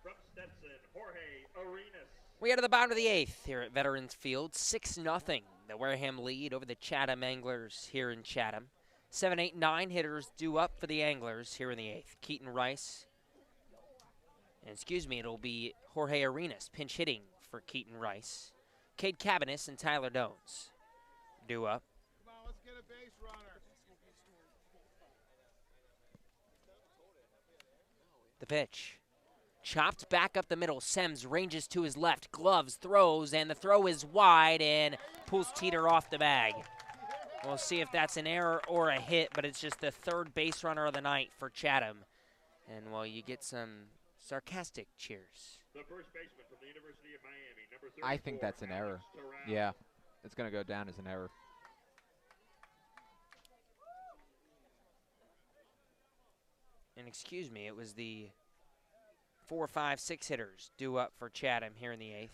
from Stetson, Jorge Arenas. We are to the bottom of the 8th here at Veterans Field. 6-0, the Wareham lead over the Chatham Anglers here in Chatham. 7, 8, 9 hitters due up for the Anglers here in the 8th. Keaton Rice. And it'll be Jorge Arenas pinch hitting for Keaton Rice. Cade Cabanis and Tyler Dones due up. Come on, let's get a base runner. The pitch. Chopped back up the middle. Semmes ranges to his left. Gloves, throws, and the throw is wide and pulls Teeter off the bag. We'll see if that's an error or a hit, but it's just the 3rd base runner of the night for Chatham. And, well, you get some sarcastic cheers. The first baseman from the University of Miami, number 34. I think that's an error. Yeah, it's going to go down as an error. And it was the 4, 5, 6 hitters due up for Chatham here in the 8th.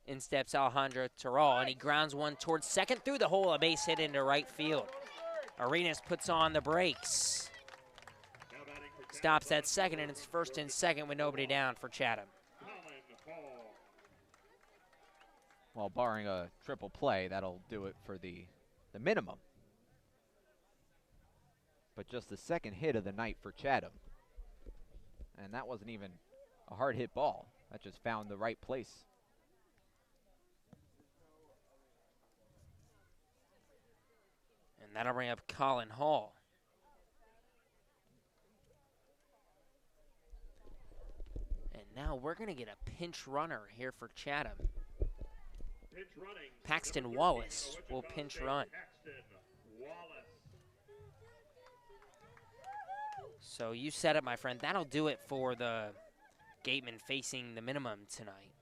In steps Alejandro Terral, and he grounds one towards second through the hole, a base hit into right field. Arenas puts on the brakes. Stops at second, and it's 1st and 2nd with nobody down for Chatham. Well, barring a triple play, that'll do it for the minimum. But just the 2nd hit of the night for Chatham. And that wasn't even a hard hit ball. That just found the right place. And that'll bring up Colin Hall. And now we're going to get a pinch runner here for Chatham. Paxton Wallace will pinch run. So you said it, my friend. That'll do it for the Gatemen facing the minimum tonight.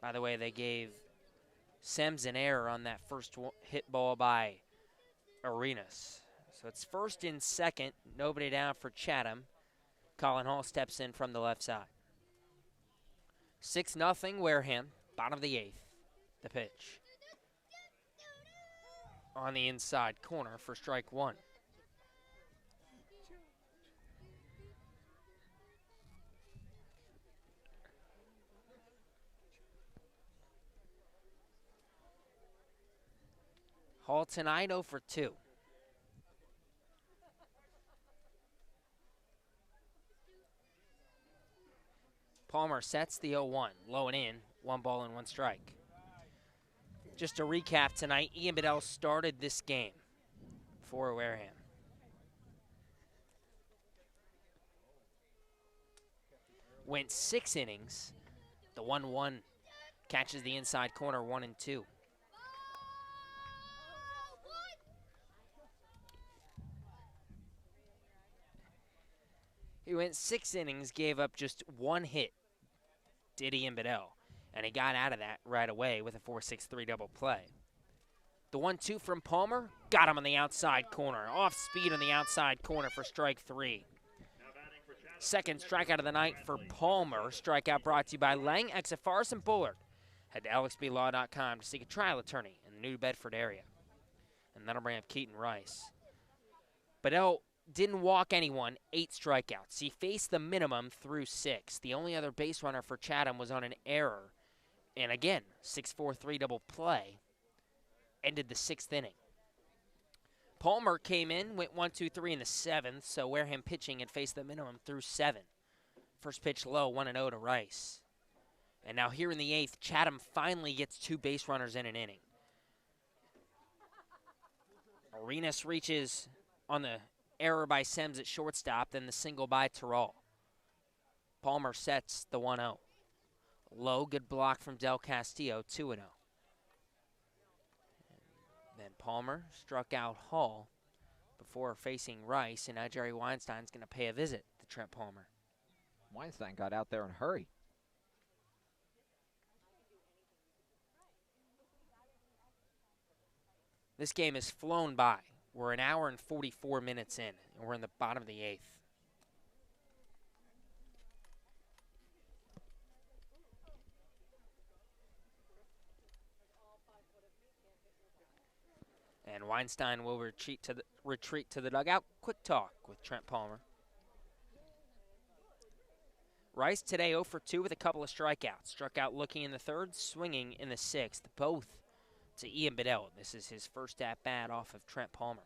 By the way, they gave Semmes an error on that first hit ball by Arenas. So it's 1st and 2nd, nobody down for Chatham. Colin Hall steps in from the left side. 6-0 Wareham, bottom of the 8th. The pitch. On the inside corner for strike 1. Hall tonight 0 for 2. Palmer sets the 0-1, low and in, 1 ball and 1 strike. Just to recap tonight, Ian Bedell started this game for Wareham. Went 6 innings. The 1-1 catches the inside corner 1 and 2. He went 6 innings, gave up just 1 hit. did Ian Bedell, and he got out of that right away with a 4-6-3 double play. The 1-2 from Palmer got him on the outside corner. Off speed on the outside corner for strike 3. Second strikeout of the night for Palmer. Strikeout brought to you by Lang, exit Forrest and Bullard. Head to lxblaw.com to seek a trial attorney in the New Bedford area. And that'll bring up Keaton Rice. Bedell didn't walk anyone, 8 strikeouts. He faced the minimum through 6. The only other base runner for Chatham was on an error. And again, 6-4-3 double play ended the 6th inning. Palmer came in, went 1-2-3 in the 7th, so Wareham pitching had faced the minimum through 7. First pitch low, 1-0 to Rice. And now here in the 8th, Chatham finally gets 2 base runners in an inning. Arenas reaches on the error by Sims at shortstop, then the single by Terrell. Palmer sets the 1-0. Low, good block from Del Castillo, 2-0. Then Palmer struck out Hall before facing Rice, and now Jerry Weinstein's going to pay a visit to Trent Palmer. Weinstein got out there in a hurry. This game has flown by. We're an hour and 44 minutes in, and we're in the bottom of the 8th. And Weinstein will retreat to the dugout. Quick talk with Trent Palmer. Rice today 0 for 2 with a couple of strikeouts. Struck out looking in the 3rd, swinging in the 6th, both to Ian Bedell. This is his first at-bat off of Trent Palmer.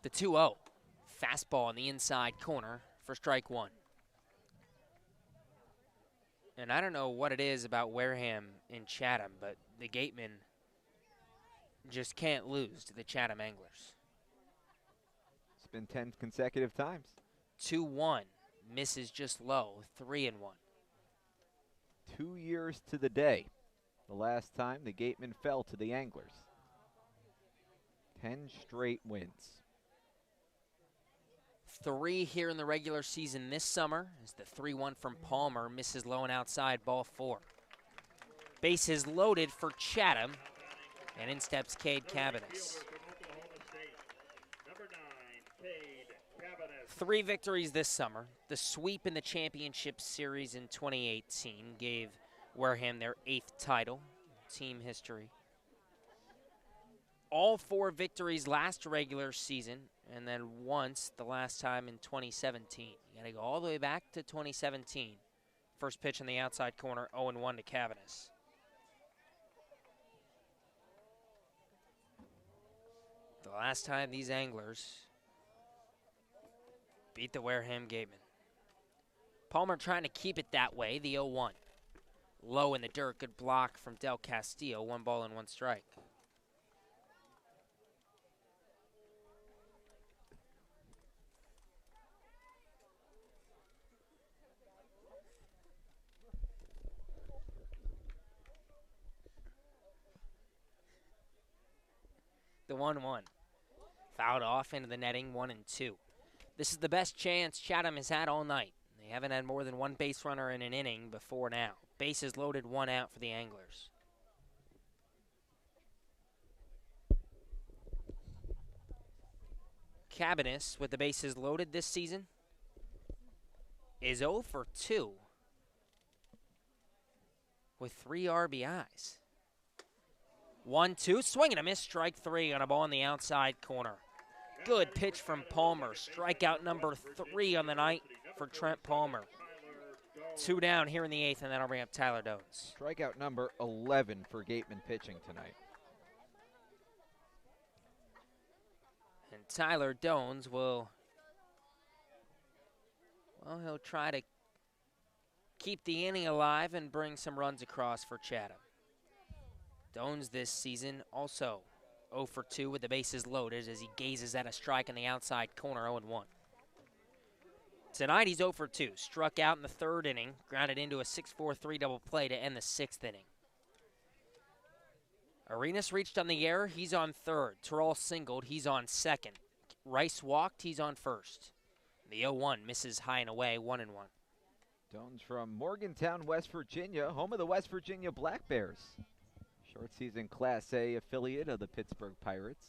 The 2-0. Fastball in the inside corner for strike 1. And I don't know what it is about Wareham and Chatham, but the Gatemen just can't lose to the Chatham Anglers. It's been 10 consecutive times. 2-1, misses just low, 3-1. 2 years to the day, the last time the Gatemen fell to the Anglers. 10 straight wins. 3 here in the regular season this summer as the 3-1 from Palmer misses low and outside, ball 4. Bases loaded for Chatham, and in steps Cade Cabanis. 3 victories this summer. The sweep in the championship series in 2018 gave Wareham their 8th title, team history. All 4 victories last regular season, and then once the last time in 2017. You got to go all the way back to 2017. First pitch in the outside corner, 0-1 to Cabanis. The last time these Anglers beat the Wareham Gatemen. Palmer trying to keep it that way, the 0-1. Low in the dirt, good block from Del Castillo, 1 ball and 1 strike. The 1-1. Fouled off into the netting, 1-2. This is the best chance Chatham has had all night. They haven't had more than 1 base runner in an inning before now. Bases loaded, 1 out for the Anglers. Cabanis, with the bases loaded this season, is 0 for 2 with 3 RBIs. 1-2, swing and a miss, strike 3 on a ball in the outside corner. Good pitch from Palmer. Strikeout number 3 on the night for Trent Palmer. 2 down here in the 8th, and that'll bring up Tyler Dones. Strikeout number 11 for Gatemen pitching tonight. And Tyler Dones will, well, he'll try to keep the inning alive and bring some runs across for Chatham. Dones this season also 0 for 2 with the bases loaded as he gazes at a strike in the outside corner, 0-1. Tonight he's 0 for 2. Struck out in the 3rd inning, grounded into a 6-4-3 double play to end the 6th inning. Arenas reached on the error, he's on 3rd. Terrell singled, he's on 2nd. Rice walked, he's on 1st. The 0-1 misses high and away, 1-1. Dones from Morgantown, West Virginia, home of the West Virginia Black Bears. Short season Class A affiliate of the Pittsburgh Pirates.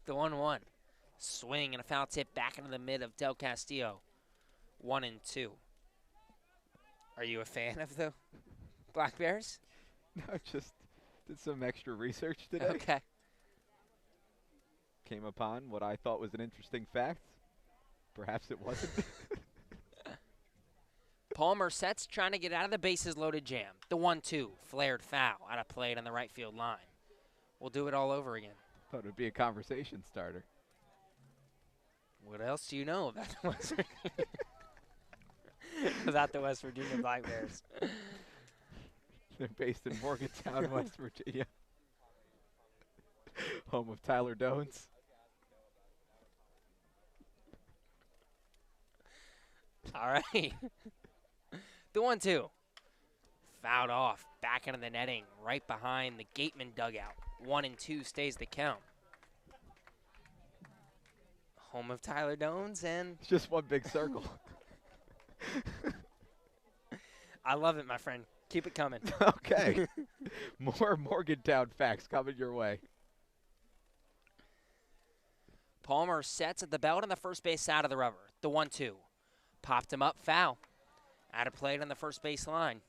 The 1-1. Swing and a foul tip back into the mid of Del Castillo. 1-2. Are you a fan of the Black Bears? No, just did some extra research today. Okay. Came upon what I thought was an interesting fact. Perhaps it wasn't. Palmer sets, trying to get out of the bases loaded jam. The 1-2, flared foul, out of play on the right field line. We'll do it all over again. Thought it would be a conversation starter. What else do you know about the West about the West Virginia Black Bears? They're based in Morgantown, West Virginia. Home of Tyler Dones. All right. The 1-2. Fouled off, back into the netting, right behind the Gatemen dugout. 1-2 stays the count. Home of Tyler Dones and... It's just one big circle. I love it, my friend. Keep it coming. Okay. More Morgantown facts coming your way. Palmer sets at the belt on the first base side of the rubber. The 1-2. Popped him up, foul. Out of play on the first base line.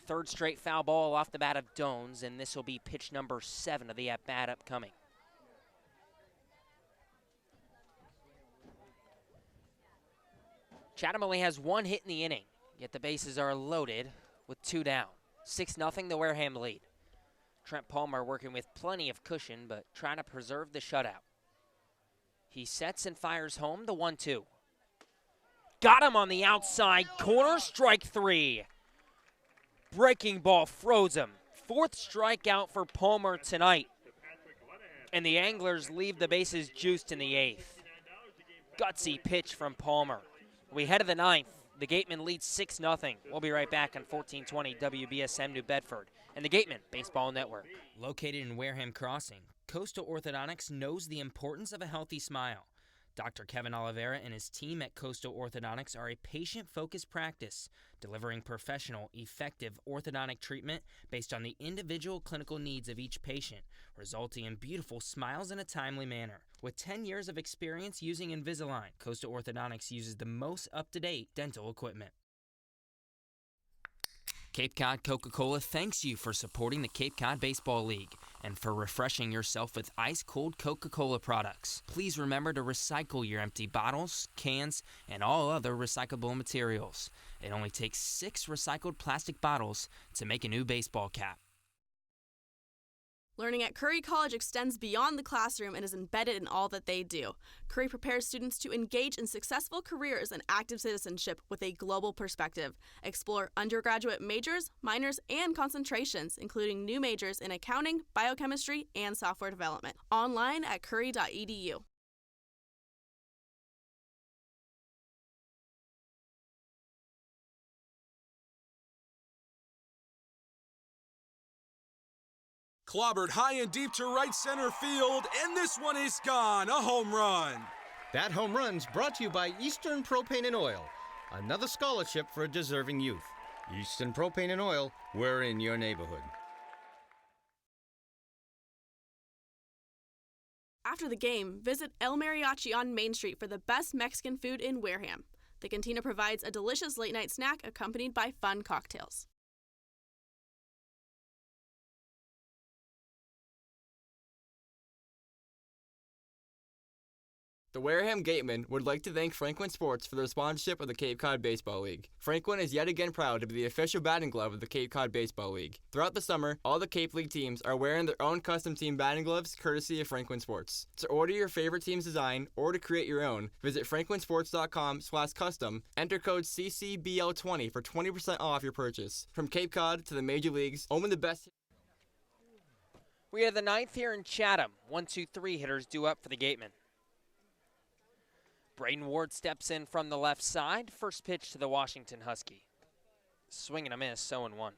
Third straight foul ball off the bat of Dones, and this will be pitch number 7 of the at-bat upcoming. Chatham only has 1 hit in the inning, yet the bases are loaded with 2 down. 6-0 the Wareham lead. Trent Palmer working with plenty of cushion, but trying to preserve the shutout. He sets and fires home the 1-2. Got him on the outside corner, strike 3. Breaking ball froze him. 4th strikeout for Palmer tonight. And the Anglers leave the bases juiced in the 8th. Gutsy pitch from Palmer. We head to the 9th. The Gatemen lead 6-0. We'll be right back on 1420 WBSM New Bedford and the Gatemen Baseball Network. Located in Wareham Crossing, Coastal Orthodontics knows the importance of a healthy smile. Dr. Kevin Oliveira and his team at Coastal Orthodontics are a patient-focused practice, delivering professional, effective orthodontic treatment based on the individual clinical needs of each patient, resulting in beautiful smiles in a timely manner. With 10 years of experience using Invisalign, Coastal Orthodontics uses the most up-to-date dental equipment. Cape Cod Coca-Cola thanks you for supporting the Cape Cod Baseball League and for refreshing yourself with ice-cold Coca-Cola products. Please remember to recycle your empty bottles, cans, and all other recyclable materials. It only takes 6 recycled plastic bottles to make a new baseball cap. Learning at Curry College extends beyond the classroom and is embedded in all that they do. Curry prepares students to engage in successful careers and active citizenship with a global perspective. Explore undergraduate majors, minors, and concentrations, including new majors in accounting, biochemistry, and software development. Online at curry.edu. Clobbered high and deep to right center field, and this one is gone. A home run. That home run's brought to you by Eastern Propane and Oil, another scholarship for a deserving youth. Eastern Propane and Oil, we're in your neighborhood. After the game, visit El Mariachi on Main Street for the best Mexican food in Wareham. The cantina provides a delicious late-night snack accompanied by fun cocktails. The Wareham Gatemen would like to thank Franklin Sports for their sponsorship of the Cape Cod Baseball League. Franklin is yet again proud to be the official batting glove of the Cape Cod Baseball League. Throughout the summer, all the Cape League teams are wearing their own custom team batting gloves courtesy of Franklin Sports. To order your favorite team's design or to create your own, visit franklinsports.com/custom, enter code CCBL20 for 20% off your purchase. From Cape Cod to the major leagues, only the best. We have the 9th here in Chatham. 1, 2, 3 hitters due up for the Gatemen. Braden Ward steps in from the left side. First pitch to the Washington Husky. Swing and a miss, 0-1.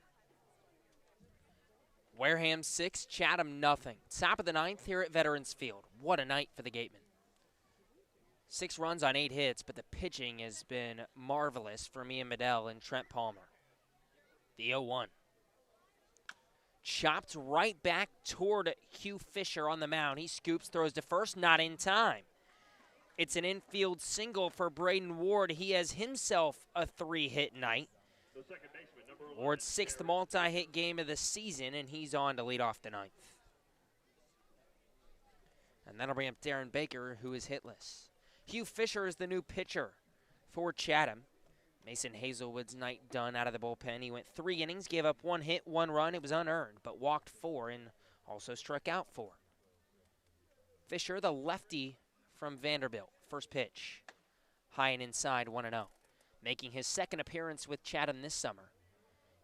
Wareham 6, Chatham nothing. Top of the ninth here at Veterans Field. What a night for the Gatemen. 6 runs on 8 hits, but the pitching has been marvelous for Ian Medell and Trent Palmer. The 0-1. Chopped right back toward Hugh Fisher on the mound. He scoops, throws to first, not in time. It's an infield single for Braden Ward. He has himself a 3-hit night. Ward's 6th multi-hit game of the season, and he's on to lead off the 9th. And that'll bring up Darren Baker, who is hitless. Hugh Fisher is the new pitcher for Chatham. Mason Hazelwood's night done out of the bullpen. He went 3 innings, gave up 1 hit, 1 run. It was unearned, but walked 4 and also struck out 4. Fisher, the lefty from Vanderbilt. First pitch, high and inside, 1-0. Making his 2nd appearance with Chatham this summer.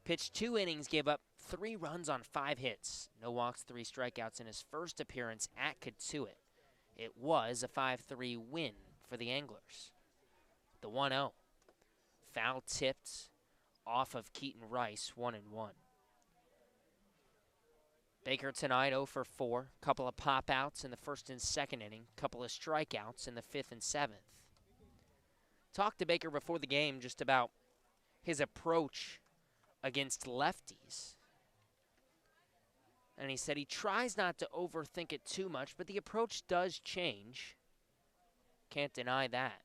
Pitched 2 innings, gave up 3 runs on 5 hits. No walks, 3 strikeouts in his first appearance at Katuitt. It was a 5-3 win for the Anglers. The 1-0. Foul tipped off of Keaton Rice, 1-1. Baker tonight 0 for 4. Couple of pop-outs in the 1st and 2nd inning. Couple of strikeouts in the 5th and 7th. Talked to Baker before the game just about his approach against lefties. And he said he tries not to overthink it too much, but the approach does change. Can't deny that.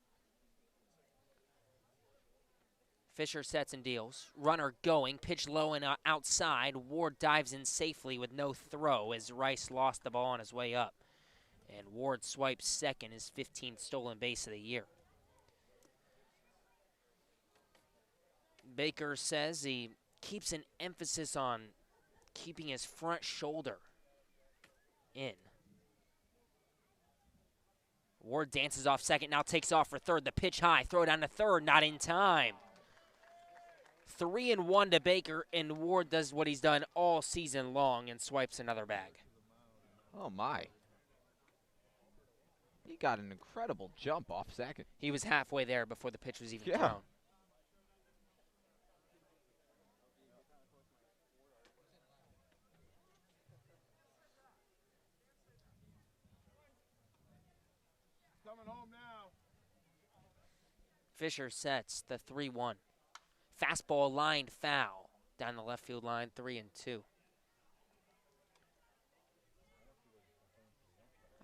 Fisher sets and deals. Runner going, pitch low and outside. Ward dives in safely with no throw as Rice lost the ball on his way up. And Ward swipes 2nd, his 15th stolen base of the year. Baker says he keeps an emphasis on keeping his front shoulder in. Ward dances off 2nd, now takes off for 3rd. The pitch high, throw down to 3rd, not in time. 3-1 to Baker, and Ward does what he's done all season long and swipes another bag. Oh, my. He got an incredible jump off 2nd. He was halfway there before the pitch was even thrown. Coming home now. Fisher sets the 3-1. Fastball lined foul down the left field line, 3-2.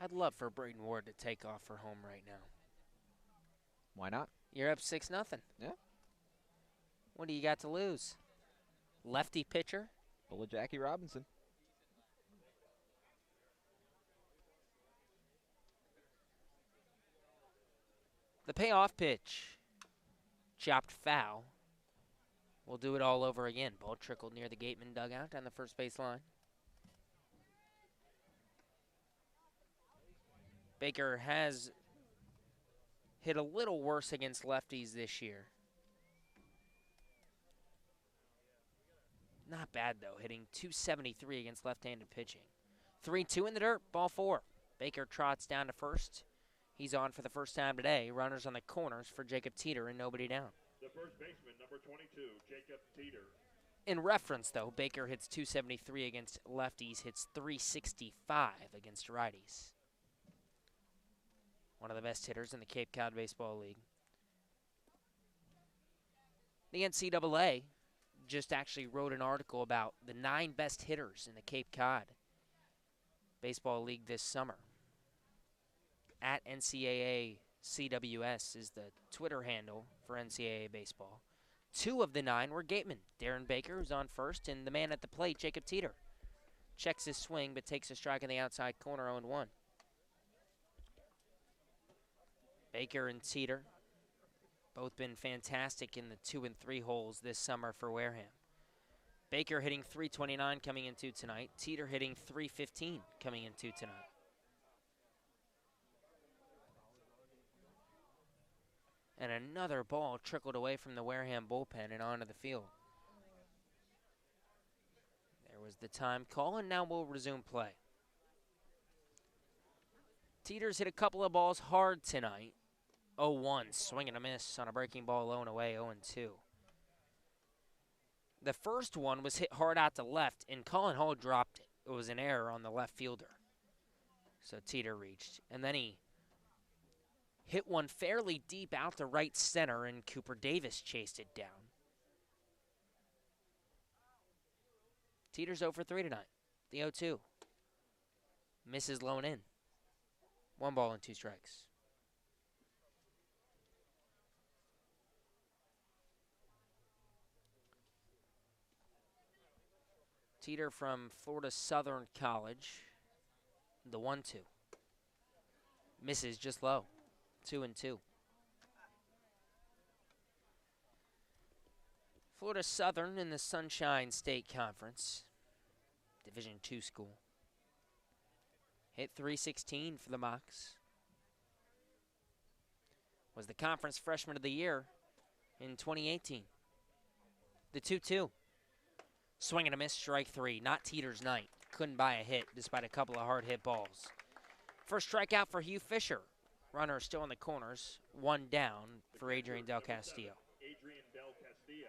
I'd love for Braden Ward to take off for home right now. Why not? You're up 6-0. Yeah. What do you got to lose? Lefty pitcher? Full of Jackie Robinson. The payoff pitch. Chopped foul. We'll do it all over again. Ball trickled near the Gatemen dugout on the first base line. Baker has hit a little worse against lefties this year. Not bad, though, hitting .273 against left-handed pitching. 3-2 in the dirt, ball 4. Baker trots down to first. He's on for the first time today. Runners on the corners for Jacob Teeter and nobody down. The first baseman, number 22, Jacob Teeter. In reference, though, Baker hits .273 against lefties, hits .365 against righties. One of the best hitters in the Cape Cod Baseball League. The NCAA just actually wrote an article about the 9 best hitters in the Cape Cod Baseball League this summer. At NCAA CWS is the Twitter handle for NCAA Baseball. 2 of the 9 were Gatemen. Darren Baker, who's on first, and the man at the plate, Jacob Teeter. Checks his swing, but takes a strike in the outside corner, 0-1. Baker and Teeter, both been fantastic in the 2 and 3 holes this summer for Wareham. Baker hitting .329 coming into tonight. Teeter hitting .315 coming into tonight. And another ball trickled away from the Wareham bullpen and onto the field. There was the time call, and now we'll resume play. Teeter's hit a couple of balls hard tonight. 0-1, swing and a miss on a breaking ball low and away, 0-2. The first one was hit hard out to left, and Colin Hall dropped it. It was an error on the left fielder. So Teeter reached. And then he hit one fairly deep out to right center, and Cooper Davis chased it down. Teeter's 0 for 3 tonight. The 0-2. Misses low and in. 1 ball and 2 strikes. Teeter from Florida Southern College. The 1-2. Misses just low. 2-2. Florida Southern in the Sunshine State Conference. Division II school. Hit .316 for the Mocs. Was the conference freshman of the year in 2018. The 2-2. Swing and a miss, strike 3. Not Teeter's night. Couldn't buy a hit despite a couple of hard hit balls. First strikeout for Hugh Fisher. Runner still in the corners. 1 down for Adrian Del Castillo. Adrian Del Castillo.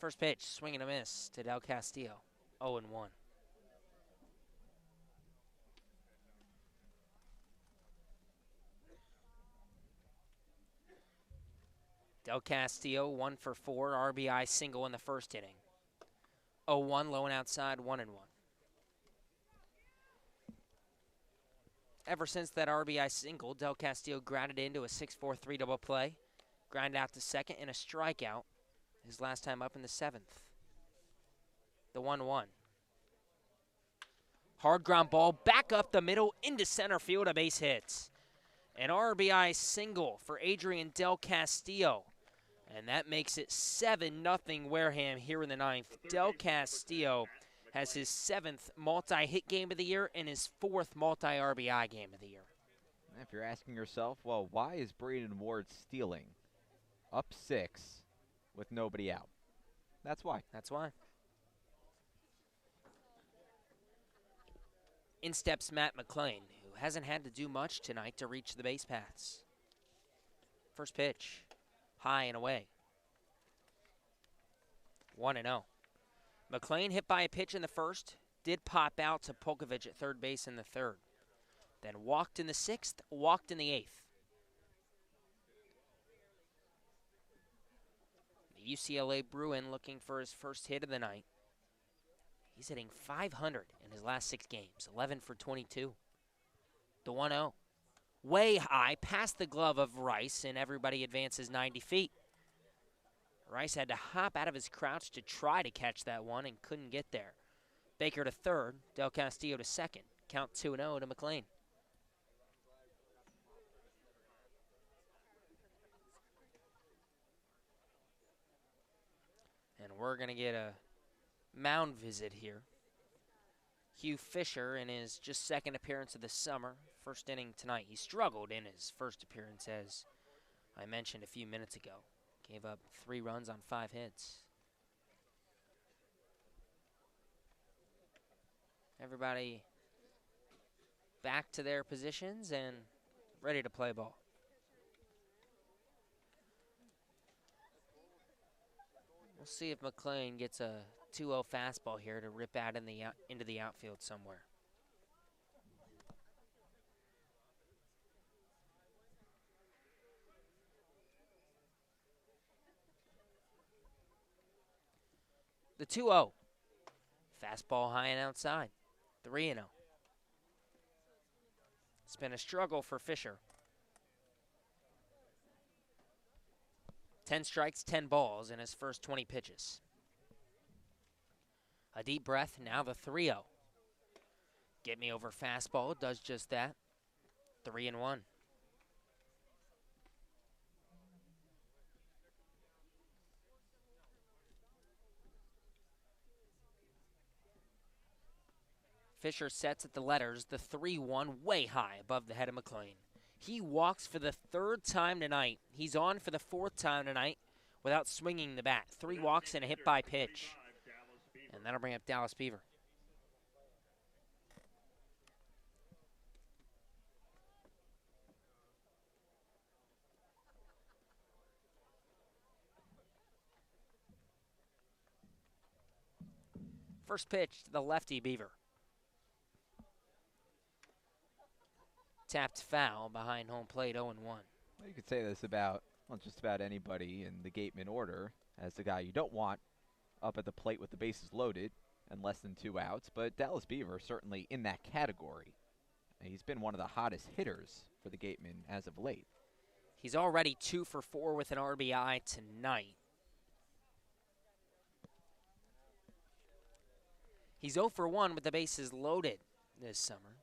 First pitch, swing and a miss to Del Castillo. 0-1. Del Castillo, 1 for 4, RBI single in the first inning. 0-1, low and outside, 1-1. Ever since that RBI single, Del Castillo grounded into a 6-4-3 double play, grounded out to second, and a strikeout. His last time up in the 7th. The 1-1. Hard ground ball back up the middle into center field, a base hit. An RBI single for Adrian Del Castillo. And that makes it 7-0 Wareham here in the 9th. Del Castillo has his 7th multi-hit game of the year and his 4th multi-RBI game of the year. If you're asking yourself, well, why is Braden Ward stealing? Up 6 with nobody out. That's why. That's why. In steps Matt McLean, who hasn't had to do much tonight to reach the base paths. First pitch, high and away. 1-0. McLean hit by a pitch in the first, did pop out to Polkovich at third base in the 3rd. Then walked in the 6th, walked in the 8th. The UCLA Bruin looking for his first hit of the night. He's hitting .500 in his last 6 games, 11 for 22. The 1-0. Way high, past the glove of Rice, and everybody advances 90 feet. Rice had to hop out of his crouch to try to catch that one and couldn't get there. Baker to 3rd, Del Castillo to 2nd. Count 2-0 to McLean. And we're going to get a mound visit here. Hugh Fisher in his just 2nd appearance of the summer. First inning tonight. He struggled in his first appearance, as I mentioned a few minutes ago. Gave up 3 runs on 5 hits. Everybody back to their positions and ready to play ball. We'll see if McLean gets a 2-0 fastball here to rip out into the outfield somewhere. The 2-0. Fastball high and outside. 3-0. It's been a struggle for Fisher. 10 strikes, 10 balls in his first 20 pitches. A deep breath, now the 3-0. Get me over fastball, does just that. 3-1. Fisher sets at the letters, the 3-1 way high above the head of McLean. He walks for the 3rd time tonight. He's on for the 4th time tonight without swinging the bat. 3 walks and a hit by pitch. And that'll bring up Dallas Beaver. First pitch to the lefty Beaver. Tapped foul behind home plate, 0-1. Well, you could say this about, well, just about anybody in the Gatemen order as the guy you don't want up at the plate with the bases loaded and less than 2 outs, but Dallas Beaver certainly in that category. He's been one of the hottest hitters for the Gatemen as of late. He's already 2 for 4 with an RBI tonight. He's 0 for 1 with the bases loaded this summer.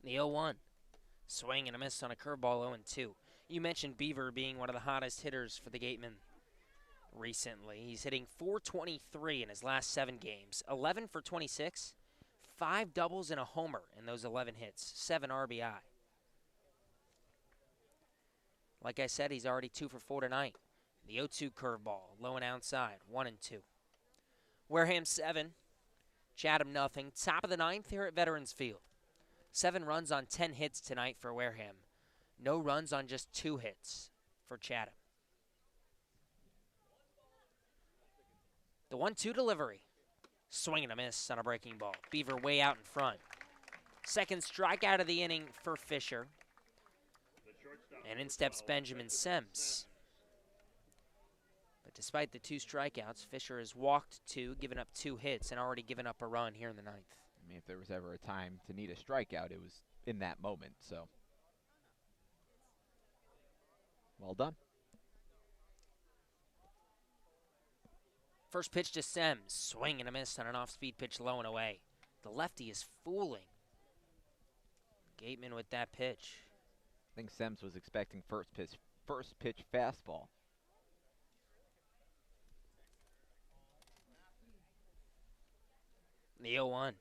The 0-1. Swing and a miss on a curveball, 0-2. You mentioned Beaver being one of the hottest hitters for the Gatemen recently. He's hitting .423 in his last 7 games. 11 for 26, 5 doubles and a homer in those 11 hits, 7 RBI. Like I said, he's already 2 for 4 tonight. The 0-2 curveball, low and outside, 1-2. Wareham 7, Chatham nothing. Top of the 9th here at Veterans Field. 7 runs on 10 hits tonight for Wareham. No runs on just 2 hits for Chatham. The 1-2 delivery. Swing and a miss on a breaking ball. Beaver way out in front. Second strikeout of the inning for Fisher. And in steps Benjamin Sims. But despite the 2 strikeouts, Fisher has walked 2, given up 2 hits, and already given up a run here in the 9th. I mean, if there was ever a time to need a strikeout, it was in that moment, so. Well done. First pitch to Sims. Swing and a miss on an off-speed pitch low and away. The lefty is fooling Gatemen with that pitch. I think Sims was expecting first pitch fastball. The 0-1.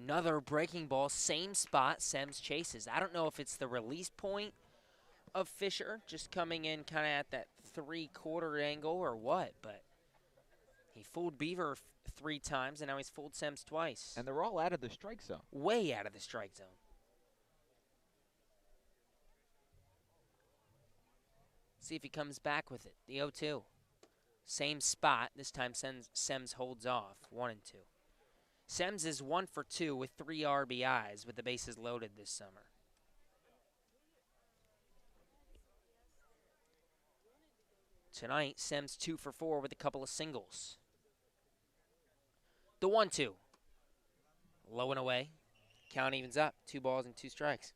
Another breaking ball, same spot, Sims chases. I don't know if it's the release point of Fisher, just coming in kind of at that 3/4 angle or what, but he fooled Beaver 3 times, and now he's fooled Sims twice. And they're all out of the strike zone. Way out of the strike zone. See if he comes back with it. The 0-2. Same spot. This time Sims holds off. 1-2. Sims is 1 for 2 with 3 RBIs with the bases loaded this summer. Tonight, Sims 2 for 4 with a couple of singles. The 1-2. Low and away. Count evens up. 2 balls and 2 strikes.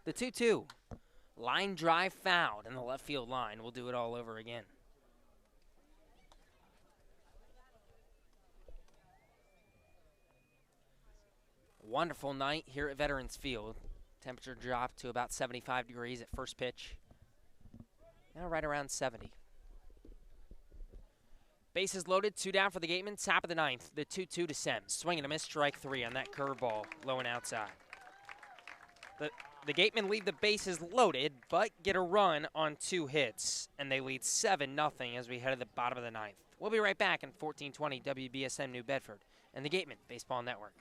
The 2-2. Line drive fouled in the left field line. We'll do it all over again. Wonderful night here at Veterans Field. Temperature dropped to about 75 degrees at first pitch. Now right around 70. Bases loaded, 2 down for the Gatemen. Top of the 9th, the 2-2 to Sims. Swing and a miss, strike 3 on that curveball, low and outside. The Gatemen leave the bases loaded, but get a run on 2 hits, and they lead 7-0 as we head to the bottom of the 9th. We'll be right back in 1420 WBSM New Bedford and the Gatemen Baseball Network.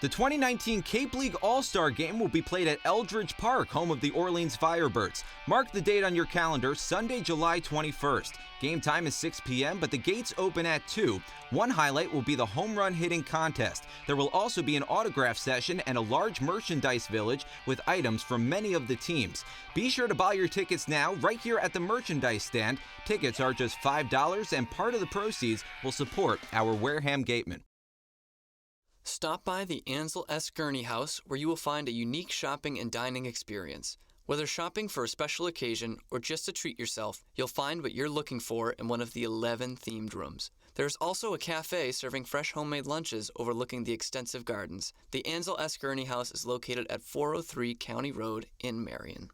The 2019 Cape League All-Star Game will be played at Eldridge Park, home of the Orleans Firebirds. Mark the date on your calendar, Sunday, July 21st. Game time is 6 p.m., but the gates open at 2. One highlight will be the home run hitting contest. There will also be an autograph session and a large merchandise village with items from many of the teams. Be sure to buy your tickets now right here at the merchandise stand. Tickets are just $5, and part of the proceeds will support our Wareham Gatemen. Stop by the Ansel S. Gurney House, where you will find a unique shopping and dining experience. Whether shopping for a special occasion or just to treat yourself, you'll find what you're looking for in one of the 11 themed rooms. There's also a cafe serving fresh homemade lunches overlooking the extensive gardens. The Ansel S. Gurney House is located at 403 County Road in Marion.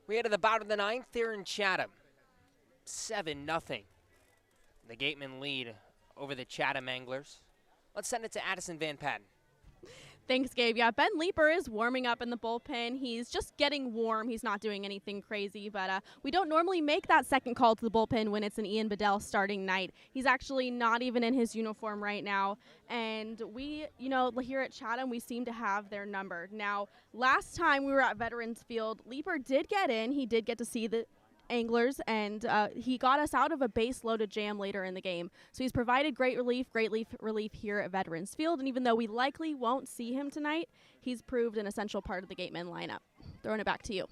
We head to the bottom of the 9th here in Chatham. 7-0. The Gatemen lead over the Chatham Anglers. Let's send it to Addison Van Patten. Thanks, Gabe. Yeah, Ben Leeper is warming up in the bullpen. He's just getting warm. He's not doing anything crazy, but we don't normally make that second call to the bullpen when it's an Ian Bedell starting night. He's actually not even in his uniform right now, and we, here at Chatham, we seem to have their number. Now, last time we were at Veterans Field, Leeper did get in. He did get to see the anglers, and he got us out of a base-loaded jam later in the game. So he's provided great relief here at Veterans Field, and even though we likely won't see him tonight, he's proved an essential part of the Gatemen lineup. Throwing it back to you.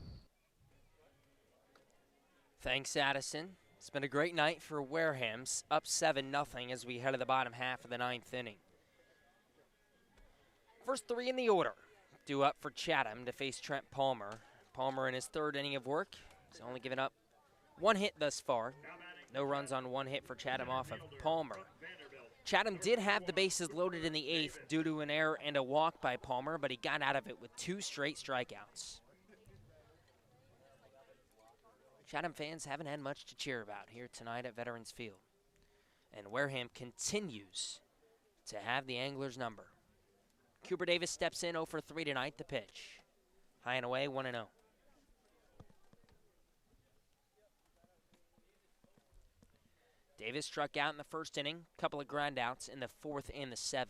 Thanks, Addison. It's been a great night for Wareham's, up 7-0 as we head to the bottom half of the 9th inning. First three in the order, due up for Chatham to face Trent Palmer. Palmer in his third inning of work. He's only given up one hit thus far. No runs on one hit for Chatham off of Palmer. Chatham did have the bases loaded in the 8th due to an error and a walk by Palmer, but he got out of it with 2 straight strikeouts. Chatham fans haven't had much to cheer about here tonight at Veterans Field. And Wareham continues to have the Anglers' number. Cooper Davis steps in 0 for 3 tonight, the pitch. High and away, 1-0. Davis struck out in the first inning, couple of groundouts in the 4th and the 7th.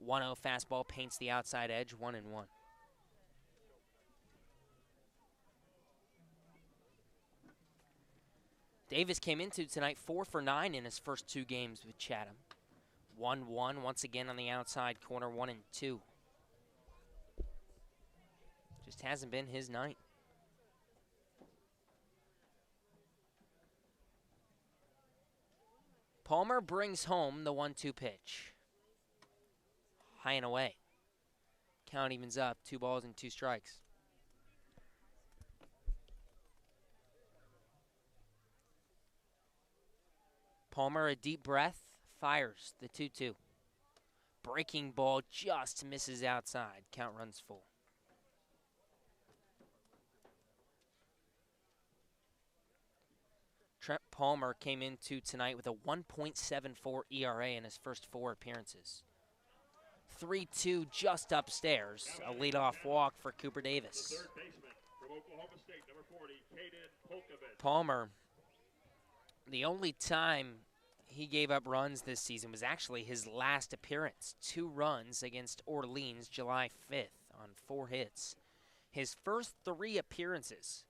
1-0 fastball paints the outside edge, 1-1. Davis came into tonight 4 for 9 in his first 2 games with Chatham. 1-1 once again on the outside corner, 1-2. Just hasn't been his night. Palmer brings home the 1-2 pitch. High and away. Count evens up, 2 balls and 2 strikes. Palmer, a deep breath, fires the 2-2. Breaking ball just misses outside. Count runs full. Trent Palmer came into tonight with a 1.74 ERA in his first 4 appearances. 3-2 just upstairs. A leadoff walk for Cooper Davis. Third baseman from Oklahoma State, number 40, Palmer, the only time he gave up runs this season was actually his last appearance. 2 runs against Orleans July 5th on 4 hits. His first 3 appearances,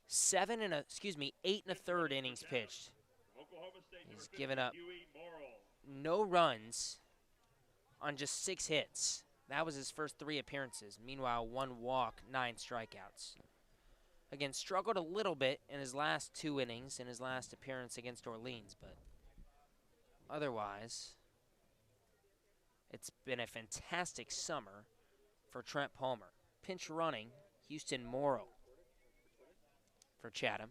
8 1/3 innings pitched. He's given up no runs on just 6 hits. That was his first 3 appearances. Meanwhile, 1 walk, 9 strikeouts. Again, struggled a little bit in his last 2 innings in his last appearance against Orleans, but otherwise, it's been a fantastic summer for Trent Palmer. Pinch running, Houston Morrow for Chatham.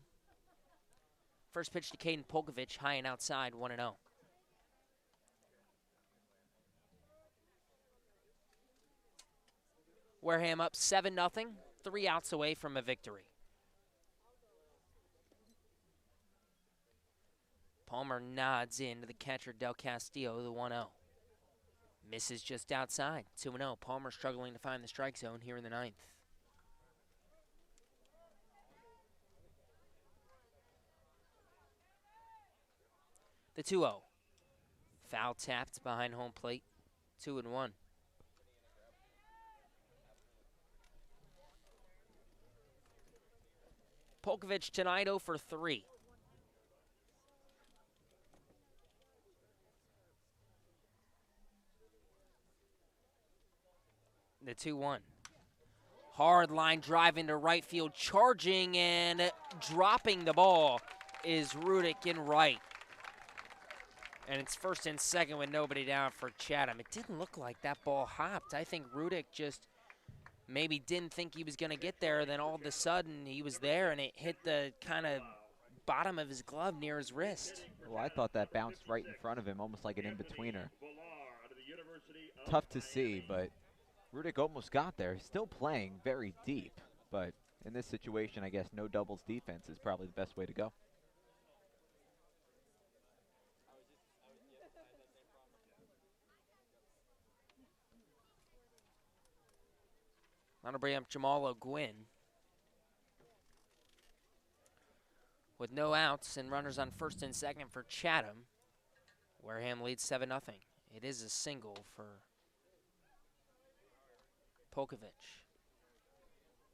First pitch to Caden Polkovich, high and outside, 1-0. Wareham up 7-0, 3 outs away from a victory. Palmer nods in to the catcher, Del Castillo, the 1-0. Misses just outside, 2-0. Palmer struggling to find the strike zone here in the 9th. The 2-0. Foul tapped behind home plate, 2-1. Polkovich tonight 0 for 3. The 2-1. Hard line drive into right field, charging and dropping the ball is Rudick in right. And it's first and second with nobody down for Chatham. It didn't look like that ball hopped. I think Rudick just maybe didn't think he was going to get there. Then all of a sudden he was there and it hit the kind of bottom of his glove near his wrist. Well, I thought that bounced right in front of him, almost like an in-betweener. Tough to see, but Rudick almost got there. He's still playing very deep, but in this situation, I guess no doubles defense is probably the best way to go. That'll bring up Jamal O'Gwynn. With no outs and runners on first and second for Chatham, Wareham leads 7-0. It is a single for Polkovich.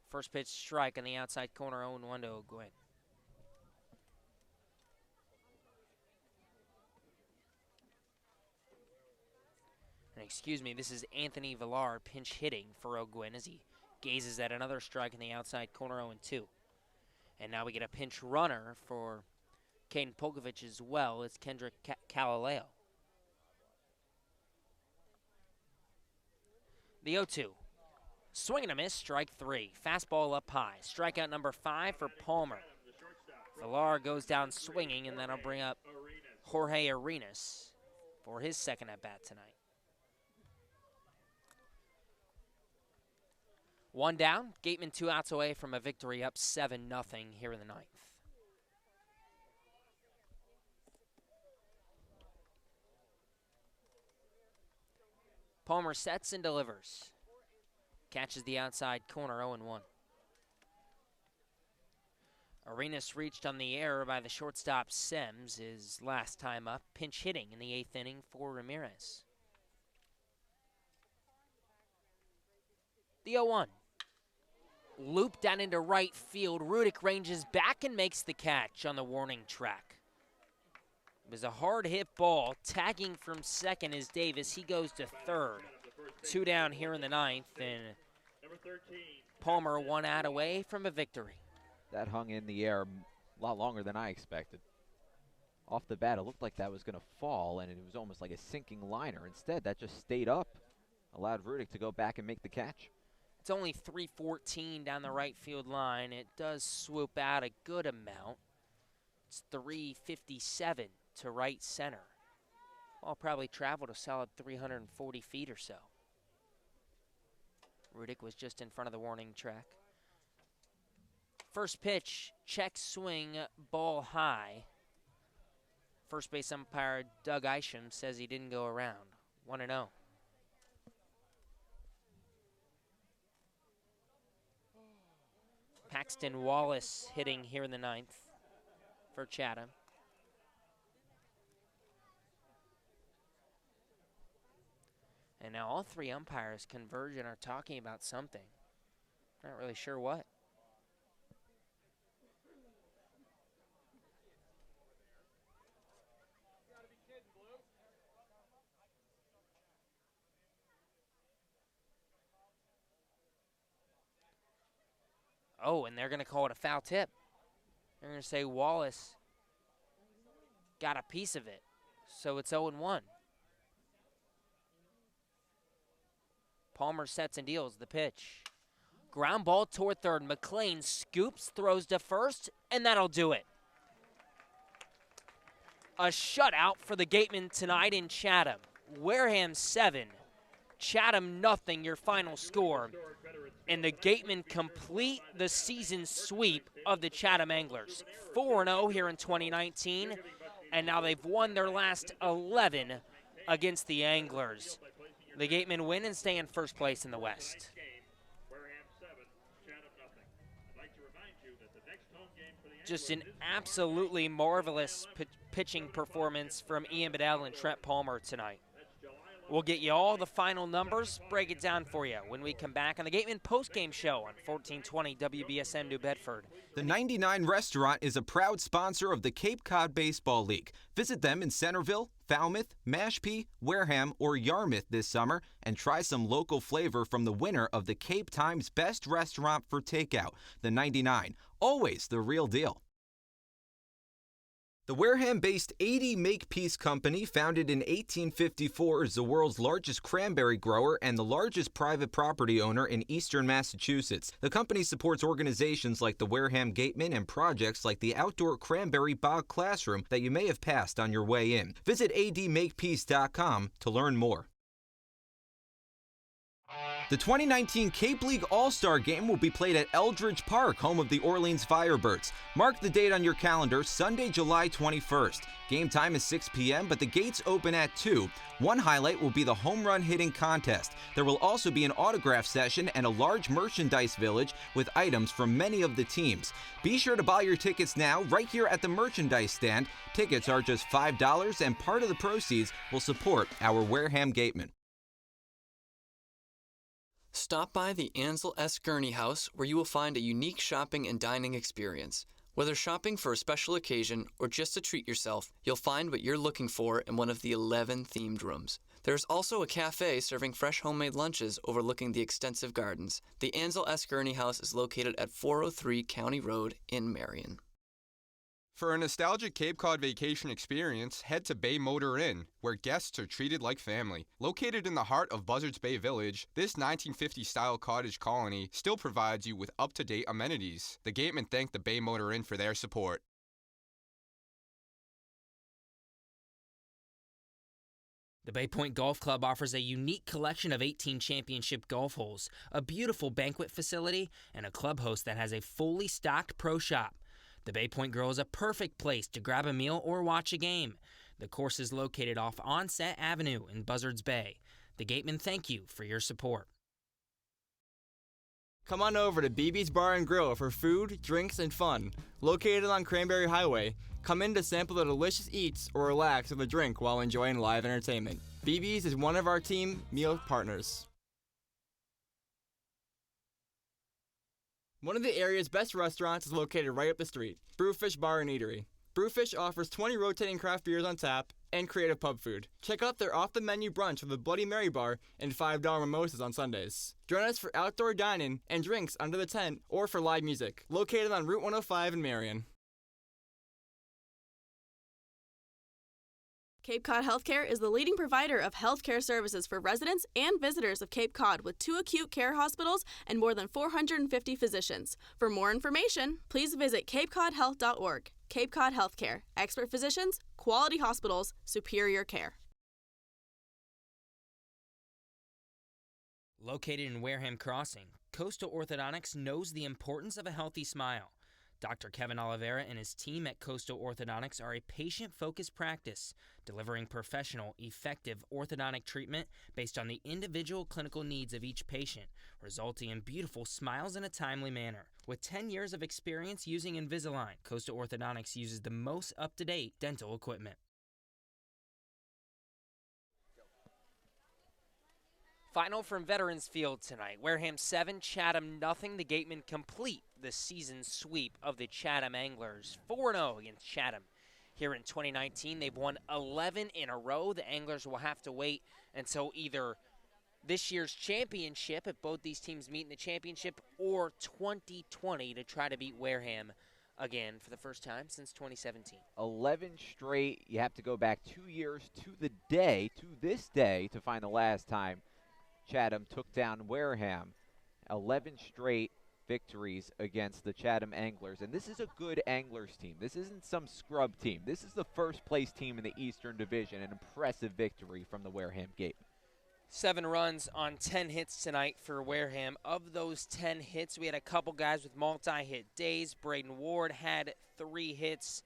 First pitch strike on the outside corner, 0-1 to O'Gwynn. And excuse me, this is Anthony Villar pinch hitting for O'Gwynn as he gazes at another strike in the outside corner, 0-2. And now we get a pinch runner for Caden Polkovich as well. It's Kendrick Calaleo. The 0-2. Swing and a miss, strike 3. Fastball up high. Strikeout number 5 for Palmer. Villar goes down swinging, and that'll bring up Jorge Arenas for his second at-bat tonight. One down, Gatemen 2 outs away from a victory, up 7-0 here in the 9th. Palmer sets and delivers. Catches the outside corner, 0-1. Arenas reached on the error by the shortstop Sims, his last time up, pinch hitting in the 8th inning for Ramirez. The 0-1. Loop down into right field. Rudick ranges back and makes the catch on the warning track. It was a hard hit ball. Tagging from second is Davis. He goes to third. 2 down here in the 9th, and Palmer 1 out away from a victory. That hung in the air a lot longer than I expected. Off the bat, it looked like that was going to fall, and it was almost like a sinking liner. Instead, that just stayed up, allowed Rudick to go back and make the catch. It's only 314 down the right field line. It does swoop out a good amount. It's 357 to right center. Ball probably traveled a solid 340 feet or so. Rudick was just in front of the warning track. First pitch, check swing, ball high. First base umpire Doug Isham says he didn't go around. 1-0. Paxton Wallace hitting here in the 9th for Chatham. And now all 3 umpires converge and are talking about something. Not really sure what. Oh, and they're going to call it a foul tip. They're going to say Wallace got a piece of it. So it's 0-1. Palmer sets and deals the pitch. Ground ball toward third. McLean scoops, throws to first, and that'll do it. A shutout for the Gatemen tonight in Chatham. Wareham 7, Chatham 0, your final score. And the Gatemen complete the season sweep of the Chatham Anglers. 4-0 here in 2019, and now they've won their last 11 against the Anglers. The Gatemen win and stay in first place in the West. Just an absolutely marvelous pitching performance from Ian Bedell and Trent Palmer tonight. We'll get you all the final numbers, break it down for you when we come back on the Gatemen Postgame Show on 1420 WBSM New Bedford. The 99 Restaurant is a proud sponsor of the Cape Cod Baseball League. Visit them in Centerville, Falmouth, Mashpee, Wareham, or Yarmouth this summer and try some local flavor from the winner of the Cape Times Best Restaurant for Takeout, the 99. Always the real deal. The Wareham-based 80 Makepeace Company, founded in 1854, is the world's largest cranberry grower and the largest private property owner in eastern Massachusetts. The company supports organizations like the Wareham Gatemen and projects like the outdoor cranberry bog classroom that you may have passed on your way in. Visit admakepeace.com to learn more. The 2019 Cape League All-Star Game will be played at Eldridge Park, home of the Orleans Firebirds. Mark the date on your calendar, Sunday, July 21st. Game time is 6 p.m., but the gates open at 2. One highlight will be the home run hitting contest. There will also be an autograph session and a large merchandise village with items from many of the teams. Be sure to buy your tickets now right here at the merchandise stand. Tickets are just $5, and part of the proceeds will support our Wareham Gatemen. Stop by the Ansel S. Gurney House, where you will find a unique shopping and dining experience. Whether shopping for a special occasion or just to treat yourself, you'll find what you're looking for in one of the 11 themed rooms. There's also a cafe serving fresh homemade lunches overlooking the extensive gardens. The Ansel S. Gurney House is located at 403 County Road in Marion. For a nostalgic Cape Cod vacation experience, head to Bay Motor Inn, where guests are treated like family. Located in the heart of Buzzards Bay Village, this 1950-style cottage colony still provides you with up-to-date amenities. The Gatemen thank the Bay Motor Inn for their support. The Bay Point Golf Club offers a unique collection of 18 championship golf holes, a beautiful banquet facility, and a clubhouse that has a fully stocked pro shop. The Bay Point Grill is a perfect place to grab a meal or watch a game. The course is located off Onset Avenue in Buzzards Bay. The Gatemen thank you for your support. Come on over to BB's Bar and Grill for food, drinks, and fun. Located on Cranberry Highway, come in to sample the delicious eats or relax with a drink while enjoying live entertainment. BB's is one of our team meal partners. One of the area's best restaurants is located right up the street, Brewfish Bar and Eatery. Brewfish offers 20 rotating craft beers on tap and creative pub food. Check out their off-the-menu brunch with a Bloody Mary bar and $5 mimosas on Sundays. Join us for outdoor dining and drinks under the tent or for live music. Located on Route 105 in Marion. Cape Cod Healthcare is the leading provider of healthcare services for residents and visitors of Cape Cod with 2 acute care hospitals and more than 450 physicians. For more information, please visit capecodhealth.org. Cape Cod Healthcare. Expert physicians, quality hospitals, superior care. Located in Wareham Crossing, Coastal Orthodontics knows the importance of a healthy smile. Dr. Kevin Oliveira and his team at Coastal Orthodontics are a patient-focused practice, delivering professional, effective orthodontic treatment based on the individual clinical needs of each patient, resulting in beautiful smiles in a timely manner. With 10 years of experience using Invisalign, Coastal Orthodontics uses the most up-to-date dental equipment. Final from Veterans Field tonight. Wareham 7, Chatham nothing. The Gatemen complete the season sweep of the Chatham Anglers. 4-0 against Chatham. Here in 2019, they've won 11 in a row. The Anglers will have to wait until either this year's championship, if both these teams meet in the championship, or 2020 to try to beat Wareham again for the first time since 2017. 11 straight. You have to go back 2 years to this day, to find the last time Chatham took down Wareham. 11 straight victories against the Chatham Anglers. And this is a good Anglers team. This isn't some scrub team. This is the first place team in the Eastern Division. An impressive victory from the Wareham Gatemen. 7 runs on 10 hits tonight for Wareham. Of those 10 hits, we had a couple guys with multi-hit days. Braden Ward had 3 hits.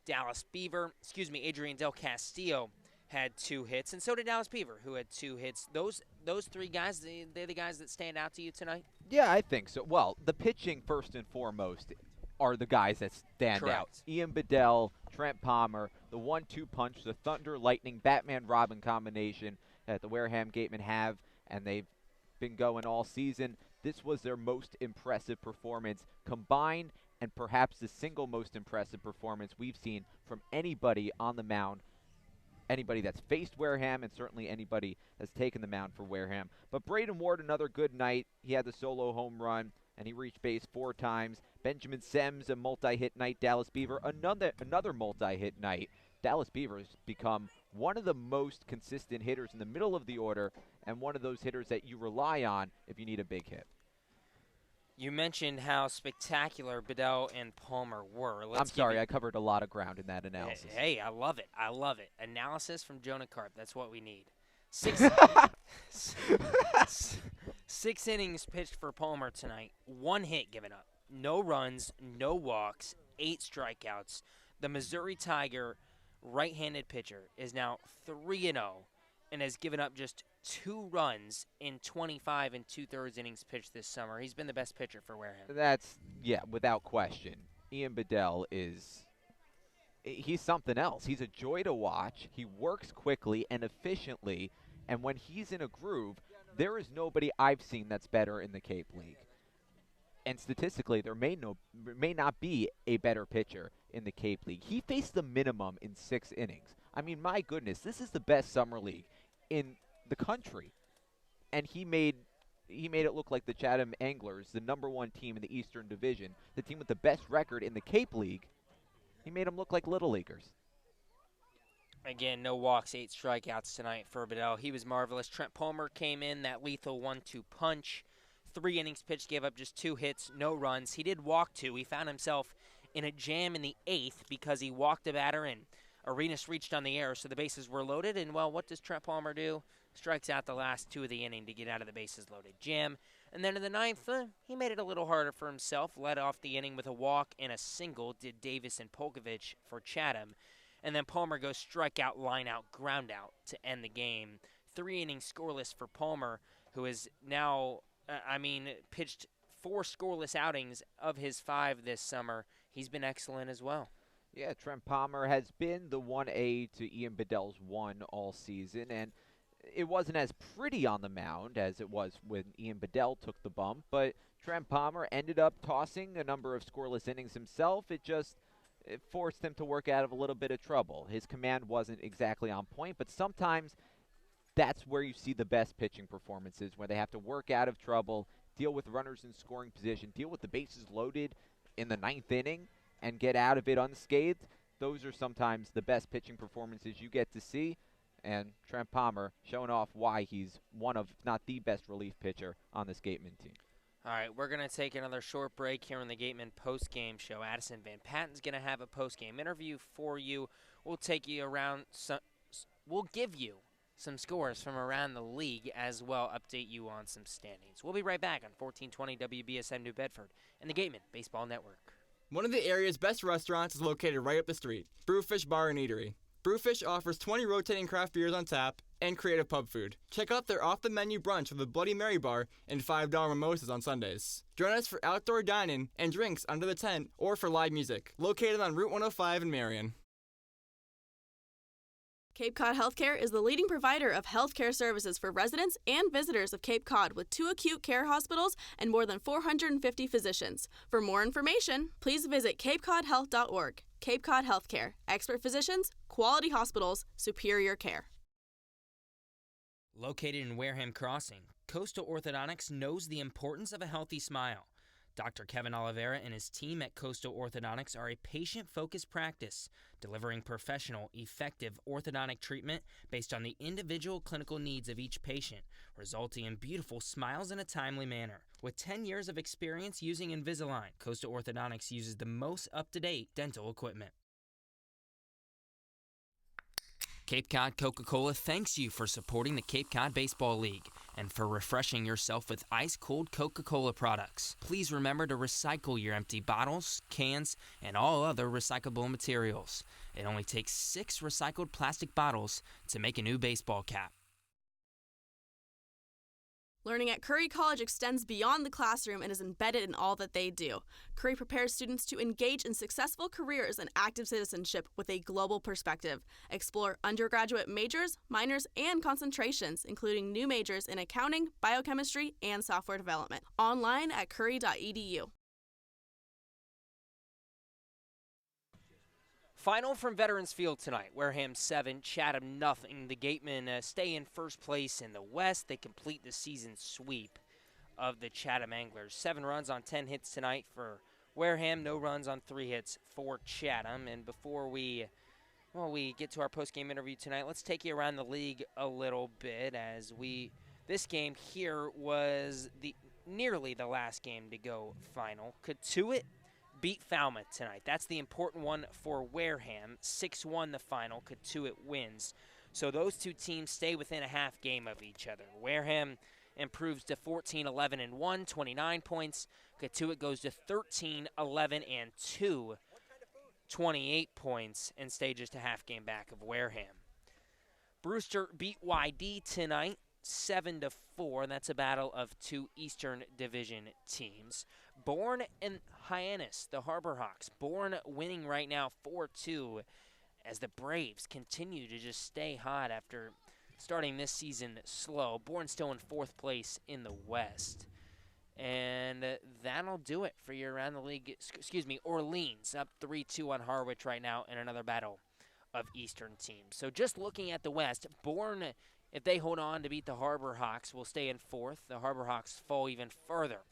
Adrian Del Castillo had 2 hits, and so did Dallas Beaver, who had 2 hits. Those 3 guys, they're the guys that stand out to you tonight? Yeah, I think so. Well, the pitching, first and foremost, are the guys that stand out. Ian Bedell, Trent Palmer, the 1-2 punch, the Thunder, Lightning, Batman, Robin combination that the Wareham Gatemen have, and they've been going all season. This was their most impressive performance combined, and perhaps the single most impressive performance we've seen from anybody on the mound. Anybody that's faced Wareham, and certainly anybody that's taken the mound for Wareham. But Braden Ward, another good night. He had the solo home run, and he reached base 4 times. Benjamin Semmes, a multi-hit night. Dallas Beaver, another multi-hit night. Dallas Beaver has become one of the most consistent hitters in the middle of the order, and one of those hitters that you rely on if you need a big hit. You mentioned how spectacular Bedell and Palmer were. I'm sorry, I covered a lot of ground in that analysis. Hey, I love it. I love it. Analysis from Jonah Karp. That's what we need. 6 innings pitched for Palmer tonight. 1 hit given up. No runs, no walks, 8 strikeouts. The Missouri Tiger right-handed pitcher is now 3-0 and has given up just 2 runs in 25 and 2/3 innings pitched this summer. He's been the best pitcher for Wareham. That's, yeah, without question. Ian Bedell he's something else. He's a joy to watch. He works quickly and efficiently, and when he's in a groove, there is nobody I've seen that's better in the Cape League. And statistically, there may not be a better pitcher in the Cape League. He faced the minimum in 6 innings. I mean, my goodness, this is the best summer league in the country. And he made it look like the Chatham Anglers, the #1 team in the Eastern Division, the team with the best record in the Cape League. He made them look like little leaguers. Again, no walks, 8 strikeouts tonight for Bedell. He was marvelous. Trent Palmer came in, that lethal 1-2 punch. 3 innings pitched, gave up just 2 hits, no runs. He did walk 2. He found himself in a jam in the 8th because he walked a batter and Arenas reached on the air, so the bases were loaded. And, well, what does Trent Palmer do? Strikes out the last 2 of the inning to get out of the bases loaded jam. And then in the 9th, he made it a little harder for himself. Led off the inning with a walk and a single, did Davis and Polkovich for Chatham. And then Palmer goes strikeout, line out, ground out to end the game. 3 innings scoreless for Palmer, who is now, pitched 4 scoreless outings of his 5 this summer. He's been excellent as well. Yeah, Trent Palmer has been the 1A to Ian Bedell's 1 all season, and it wasn't as pretty on the mound as it was when Ian Bedell took the bump, but Trent Palmer ended up tossing a number of scoreless innings himself. It forced him to work out of a little bit of trouble. His command wasn't exactly on point, but sometimes that's where you see the best pitching performances, where they have to work out of trouble, deal with runners in scoring position, deal with the bases loaded in the 9th inning, and get out of it unscathed. Those are sometimes the best pitching performances you get to see. And Trent Palmer showing off why he's one of, if not the best relief pitcher on this Gatemen team. All right, we're going to take another short break here on the Gatemen Postgame Show. Addison Van Patten's going to have a postgame interview for you. We'll take you around, we'll give you some scores from around the league as well, update you on some standings. We'll be right back on 1420 WBSM New Bedford and the Gatemen Baseball Network. One of the area's best restaurants is located right up the street, Brewfish Bar and Eatery. Brewfish offers 20 rotating craft beers on tap and creative pub food. Check out their off-the-menu brunch with a Bloody Mary bar and $5 mimosas on Sundays. Join us for outdoor dining and drinks under the tent or for live music. Located on Route 105 in Marion. Cape Cod Healthcare is the leading provider of healthcare services for residents and visitors of Cape Cod with 2 acute care hospitals and more than 450 physicians. For more information, please visit capecodhealth.org. Cape Cod Healthcare. Expert physicians, quality hospitals, superior care. Located in Wareham Crossing, Coastal Orthodontics knows the importance of a healthy smile. Dr. Kevin Oliveira and his team at Coastal Orthodontics are a patient-focused practice, delivering professional, effective orthodontic treatment based on the individual clinical needs of each patient, resulting in beautiful smiles in a timely manner. With 10 years of experience using Invisalign, Coastal Orthodontics uses the most up-to-date dental equipment. Cape Cod Coca-Cola thanks you for supporting the Cape Cod Baseball League and for refreshing yourself with ice-cold Coca-Cola products. Please remember to recycle your empty bottles, cans, and all other recyclable materials. It only takes 6 recycled plastic bottles to make a new baseball cap. Learning at Curry College extends beyond the classroom and is embedded in all that they do. Curry prepares students to engage in successful careers and active citizenship with a global perspective. Explore undergraduate majors, minors, and concentrations, including new majors in accounting, biochemistry, and software development. Online at curry.edu. Final from Veterans Field tonight. Wareham 7, Chatham nothing. The Gatemen stay in first place in the West. They complete the season sweep of the Chatham Anglers. 7 runs on 10 hits tonight for Wareham. No runs on 3 hits for Chatham. And before we get to our post-game interview tonight, let's take you around the league a little bit as this game here was nearly the last game to go final. Katuitt beat Falmouth tonight. That's the important one for Wareham. 6-1 the final. Katuitt wins. So those two teams stay within a half game of each other. Wareham improves to 14-11-1, 29 points. Cotuit goes to 13-11-2, 28 points, and stays just a half game back of Wareham. Brewster beat Y-D tonight, 7-4, and that's a battle of two Eastern Division teams. Bourne and Hyannis, the Harbor Hawks. Bourne winning right now 4-2 as the Braves continue to just stay hot after starting this season slow. Bourne still in 4th place in the West. And that'll do it for your around the league. Excuse me, Orleans up 3-2 on Harwich right now in another battle of Eastern teams. So just looking at the West, Bourne, if they hold on to beat the Harbor Hawks, will stay in 4th. The Harbor Hawks fall even further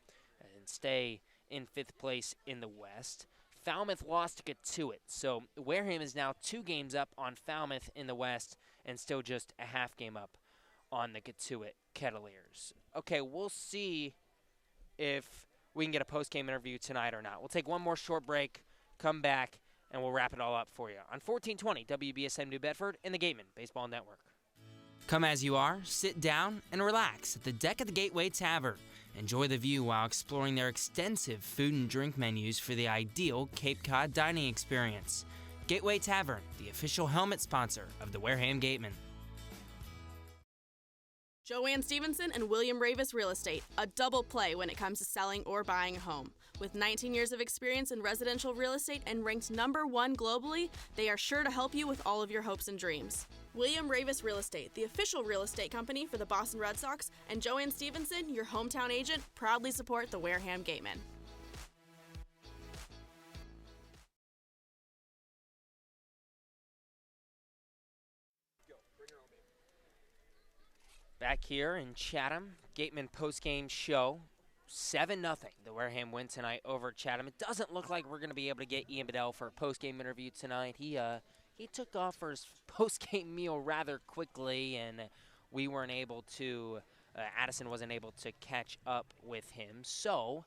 and stay in 5th place in the West. Falmouth lost to Cotuit, so Wareham is now 2 games up on Falmouth in the West and still just a half game up on the Cotuit Kettleers. Okay, we'll see if we can get a post-game interview tonight or not. We'll take one more short break, come back, and we'll wrap it all up for you on 1420 WBSM New Bedford and the Gatemen Baseball Network. Come as you are, sit down, and relax at the deck of the Gateway Tavern. Enjoy the view while exploring their extensive food and drink menus for the ideal Cape Cod dining experience. Gateway Tavern, the official helmet sponsor of the Wareham Gatemen. Joanne Stevenson and William Ravis Real Estate, a double play when it comes to selling or buying a home. With 19 years of experience in residential real estate and ranked #1 globally, they are sure to help you with all of your hopes and dreams. William Ravis Real Estate, the official real estate company for the Boston Red Sox, and Joanne Stevenson, your hometown agent, proudly support the Wareham Gatemen. Back here in Chatham, Gatemen Postgame Show, 7-0. The Wareham win tonight over Chatham. It doesn't look like we're going to be able to get Ian Bedell for a postgame interview tonight. He took off for his postgame meal rather quickly, and we weren't able to. Addison wasn't able to catch up with him. So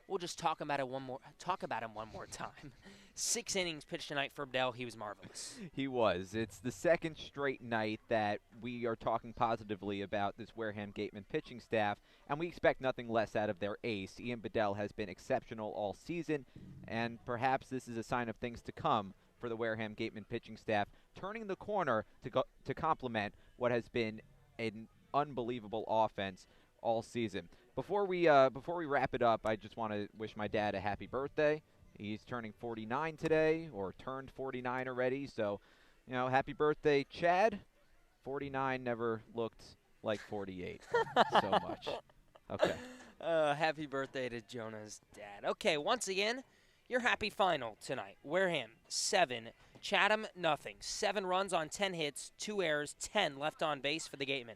we'll just talk about him one more time. 6 innings pitched tonight for Bedell. He was marvelous. He was. It's the second straight night that we are talking positively about this Wareham Gatemen pitching staff, and we expect nothing less out of their ace. Ian Bedell has been exceptional all season, and perhaps this is a sign of things to come for the Wareham Gatemen pitching staff, turning the corner to complement what has been an unbelievable offense all season. Before we wrap it up, I just want to wish my dad a happy birthday. He's turning 49 today, or turned 49 already. So, happy birthday, Chad. 49 never looked like 48 so much. Okay. Happy birthday to Jonah's dad. Okay, once again, your happy final tonight. Wareham 7, Chatham nothing. 7 runs on 10 hits, 2 errors, 10 left on base for the Gatemen.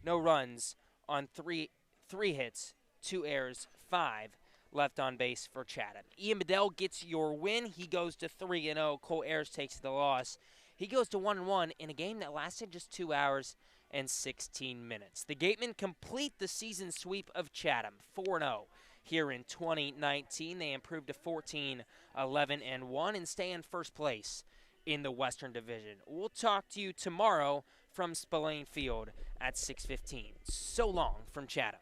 No runs on 3 hits, 2 errors, 5 left on base for Chatham. Ian Bedell gets your win. He goes to 3-0. Cole Ayers takes the loss. He goes to 1-1 in a game that lasted just 2 hours and 16 minutes. The Gatemen complete the season sweep of Chatham, 4-0. Here in 2019, they improved to 14-11-1 and stay in first place in the Western Division. We'll talk to you tomorrow from Spillane Field at 6:15. So long from Chatham.